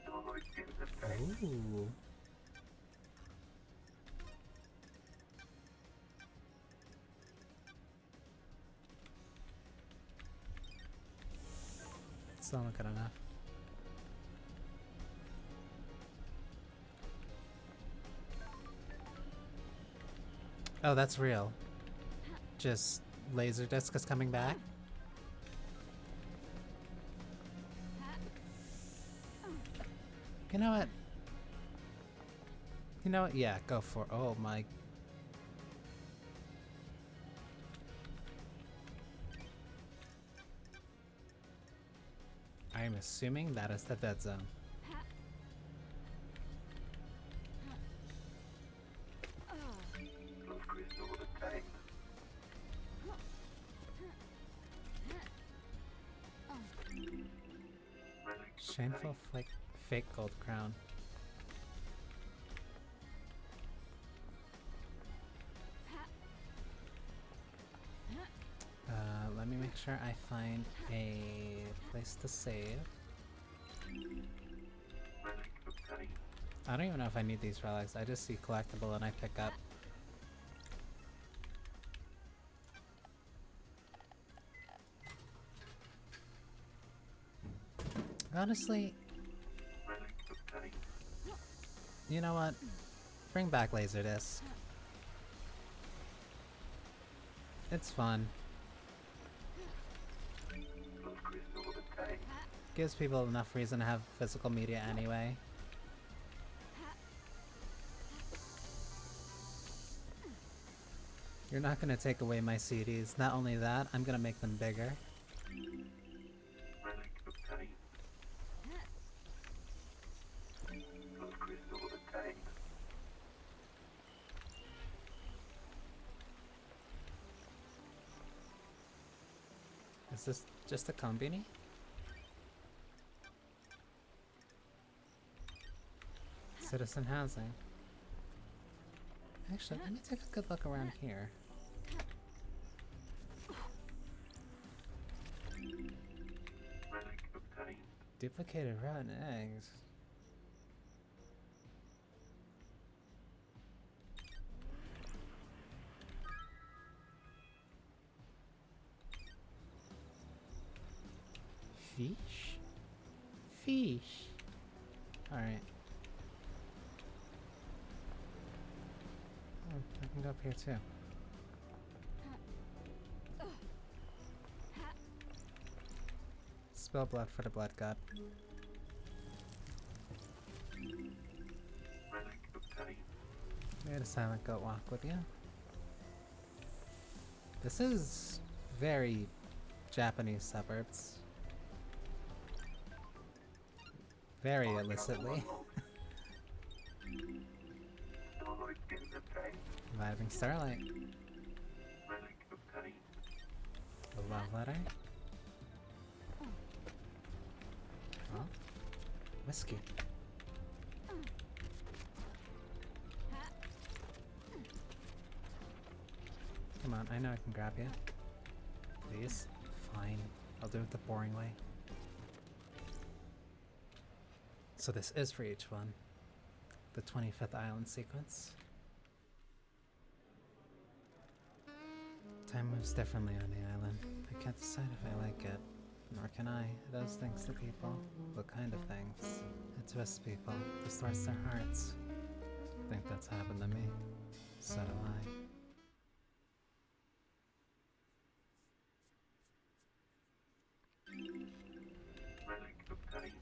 Starlight is obtained. Ooh. Still not good enough. Oh, that's real. Just Laserdisc is coming back. You know what? You know what? Yeah, go for it. Oh my. I'm assuming that is the dead zone. Love crystal obtained. Relic Shameful obtained. fake gold crown. Let me make sure I find a place to save. Relic obtained. I don't even know if I need these relics. I just see collectible and I pick up. Honestly, Relic obtained. you know what? Bring back Laserdisc. It's fun. Love crystal obtained. Gives people enough reason to have physical media anyway. You're not gonna take away my CDs. Not only that, I'm gonna make them bigger. Relic obtained. Love crystal obtained. Is this just a combini? Citizen housing. Actually, let me take a good look around here. Relic obtained. Duplicated rotten eggs. Fish? Fish. Alright. Oh, I can go up here too. Spill blood for the blood god. Relic obtained. We had a silent goat walk with you. This is very Japanese suburbs. Very illicitly. Starlight in obtained. Reviving Starlight. Relic obtained. A love letter. Oh. Whiskey. Come on, I know I can grab you. Please? Fine. I'll do it the boring way. So this is for each one. The 25th island sequence. Time moves differently on the island. I can't decide if I like it. Nor can I. It does things to people. What kind of things? It twists people, distorts their hearts. I think that's happened to me. So do I. Relic obtained.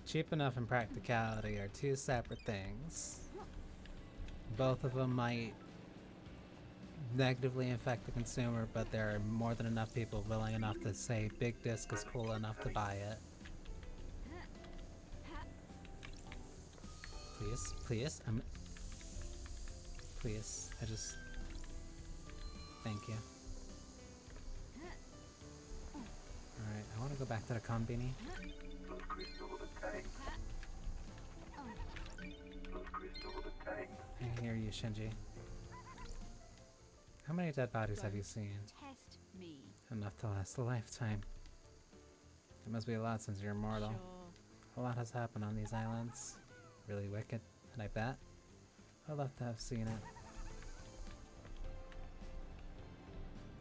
Cheap enough and practicality are two separate things. Both of them might negatively affect the consumer, but there are more than enough people willing enough to say big disc is cool enough to buy it. Please, please, please, I just... Thank you. Alright, I want to go back to the Konbini. Blood crystal obtained. Blood crystal obtained. I hear you, Shinji. How many dead bodies have you seen? Test me. Enough to last a lifetime. It must be a lot since you're immortal. Sure. A lot has happened on these islands. Really wicked, and I bet. I'd love to have seen it.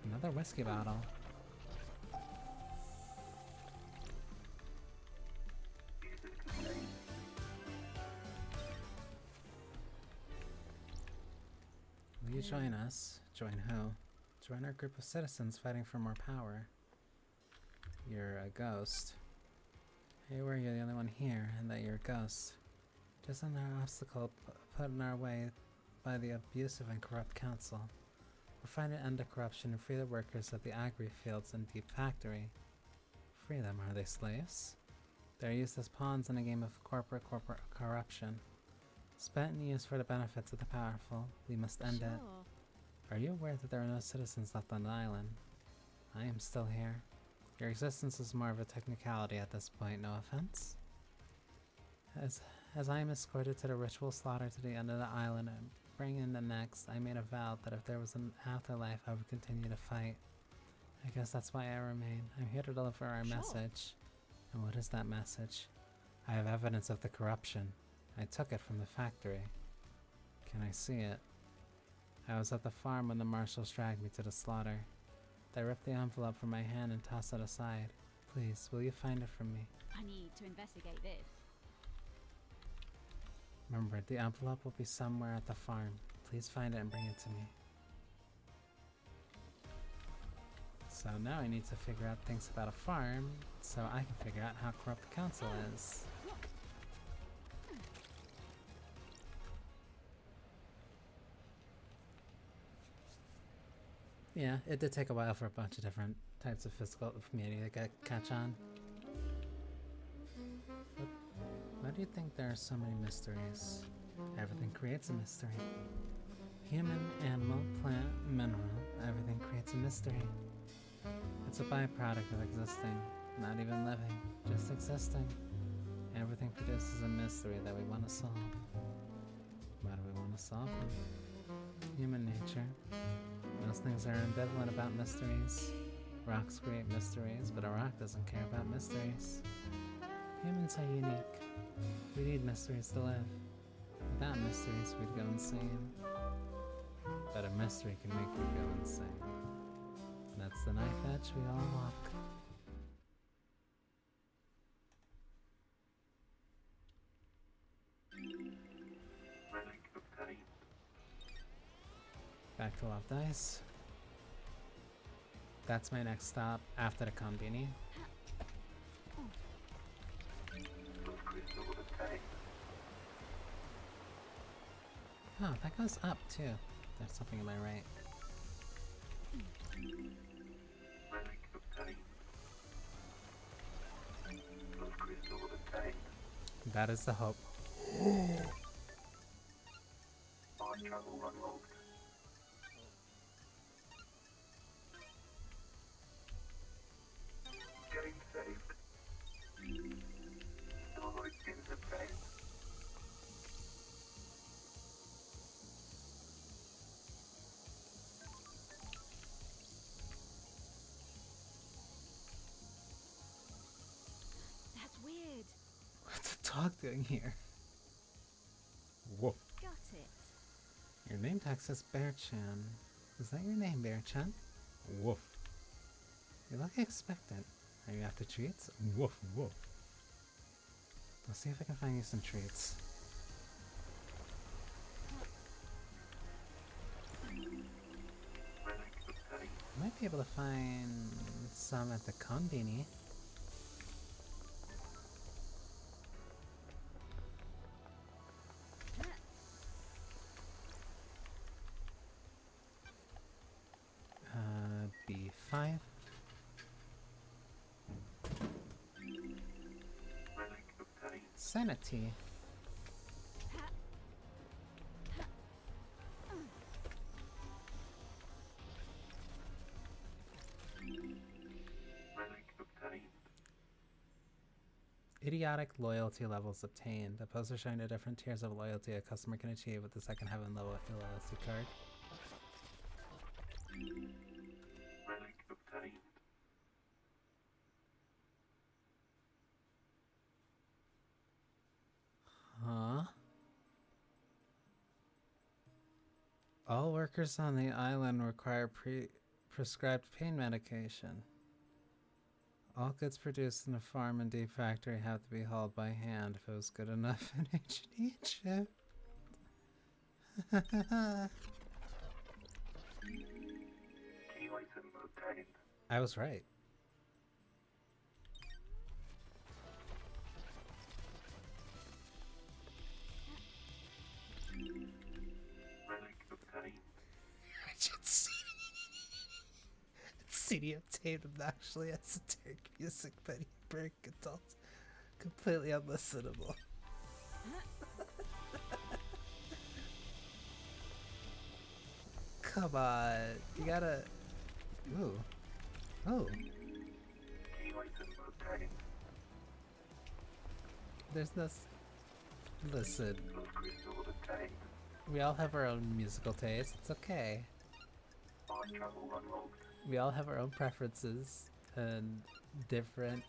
Another whiskey bottle. Will you join us? Join who? Join our group of citizens fighting for more power. You're a ghost. Hey, where you're the only one here, and that you're a ghost. Just another obstacle put in our way by the abusive and corrupt council. We'll find an end to corruption and free the workers of the agri fields and deep factory. Free them, are they slaves? They're used as pawns in a game of corporate corruption. Spent and used for the benefits of the powerful, we must end it. Are you aware that there are no citizens left on the island? I am still here. Your existence is more of a technicality at this point, no offense? As I am escorted to the ritual slaughter to the end of the island and bring in the next, I made a vow that if there was an afterlife, I would continue to fight. I guess that's why I remain. I'm here to deliver our message. And what is that message? I have evidence of the corruption. I took it from the factory. Can I see it? I was at the farm when the marshals dragged me to the slaughter. They ripped the envelope from my hand and tossed it aside. Please, will you find it for me? I need to investigate this. Remember, the envelope will be somewhere at the farm. Please find it and bring it to me. So now I need to figure out things about a farm, so I can figure out how corrupt the council is. Yeah, it did take a while for a bunch of different types of physical community to catch on. But why do you think there are so many mysteries? Everything creates a mystery. Human, animal, plant, mineral, everything creates a mystery. It's a byproduct of existing, not even living, just existing. Everything produces a mystery that we want to solve. Why do we want to solve them? Human nature. Most things are ambivalent about mysteries. Rocks create mysteries, but a rock doesn't care about mysteries. Humans are unique. We need mysteries to live. Without mysteries, we'd go insane. But a mystery can make you go insane. And that's the knife edge we all walk. Relic obtained. Back to Love Dice. That's my next stop after the Konbini. Blood crystal obtained. Oh, that goes up too. There's something in my right. Relic obtained. Blood crystal obtained. That is the hope. Fast travel unlocked. Getting saved. Starlight pins obtained. That's weird. What's the dog doing here? Whoa. Got it. Your name tag says Bear-chan. Is that your name, Bear-chan? Woof. You look expectant. Are you after treats? Woof, woof. Let's see if I can find you some treats. Relic obtained. I might be able to find some at the Konbini. B5. Relic obtained. Sanity. Relic obtained. Idiotic loyalty levels obtained. A poster showing the different tiers of loyalty a customer can achieve with the second heaven level loyalty card. Relic obtained. Huh? All workers on the island require prescribed pain medication. All goods produced in a farm and deep factory have to be hauled by hand if it was good enough in ancient Egypt. Key item obtained. I was right. Relic obtained. CD obtained obnoxiously esoteric music by break adults. Completely unlistenable. Come on. You gotta. Ooh. Oh. Key item obtained. There's no. Listen. Blood crystal obtained. We all have our own musical taste. It's okay. Fast travel unlocked. We all have our own preferences and different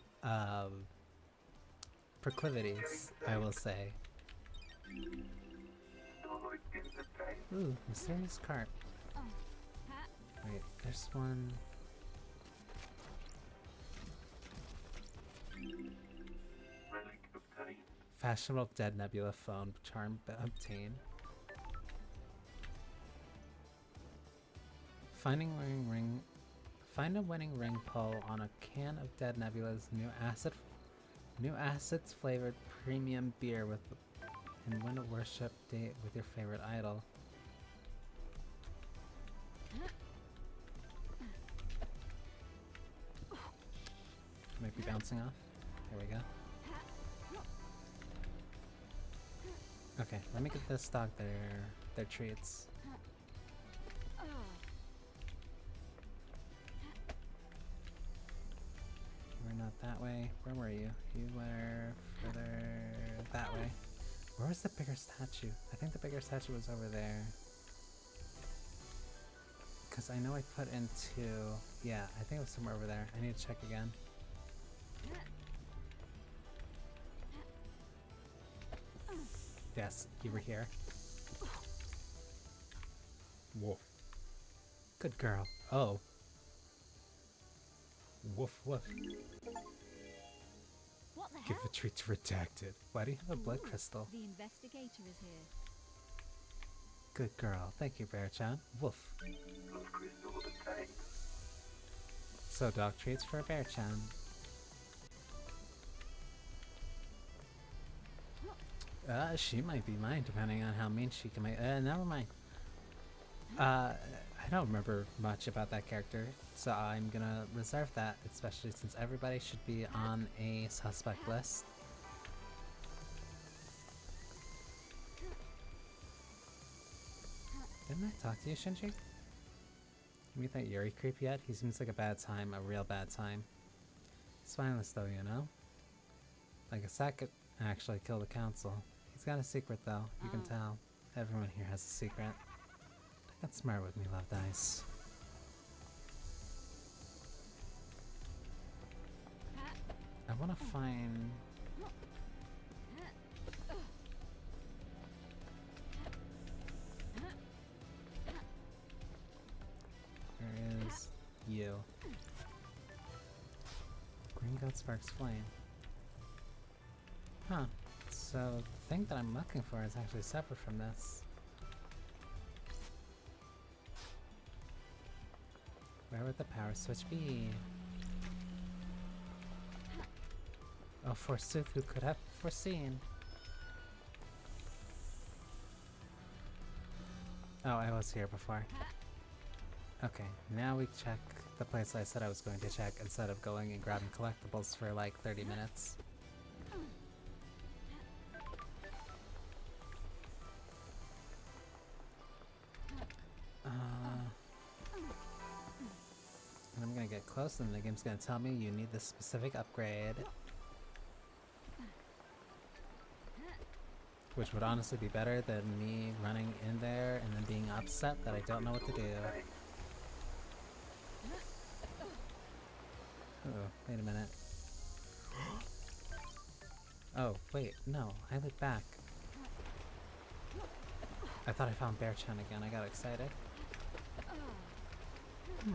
proclivities, I will say. Starlight pins obtained. Ooh, mysterious cart. Wait, there's one. Relic obtained. Fashionable Dead Nebula phone charm obtained. Find a winning ring pull on a can of Dead Nebula's new acids flavored premium beer and win a worship date with your favorite idol. Might be bouncing off. There we go. Okay, let me get this dog their treats. We're not that way. Where were you? You were further that way. Where was the bigger statue? I think the bigger statue was over there. Because I know I put into... Yeah, I think it was somewhere over there. I need to check again. Yes, you were here. Woof. Good girl. Oh. Woof woof. What the Give hell? the treat to redacted. Why do you have a blood crystal? The investigator is here. Good girl. Thank you, Bear-chan. Woof. Blood crystal obtained. So dog treats for Bear-chan. She might be mine depending on how mean she can make. Never mind. I don't remember much about that character, so I'm gonna reserve that, especially since everybody should be on a suspect list. Didn't I talk to you, Shinji? Can you meet that Yuri creep yet? He seems like a bad time, a real bad time. Spineless though, you know? Like a sack could actually kill the council. He's got a secret though, you can tell. Everyone here has a secret. Get smart with me, Love Dice. I want to find... Where is you? Green goat sparks flame. Huh. So the thing that I'm looking for is actually separate from this. Where would the power switch be? Oh, forsooth, who could have foreseen? Oh, I was here before. Okay, now we check the place I said I was going to check instead of going and grabbing collectibles for like 30 minutes. And I'm gonna get close and the game's gonna tell me you need this specific upgrade. Which would honestly be better than me running in there and then being upset that I don't know what to do. Oh, wait a minute. Oh, wait, no, I look back. I thought I found Bear-chan again, I got excited. Wait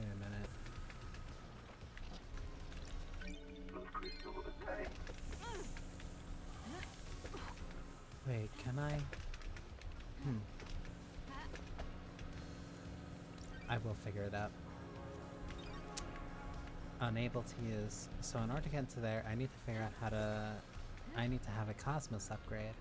a minute. Wait, can I? I will figure it out. Unable to use. So in order to get into there, I need to figure out how to... I need to have a Cosmos upgrade.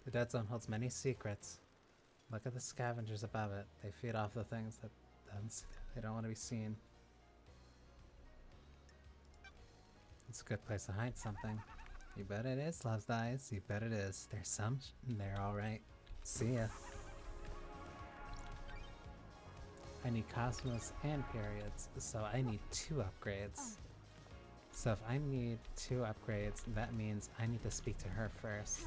The Dead Zone holds many secrets. Look at the scavengers above it. They feed off the things that they don't want to be seen. It's a good place to hide something. You bet it is, Love's Eyes. You bet it is. There's some in there, alright. See ya. I need Cosmos and Periods, so I need 2 upgrades. So if I need 2 upgrades, that means I need to speak to her first.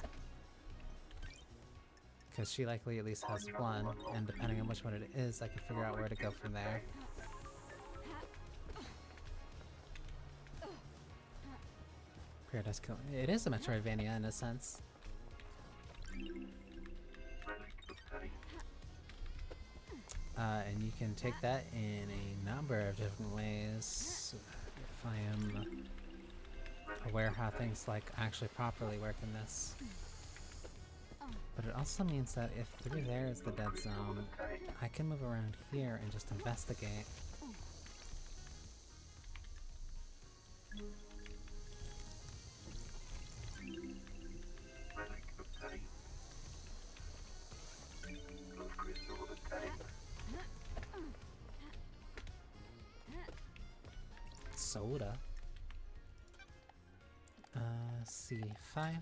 Because she likely at least has 1, and depending on which one it is, I can figure out where to go from there. Paradise Kill. It is a Metroidvania in a sense. And you can take that in a number of different ways. If I am aware how things like actually properly work in this. But it also means that if through there is the dead zone, I can move around here and just investigate. Soda. C5.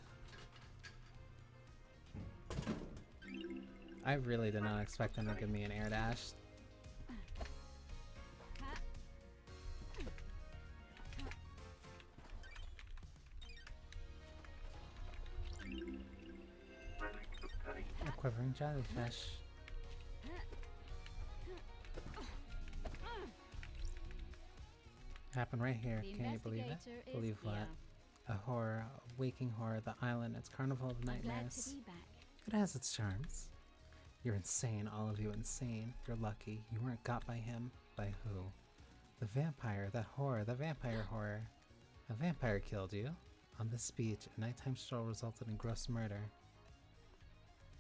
I really did not expect them to give me an air dash. A quivering jellyfish. Happened right here. Can you believe it? Believe what? A horror, a waking horror, the island, its carnival of nightmares. It has its charms. You're insane, all of you insane. You're lucky. You weren't got by him. By who? The vampire, that horror, the vampire horror. A vampire killed you. On this beach, a nighttime stroll resulted in gross murder.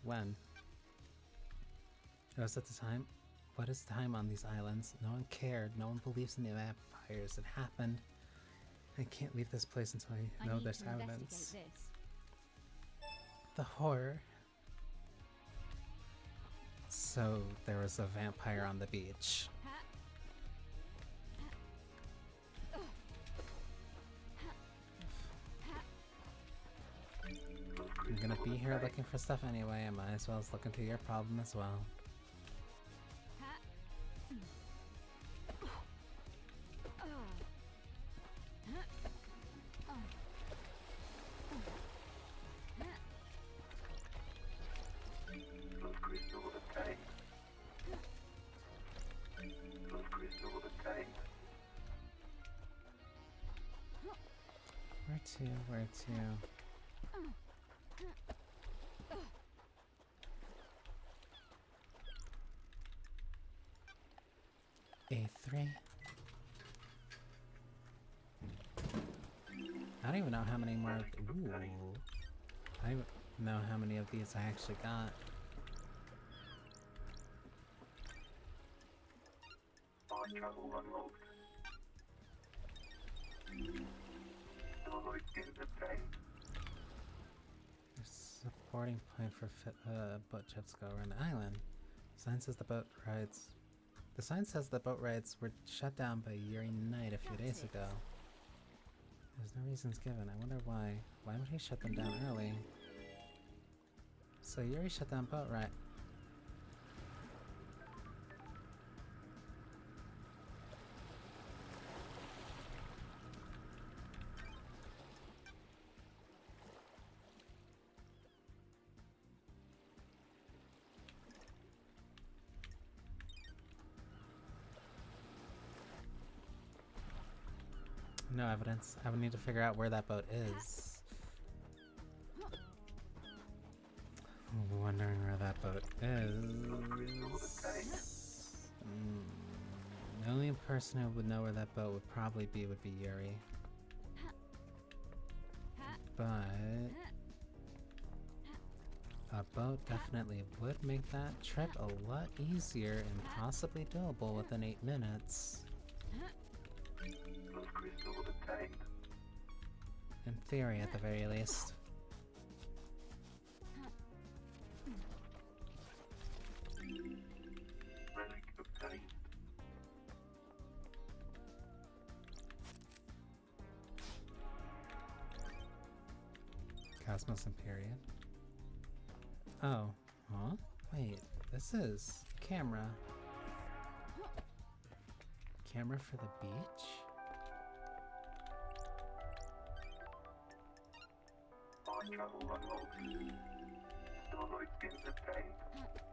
When? It was at the time. What is time on these islands? No one cared. No one believes in the vampires. It happened. I can't leave this place until I know there's evidence. The horror. So there was a vampire on the beach. I'm gonna be here looking for stuff anyway. I might as well as look into your problem as well. Where to? A3. I don't even know how many more. Ooh. I don't know how many of these I actually got. Travel unlocked. Avoid in the day. There's a boarding point for boat trips go around the island. Sign says the boat rides. The sign says the boat rides were shut down by Yuri Knight a few days ago. There's no reasons given. I wonder why. Why would he shut them down early? So Yuri shut down boat ride. No evidence. I would need to figure out where that boat is. Wondering where that boat is. The only person who would know where that boat would probably be would be Yuri. But a boat definitely would make that trip a lot easier and possibly doable within 8 minutes. In theory, at the very least. Relic obtained. Cosmos Imperium. Oh. Huh? Wait, this is camera. Camera for the beach? Travel unlocked. Avoid in the day.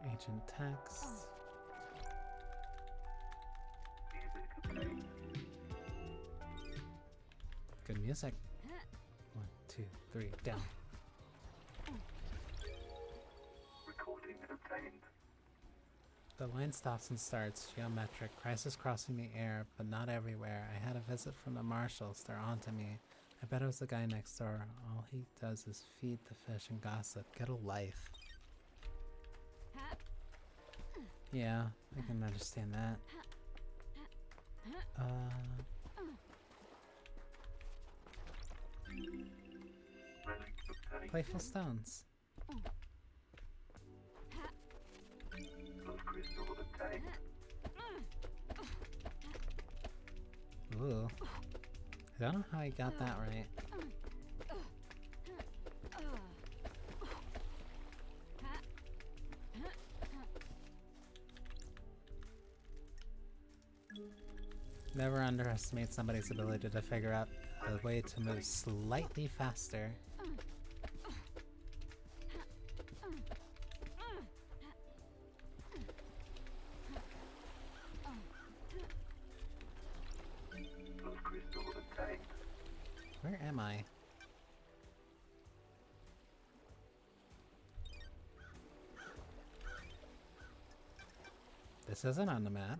Ancient texts. Music obtained. Good music. 1, 2, 3, down. Recording obtained. The line stops and starts, geometric, crisis crossing the air, but not everywhere. I had a visit from the marshals, they're on to me. I bet it was the guy next door. All he does is feed the fish and gossip. Get a life. Yeah, I can understand that. Relic obtained. Playful stones. Love crystal obtained. Ooh. I don't know how he got that right. Never underestimate somebody's ability to figure out a way to move slightly faster. Love crystal obtained. Where am I? This isn't on the map.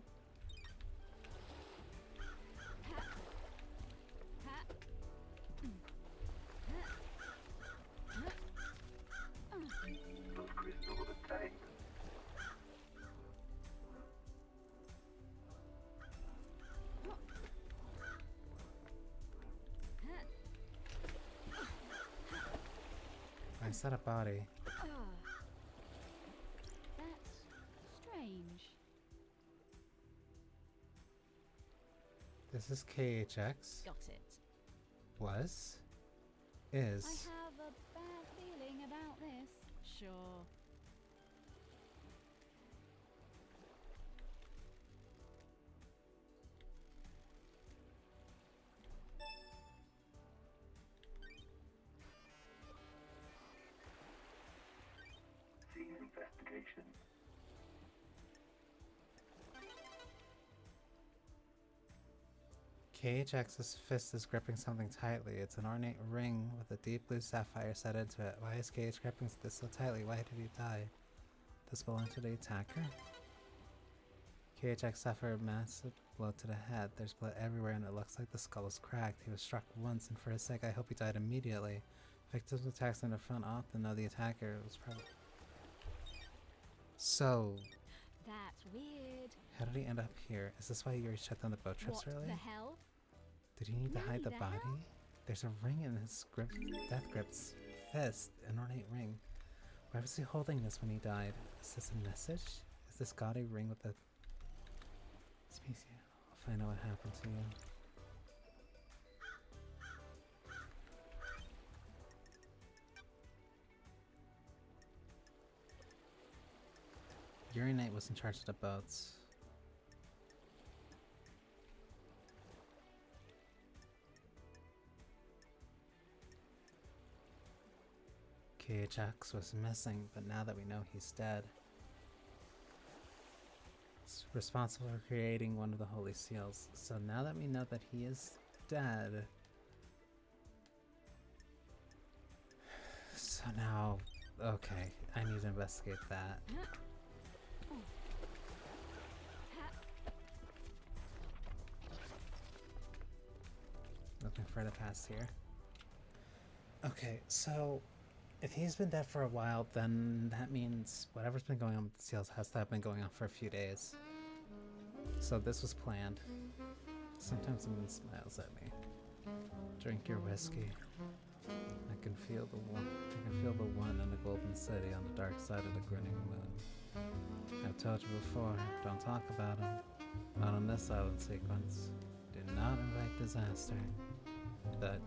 said a body. That's strange. This is KHX. Got it. Was. I Is. have a bad feeling about this. Sure. Scene investigation. KHX's fist is gripping something tightly. It's an ornate ring with a deep blue sapphire set into it. Why is KH gripping this so tightly? Why did he die? Does belong to the attacker? KHX suffered a massive blow to the head. There's blood everywhere and it looks like the skull is cracked. He was struck once and for his sake I hope he died immediately. Victims of attacks in the front often know the attacker was probably... So, That's weird. how did he end up here? Is this why you shut down the boat trips What early? the hell? Did he need to hide the Bloody body? hell? There's a ring in his death grip's fist, an ornate ring. Why was he holding this when he died? Is this a message? Is this gaudy ring with the species? I'll find out what happened to you. Urinate was in charge of the boats. KHX was missing, but now that we know he's dead, he's responsible for creating one of the holy seals. So now that we know that he is dead, so now, okay, I need to investigate that. Looking for the past here. Okay, so if he's been dead for a while, then that means whatever's been going on with the seals has to have been going on for a few days. So this was planned. Sometimes the moon smiles at me. Drink your whiskey. I can feel the one. I can feel the one in the golden city on the dark side of the grinning moon. I've told you before, don't talk about him. Not on this island sequence. Do not invite disaster. But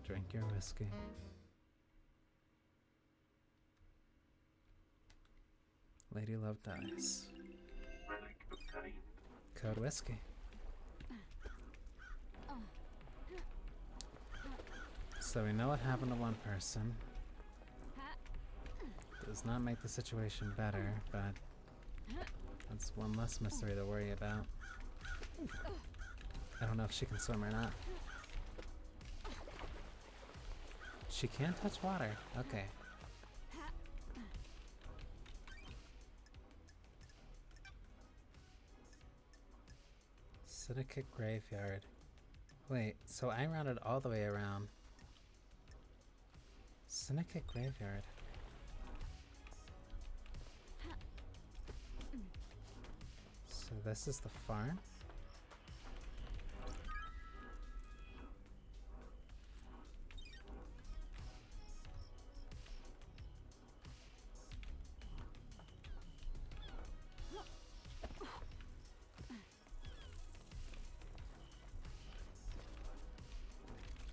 drink your whiskey. Lady Love dies. Relic obtained. Code whiskey. So we know what happened to one person. Does not make the situation better, but that's one less mystery to worry about. I don't know if she can swim or not. She can touch water. Okay. Syndicate Graveyard. Wait, so I rounded all the way around. Syndicate Graveyard. So this is the farm?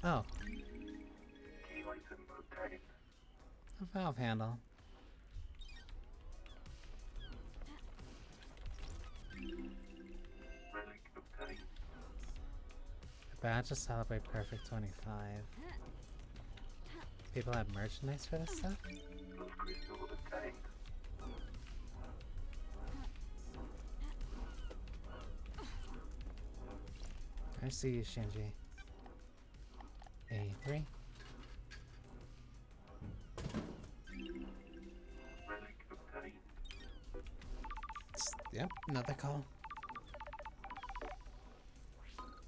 Oh, Key item obtained. a valve handle. Relic obtained. A badge to celebrate Perfect 25. People have merchandise for this stuff? Love crystal obtained. I see you, Shinji. 83. Relic obtained. Yep, another call.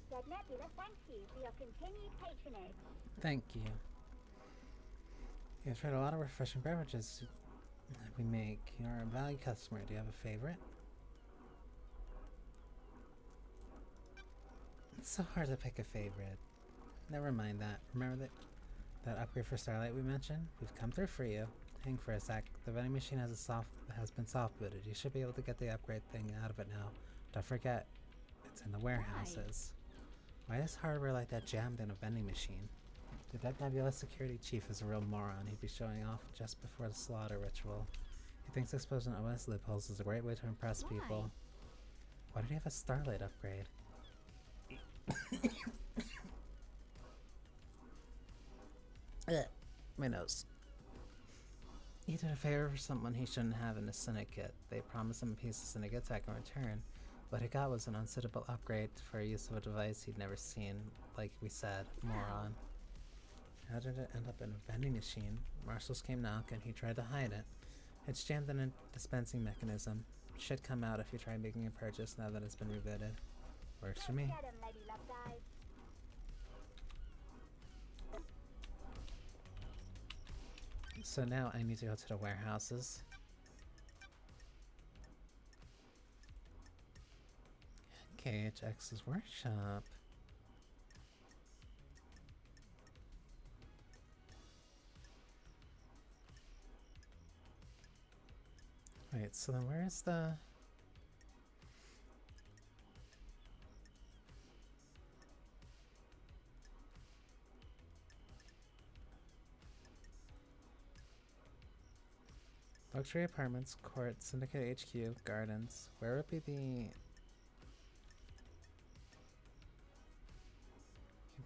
Said Nebula, thank you for your continued patronage. Thank you. You've tried a lot of refreshing beverages that we make. You're a valued customer. Do you have a favorite? It's so hard to pick a favorite. Never mind that. Remember that That upgrade for Starlight we mentioned? We've come through for you. Hang for a sec. The vending machine has been soft booted. You should be able to get the upgrade thing out of it now. Don't forget, it's in the warehouses. Why is hardware like that jammed in a vending machine? That Nebula security chief is a real moron. He'd be showing off just before the slaughter ritual. He thinks exposing OS loopholes is a great way to impress people. Why did he have a Starlight upgrade? My nose. He did a favor for someone he shouldn't have in his syndicate. They promised him a piece of syndicate tech in return. What he got was an unsuitable upgrade for use of a device he'd never seen. Like we said, moron. How did it end up in a vending machine? Marshals came knock and he tried to hide it. It's jammed in a dispensing mechanism. Should come out if you try making a purchase now that it's been rebooted. Works for me. Get 'em, Lady Love Dive. So now I need to go to the warehouses. KHX's workshop. Wait, so then where's the... Luxury apartments, court, syndicate HQ, gardens. Where would be the...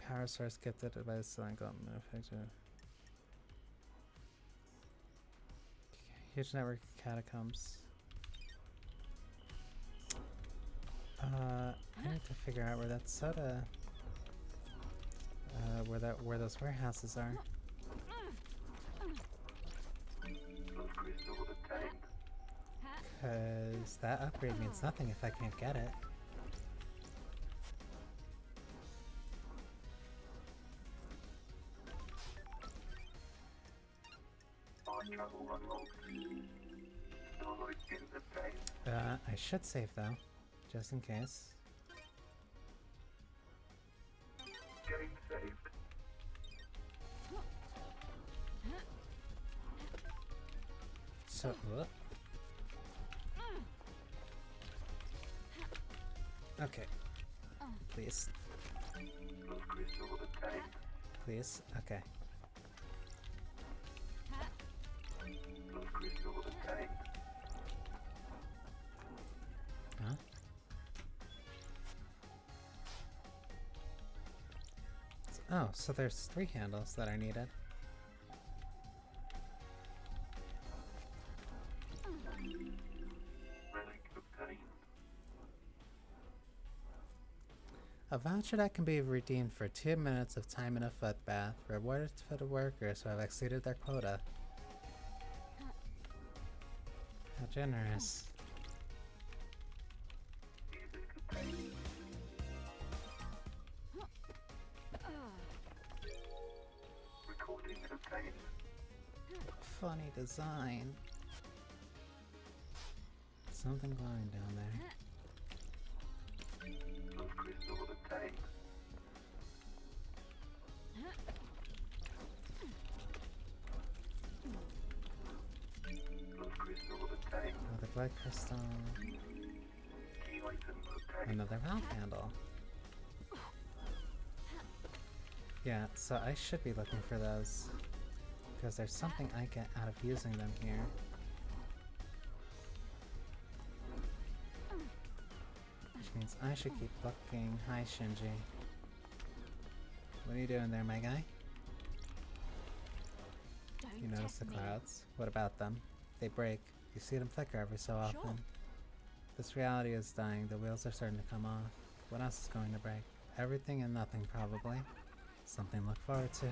Power source gifted by the selling government manufacturer. Huge network of catacombs. I need to figure out where that soda, where those warehouses are. Cause that upgrade means nothing if I can't get it. I should save though, just in case. Game saved. So, okay. Please. Please. Okay. Huh? Oh, so there's 3 handles that are needed. A voucher that can be redeemed for 2 minutes of time in a foot bath, rewarded for the workers who have exceeded their quota. How generous. Funny design. Something glowing down there. Another blood crystal. Another valve handle. Yeah, so I should be looking for those. Because there's something I get out of using them here. Which means I should keep looking. Hi, Shinji. What are you doing there, my guy? You notice the clouds? What about them? They break. You see them flicker every so often. This reality is dying. The wheels are starting to come off. What else is going to break? Everything and nothing, probably. Something to look forward to.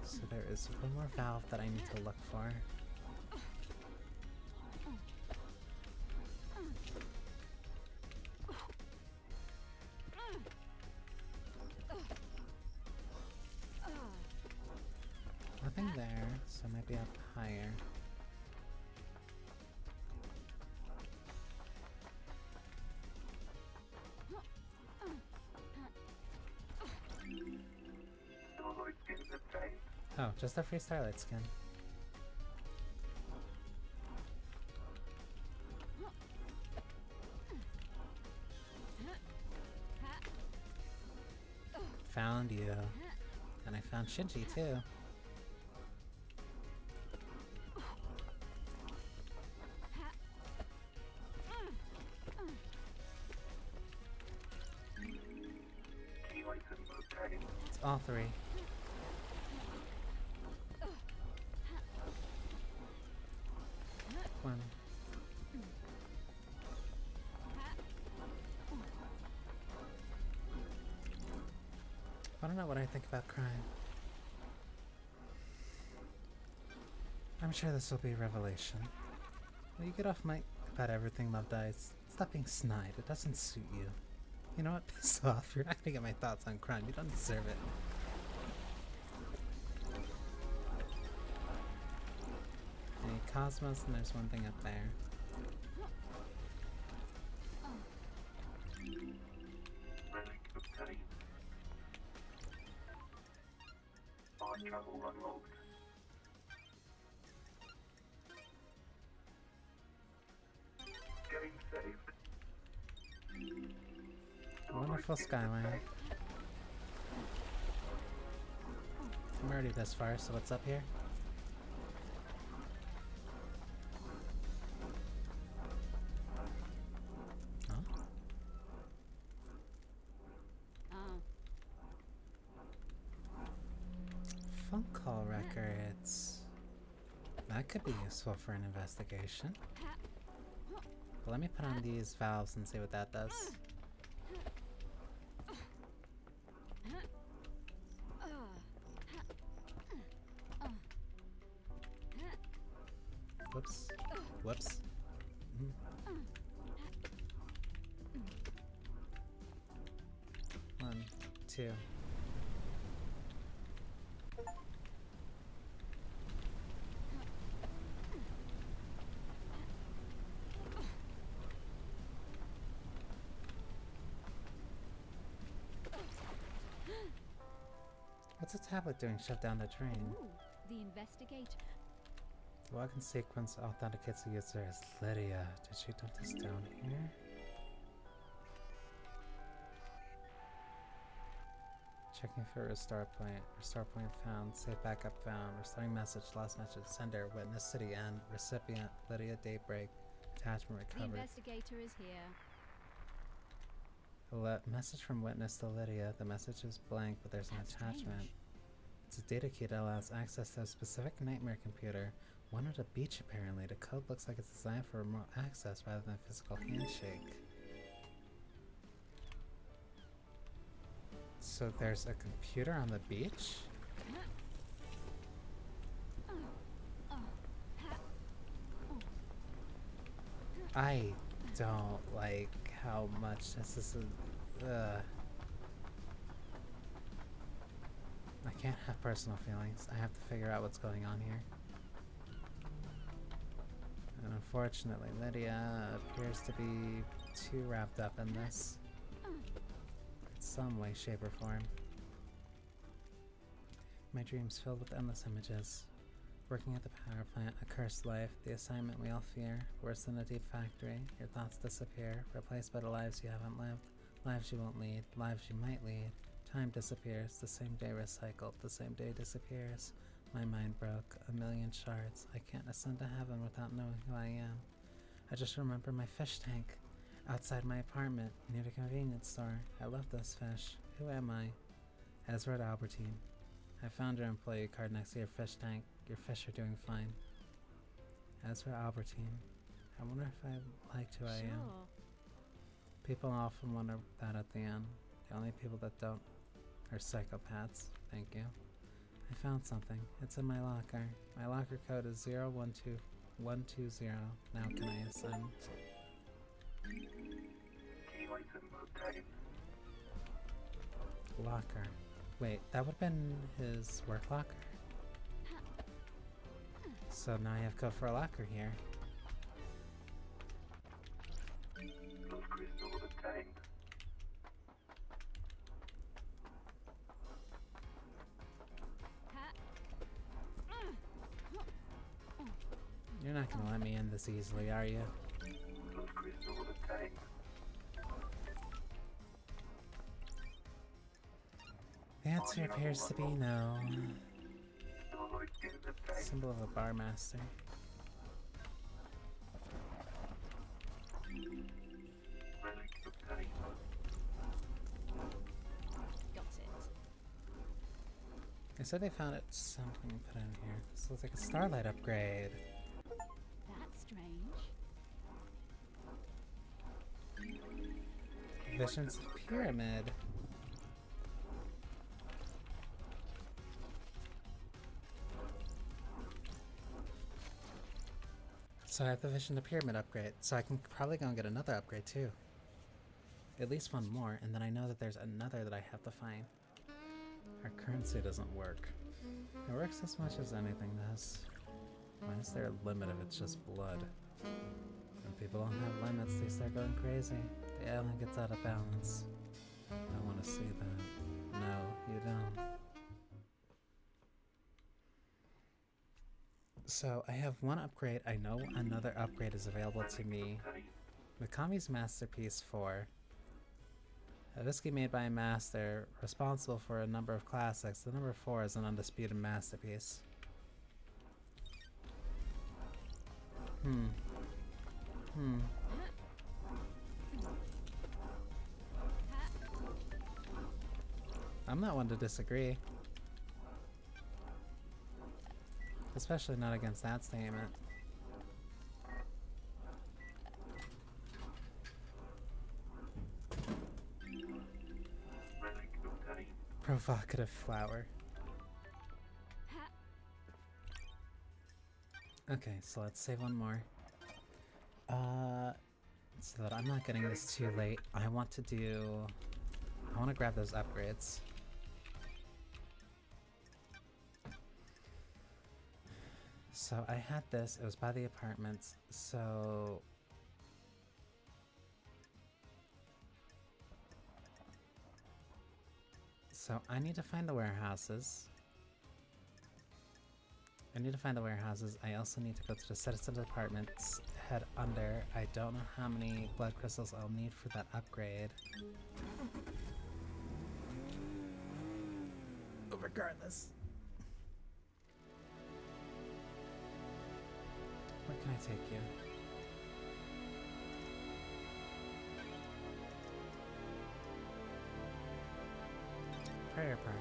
So there is one more valve that I need to look for. Nothing there, so maybe up higher. Oh, just a free Starlight skin. Found you. And I found Shinji too. Key item obtained. It's all three. One. I don't know what I think about crime. I'm sure this will be a revelation. Will you get off my about everything, Love Dies? Stop being snide. It doesn't suit you. You know what? Piss off. You're not gonna get my thoughts on crime. You don't deserve it. Okay, Cosmos, and there's one thing up there. Relic obtained. Fast travel unlocked. Getting saved. Wonderful skyline. I'm already this far, so what's up here? Huh? Ah, Phone call records. That could be useful for an investigation. But let me put on these valves and see what that does. Whoops. Whoops. Mhm. One, two. What's a tablet doing shoved down the drain? ooh, the investigator. The login sequence authenticates the user as Lydia. Did she dump this down here? Checking for restore point. Restore point found. Save backup found. Restoring message. Last message. Sender. Witness city end. Recipient. Lydia Daybreak. Attachment The recovered. investigator is here. Message from witness to Lydia. The message is blank, but there's an That's attachment. strange. It's a data key that allows access to a specific nightmare computer. One at a beach, apparently. The code looks like it's designed for remote access rather than physical handshake. So there's a computer on the beach? I don't like how much this is I can't have personal feelings. I have to figure out what's going on here. And unfortunately, Lydia appears to be too wrapped up in this. In some way, shape, or form. My dreams filled with endless images. Working at the power plant, a cursed life, the assignment we all fear, worse than a deep factory. Your thoughts disappear, replaced by the lives you haven't lived, lives you won't lead, lives you might lead. Time disappears, the same day recycled, the same day disappears. My mind broke, a million shards. I can't ascend to heaven without knowing who I am. I just remember my fish tank, outside my apartment, near the convenience store. I love those fish. Who am I? Ezra Albertine. I found your employee card next to your fish tank. Your fish are doing fine. Ezra Albertine. I wonder if I liked who I am. Sure. People often wonder that at the end. The only people that don't are psychopaths. Thank you. I found something. It's in my locker. My locker code is 012120. Now can I ascend? Key item obtained. Locker. Wait, that would have been his work locker. So now I have code for a locker here. Love crystal obtained. You're not gonna let me in this easily, are you? Those crystals obtained. The answer appears to be no. Knowledge is obtained. Symbol of a bar master. Relic obtained. Got it. They said they found it something put in here. This looks like a starlight upgrade. That's strange. Visions of Pyramid. So I have the Vision of Pyramid upgrade. So I can probably go and get another upgrade too. At least one more, and then I know that there's another that I have to find. Our currency doesn't work. It works as much as anything does. Why is there a limit if it's just blood? When people don't have limits, they start going crazy. The island gets out of balance. I want to see that. No, you don't. So I have one upgrade. I know another upgrade is available to me. Mikami's Masterpiece 4. A whiskey made by a master, responsible for a number of classics. The number 4 is an undisputed masterpiece. I'm not one to disagree. Especially not against that statement. Relic obtained. Provocative flower. Okay, so let's save one more. So that I'm not getting this too late, I want to grab those upgrades. So I had this, it was by the apartments, so... So I need to find the warehouses. I also need to go to the citizen apartments, head under. I don't know how many blood crystals I'll need for that upgrade. But regardless. Where can I take you? Prayer Park.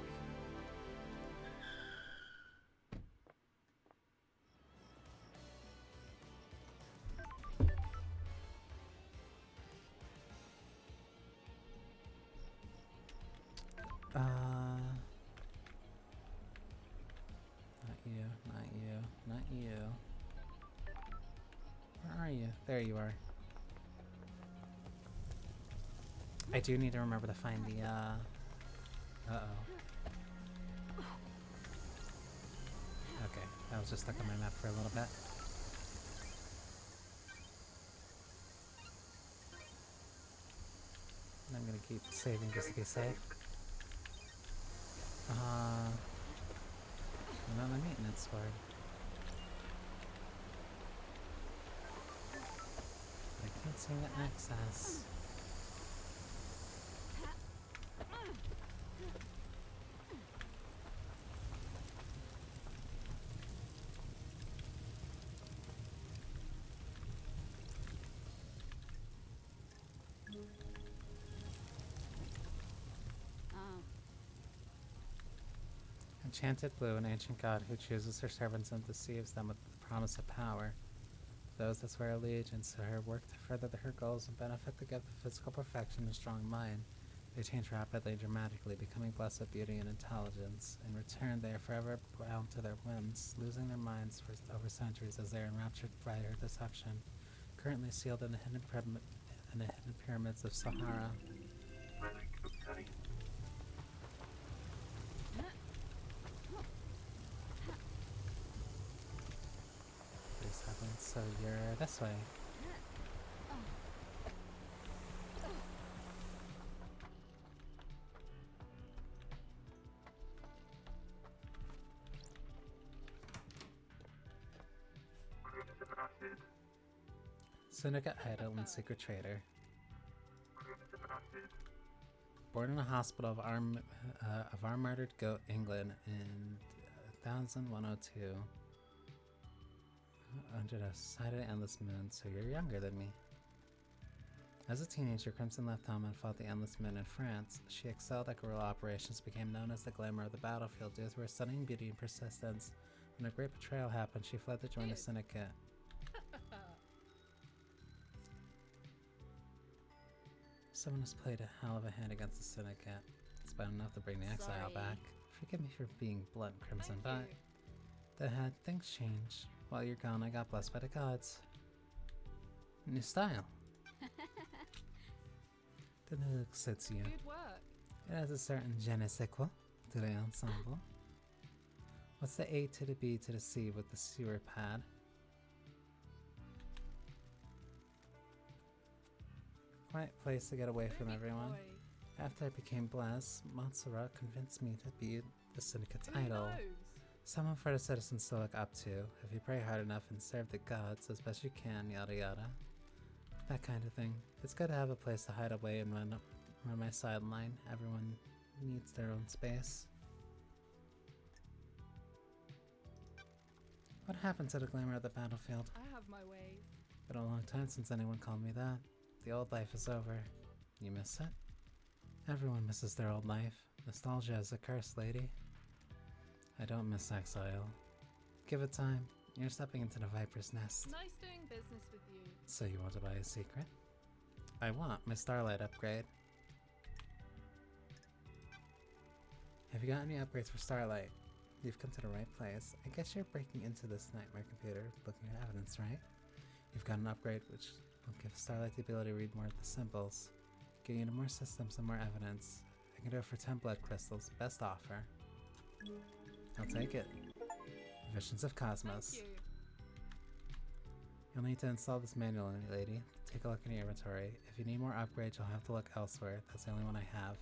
Not you. Where are you? There you are. I do need to remember to find the, uh-oh. Okay, I was just stuck on my map for a little bit. I'm gonna keep saving just to be safe. Another maintenance sword. I can't seem to access. Enchanted Blue, an ancient god who chooses her servants and deceives them with the promise of power. Those that swear allegiance to her work to further her goals and benefit the gift of physical perfection and strong mind. They change rapidly, dramatically, becoming blessed with beauty and intelligence. In return, they are forever bound to their whims, losing their minds for over centuries as they are enraptured by her deception. Currently sealed in the hidden pyramids of Sahara. Relic obtained. So you're this way. Crimson Syndicate idol and secret traitor. Crimson Acid. Born in a hospital of our murdered goat, England, in 1102. Under the side of the Endless Moon, so you're younger than me. As a teenager, Crimson left home and fought the Endless Moon in France. She excelled at guerrilla operations, became known as the glamour of the battlefield due to her stunning beauty and persistence. When a great betrayal happened, she fled to join the Syndicate. Someone has played a hell of a hand against the Syndicate. It's bad enough to bring the exile back. Forgive me for being blunt, Crimson, but things change. While you're gone, I got blessed by the gods. New style. The new look suits you. Good work. It has a certain je ne sais quoi to the ensemble. What's the A to the B to the C with the sewer pad? Quiet place to get away from everyone. Boy. After I became blessed, Montserrat convinced me to be the Syndicate's Who idol. knows? Someone for the citizens to look up to. If you pray hard enough and serve the gods as best you can, yada yada. That kind of thing. It's good to have a place to hide away and run my sideline. Everyone needs their own space. What happened to the glamour of the battlefield? I have my ways. Been a long time since anyone called me that. The old life is over. You miss it? Everyone misses their old life. Nostalgia is a curse, lady. I don't miss exile. Give it time. You're stepping into the Viper's nest. Nice doing business with you. So you want to buy a secret? I want my Starlight upgrade. Have you got any upgrades for Starlight? You've come to the right place. I guess you're breaking into this nightmare computer, looking at evidence, right? You've got an upgrade which will give Starlight the ability to read more of the symbols. Get you into more systems and more evidence. I can do it for 10 blood crystals. Best offer. I'll take it. Visions of Cosmos. Thank you. You'll need to install this manually, lady. Take a look in your inventory. If you need more upgrades, you'll have to look elsewhere. That's the only one I have.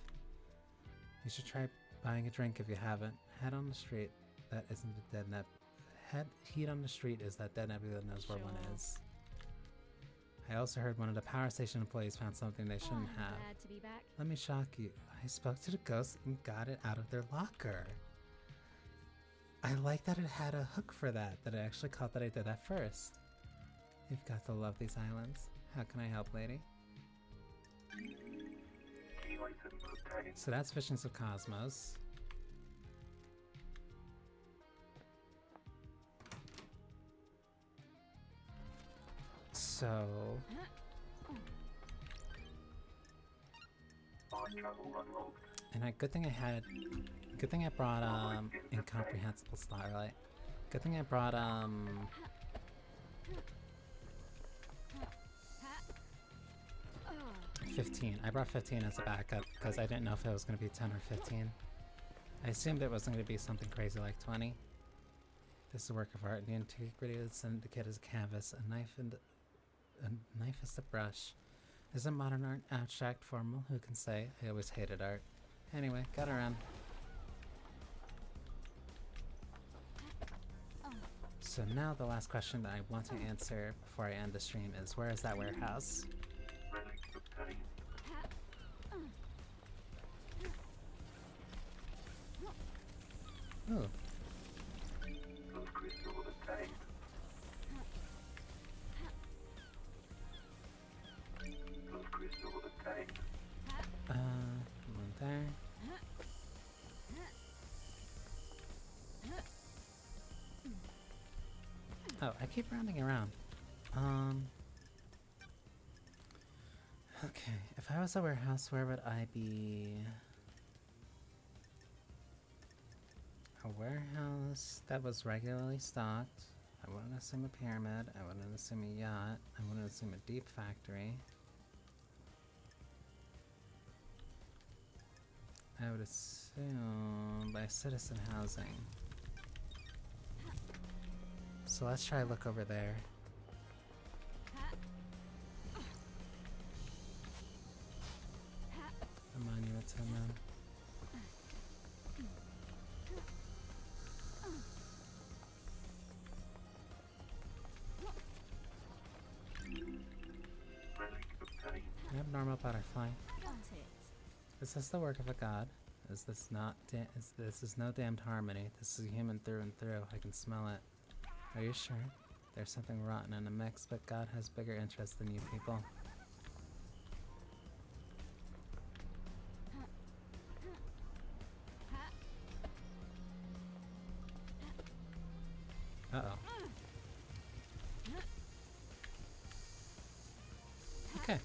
You should try buying a drink if you haven't. Head on the street. That isn't a dead heat on the street is that dead nebula knows where one Sure. is. I also heard one of the power station employees found something they shouldn't I'm have. glad to be back. Let me shock you. I spoke to the ghost and got it out of their locker. I like that it had a hook for that I actually caught that I did that first. You've got to love these islands. How can I help, lady? Key item obtained. So that's Visions of Cosmos. So Fast travel unlocked. and good thing I brought incomprehensible Starlight. Good thing I brought 15. I brought 15 as a backup because I didn't know if it was going to be 10 or 15. I assumed it wasn't going to be something crazy like 20. This is a work of art. The integrity of the Syndicate is a canvas, a knife is the brush. Isn't modern art abstract, formal? Who can say? I always hated art. Anyway, got around. So now the last question that I want to answer before I end the stream is, where is that warehouse? Relic obtained. Ooh, Blood crystal obtained. Blood crystal obtained. one there. Oh, I keep rounding around. Okay, if I was a warehouse, where would I be? A warehouse that was regularly stocked. I wouldn't assume a pyramid. I wouldn't assume a yacht. I wouldn't assume a deep factory. I would assume by citizen housing. So let's try look over there. A monument to them. normal butterfly. Got it. Is this the work of a god? Is this not this is no damned harmony. This is human through and through. I can smell it. Are you sure? There's something rotten in the mix, but God has bigger interests than you people. Uh-oh. Okay.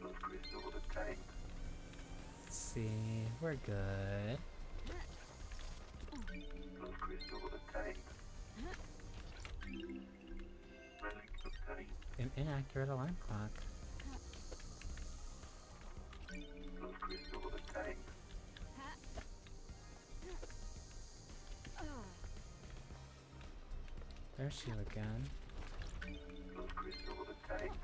Blood crystal obtained. See, we're good. Blood crystal obtained. Relic obtained. An inaccurate alarm clock. Blood crystal obtained. There's you again. Blood crystal obtained.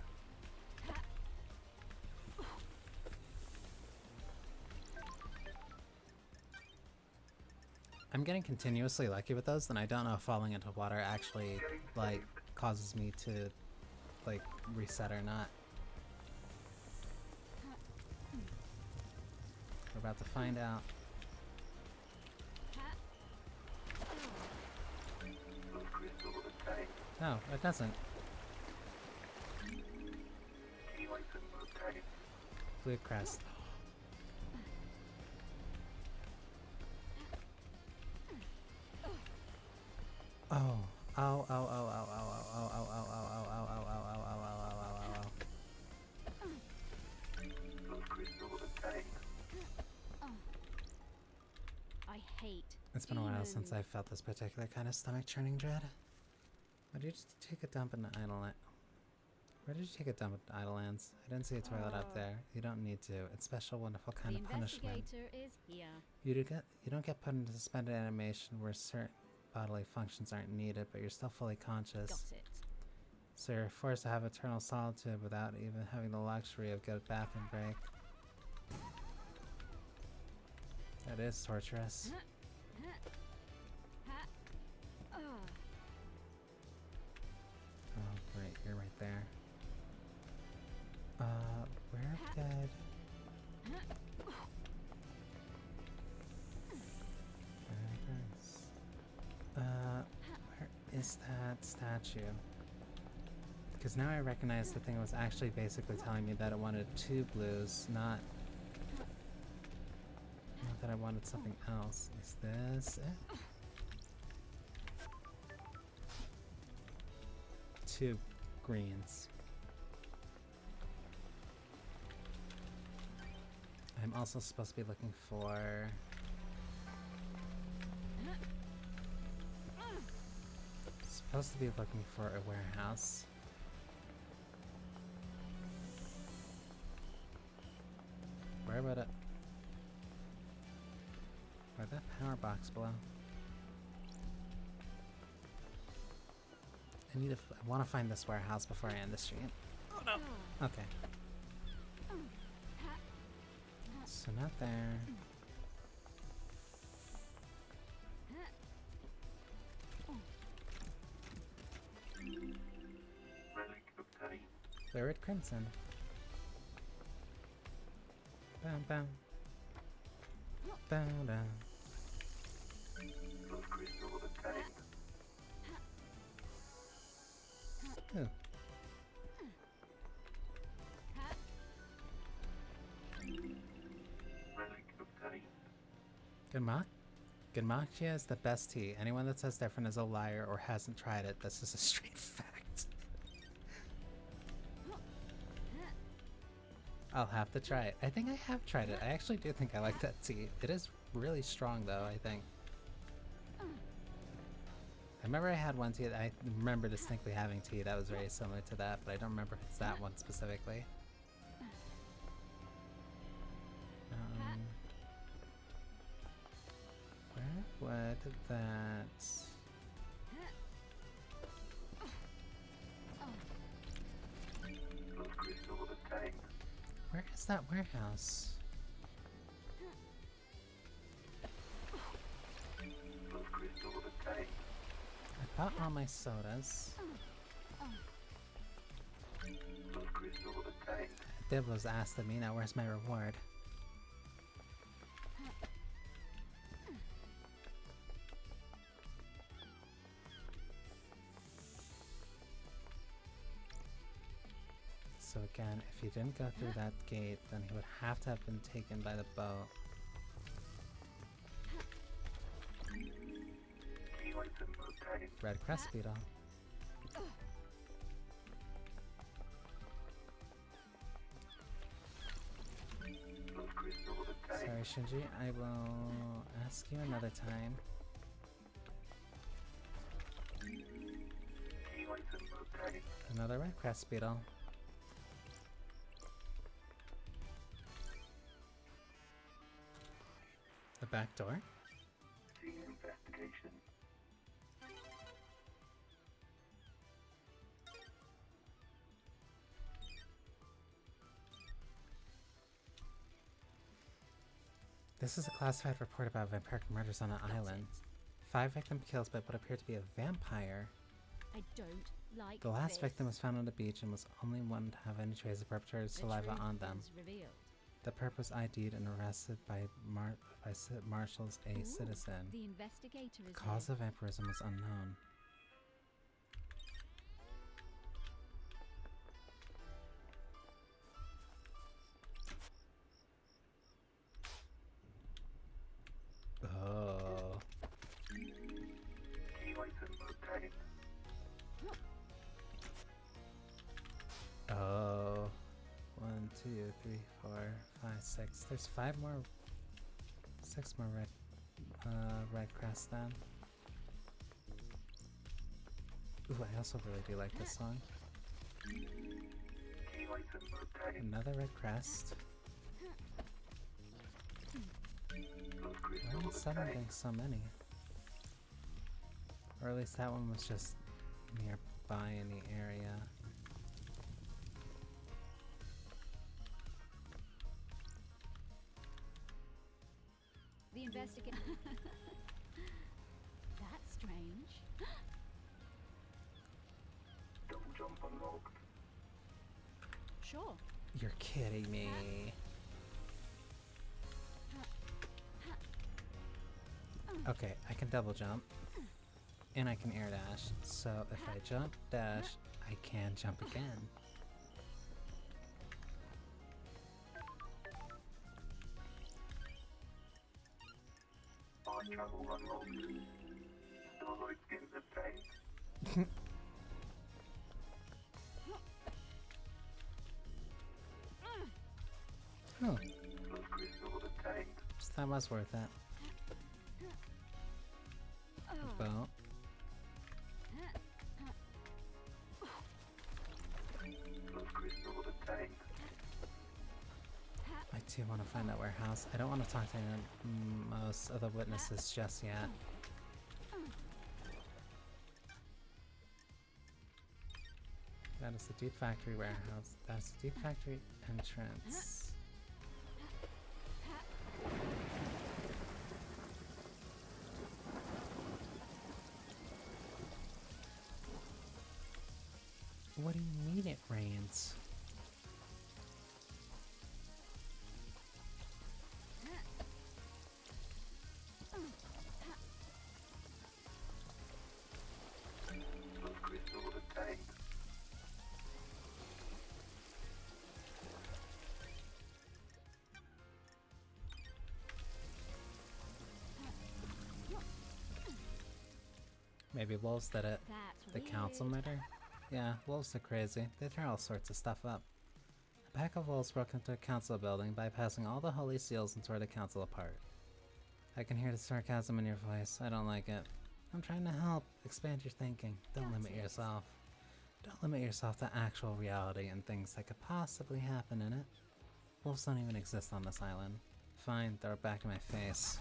I'm getting continuously lucky with those, and I don't know if falling into water actually, like, causes me to, like, reset or not. We're about to find out. Blood crystal obtained. Oh, it doesn't. Key item obtained. Blue crest. Oh. Oh, oh, oh, oh, oh, oh, oh, oh, oh, oh, oh, oh, oh, oh, oh, oh, oh, oh, oh, oh. Blood crystal obtained. I hate. It's been a while since demons. I've felt this particular kind of stomach churning dread. Why did you just take a dump in the Idleland? Where did you take a dump in Idlelands? I didn't see a toilet up there. You don't need to. It's special, wonderful kind The of punishment. investigator is here. You don't get put into suspended animation where certain bodily functions aren't needed, but you're still fully conscious. Got it. So you're forced to have eternal solitude without even having the luxury of good bathroom break. That is torturous. Oh, great, you're right there. Where did... Where is that statue? Because now I recognize the thing was actually basically telling me that it wanted 2 blues, not that I wanted something else. Is this it? 2 greens. I'm also supposed to be looking for... Supposed to be looking for a warehouse. Where would it... Where'd that power box blow? I want to find this warehouse before I end the stream. Oh no! Okay. So not there. Relic obtained. Lurid Crimson. Bam bam. Bam bam. Blood crystal obtained. Ooh. Relic obtained. Ganmachia is the best tea. Anyone that says different is a liar or hasn't tried it. This is a straight fact. I'll have to try it. I think I have tried it. I actually do think I like that tea. It is really strong though, I think. I remember I had one tea, I remember distinctly having tea that was very similar to that, but I don't remember if it's that one specifically. Where would that... Blood crystal obtained. Where is that warehouse? Blood crystal obtained. I bought all my sodas. crystal obtained. Dibbles asked of me, now where's my reward? So again, if he didn't go through that gate, then he would have to have been taken by the boat. Key item obtained. Red crest beetle. Blood crystal obtained. Sorry, Shinji, I will ask you another time. Key item obtained. Another red crest beetle. The back door? Senior investigation. This is a classified report about vampiric murders on an island. 5 victim kills by what appeared to be a vampire. I don't like The last this. victim was found on the beach and was only one to have any trace of perpetrator's The saliva truth on them. is revealed. The perp was ID'd and arrested by marshals, a Ooh, citizen. The investigator is Cause here. of vampirism was unknown. Oh. Key item obtained. Oh. 1, 2, 3, 4, 5, 6. There's 5 more. 6 more red crest then. Ooh, I also really do like this song. Key item obtained. Another red crest. Blood Why crystal are suddenly obtained. getting so many? Or at least that one was just nearby in the area. The investigator. That's strange. Double jump unlocked. Sure. You're kidding me. Okay, I can double jump. And I can air dash. So if I jump, dash, I can jump again. Fast travel unlocked. Starlight skins obtained. Oh, Blood crystal obtained. so that was worth it. Boat. Blood crystal obtained. I too want to find that warehouse. I don't want to talk to most of the witnesses just yet. That is the Deep Factory warehouse. That's the Deep Factory entrance. What do you mean it rains? Blood crystal obtained. Maybe wolves did it. That's The council weird. murder? Yeah, wolves are crazy. They throw all sorts of stuff up. A pack of wolves broke into a council building, bypassing all the holy seals and tore the council apart. I can hear the sarcasm in your voice. I don't like it. I'm trying to help. Expand your thinking. Don't limit yourself. Don't limit yourself to actual reality and things that could possibly happen in it. Wolves don't even exist on this island. Fine, throw it back in my face.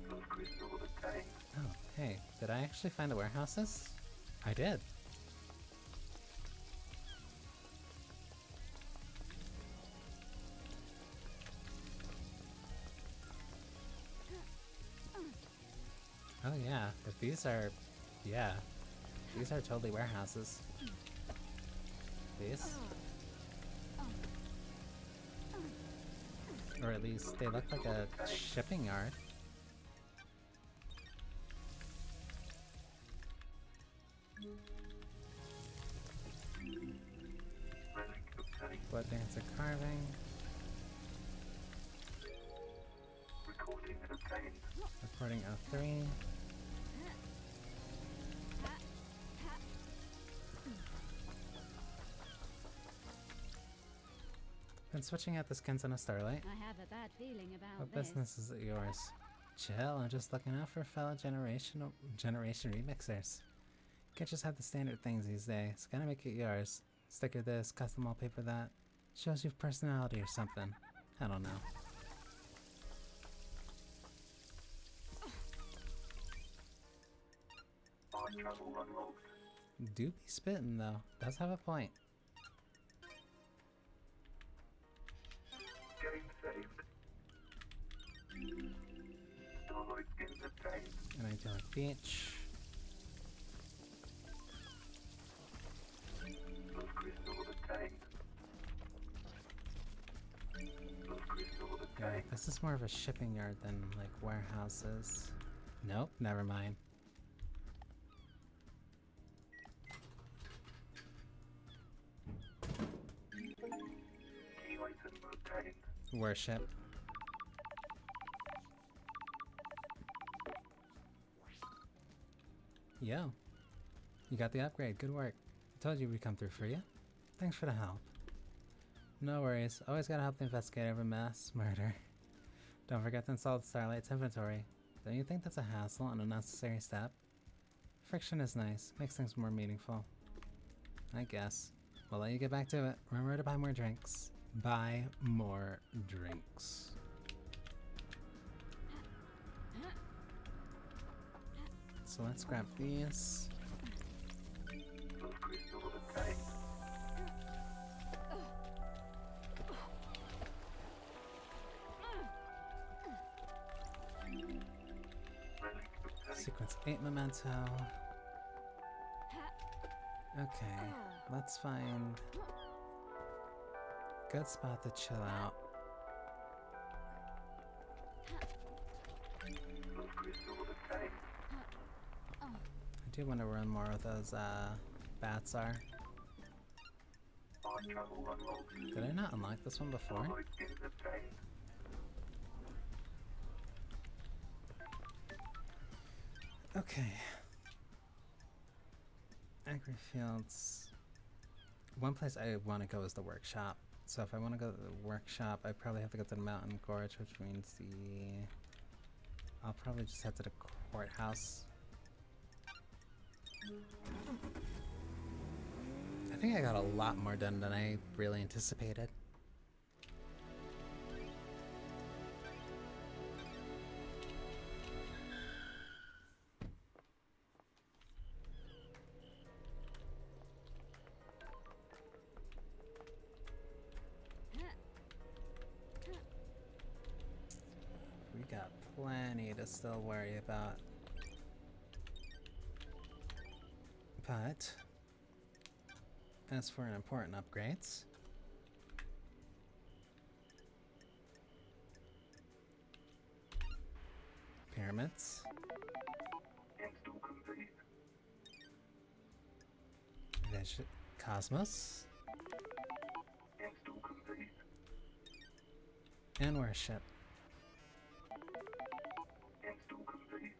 Blood crystal obtained. Oh, hey, did I actually find the warehouses? I did. Oh yeah, if these are, yeah, these are totally warehouses. These? Or at least they look like a shipping yard. Relic obtained. Blood dancer carving. Recording obtained. Recording 03. Been switching out the skins on a Starlight. I have a bad feeling about What this. business is it yours? Chill, I'm just looking out for fellow generation remixers. Can't just have the standard things these days. Gotta make it yours. Sticker this, custom wallpaper that. Shows you personality or something. I don't know. Fast travel unlocked. Do be spitting though. Does have a point. Game saved. Starlight skins obtained. And I do like beach. Blood crystal obtained. Blood crystal Yeah, obtained. this is more of a shipping yard than like warehouses. Nope, never mind. Key item obtained. Worship. Yo. You got the upgrade. Good work. I told you we'd come through for you. Thanks for the help. No worries. Always gotta help the investigator of a mass murder. Don't forget to install the Starlight's inventory. Don't you think that's a hassle and unnecessary step? Friction is nice. Makes things more meaningful. I guess. We'll let you get back to it. Remember to buy more drinks. Buy more drinks. So let's grab these. Blood crystal obtained. Relic obtained. Sequence 8 memento. Okay, let's find good spot to chill out. Blood crystal obtained. I do wonder where more of those bats are. Fast travel unlocked. Did I not unlock this one before? Starlight skins obtained. Okay. Agri Fields. One place I want to go is the workshop. So if I want to go to the workshop, I probably have to go to the Mountain Gorge, which means I'll probably just head to the courthouse. I think I got a lot more done than I really anticipated. We got plenty to still worry about. But as for an important upgrades, pyramids, Install complete. Cosmos, Install complete. and worship. Install complete.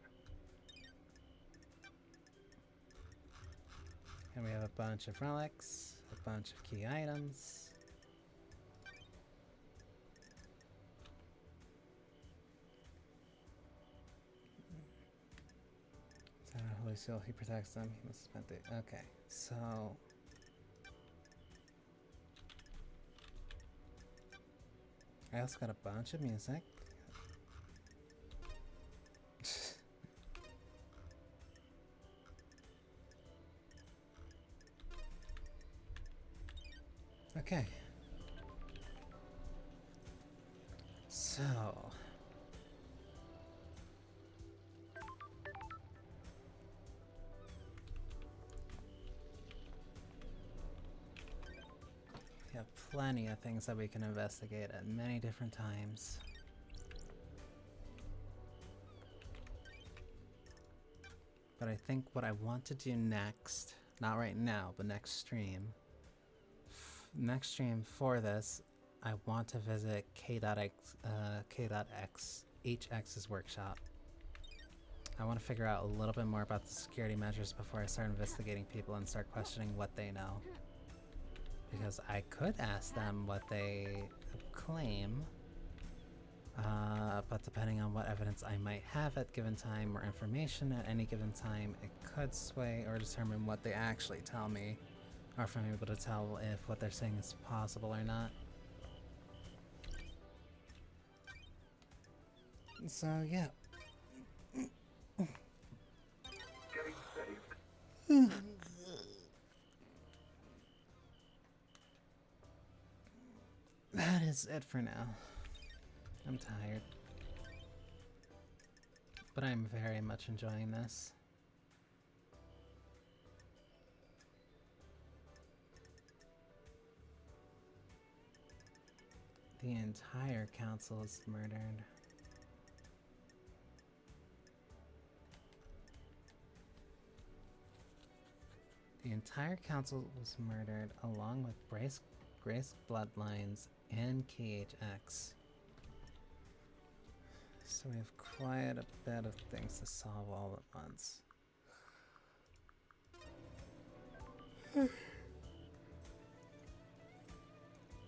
And we have a bunch of relics, a bunch of key items. Holy Seal, he protects them. He must have spent it. Okay, so I also got a bunch of music. Okay. So plenty of things that we can investigate at many different times. But I think what I want to do next, not right now, but next stream for this, I want to visit HX's workshop. I want to figure out a little bit more about the security measures before I start investigating people and start questioning what they know. Because I could ask them what they claim, but depending on what evidence I might have at given time or information at any given time, it could sway or determine what they actually tell me, or if I'm able to tell if what they're saying is possible or not. So yeah. Game saved. That is it for now. I'm tired. But I'm very much enjoying this. The entire council is murdered. The entire council was murdered along with Grace Bloodlines and KHX. So we have quite a bit of things to solve all at once.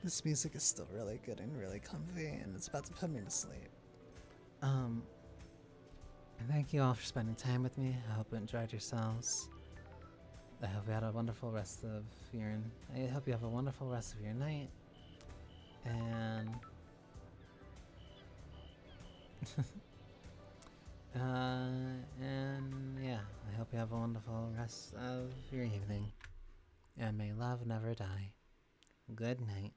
This music is still really good and really comfy, and it's about to put me to sleep. Thank you all for spending time with me. I hope you enjoyed yourselves. I hope you had a wonderful rest of your. I hope you have a wonderful rest of your night. And and yeah, I hope you have a wonderful rest of your evening. And may love never die. Good night.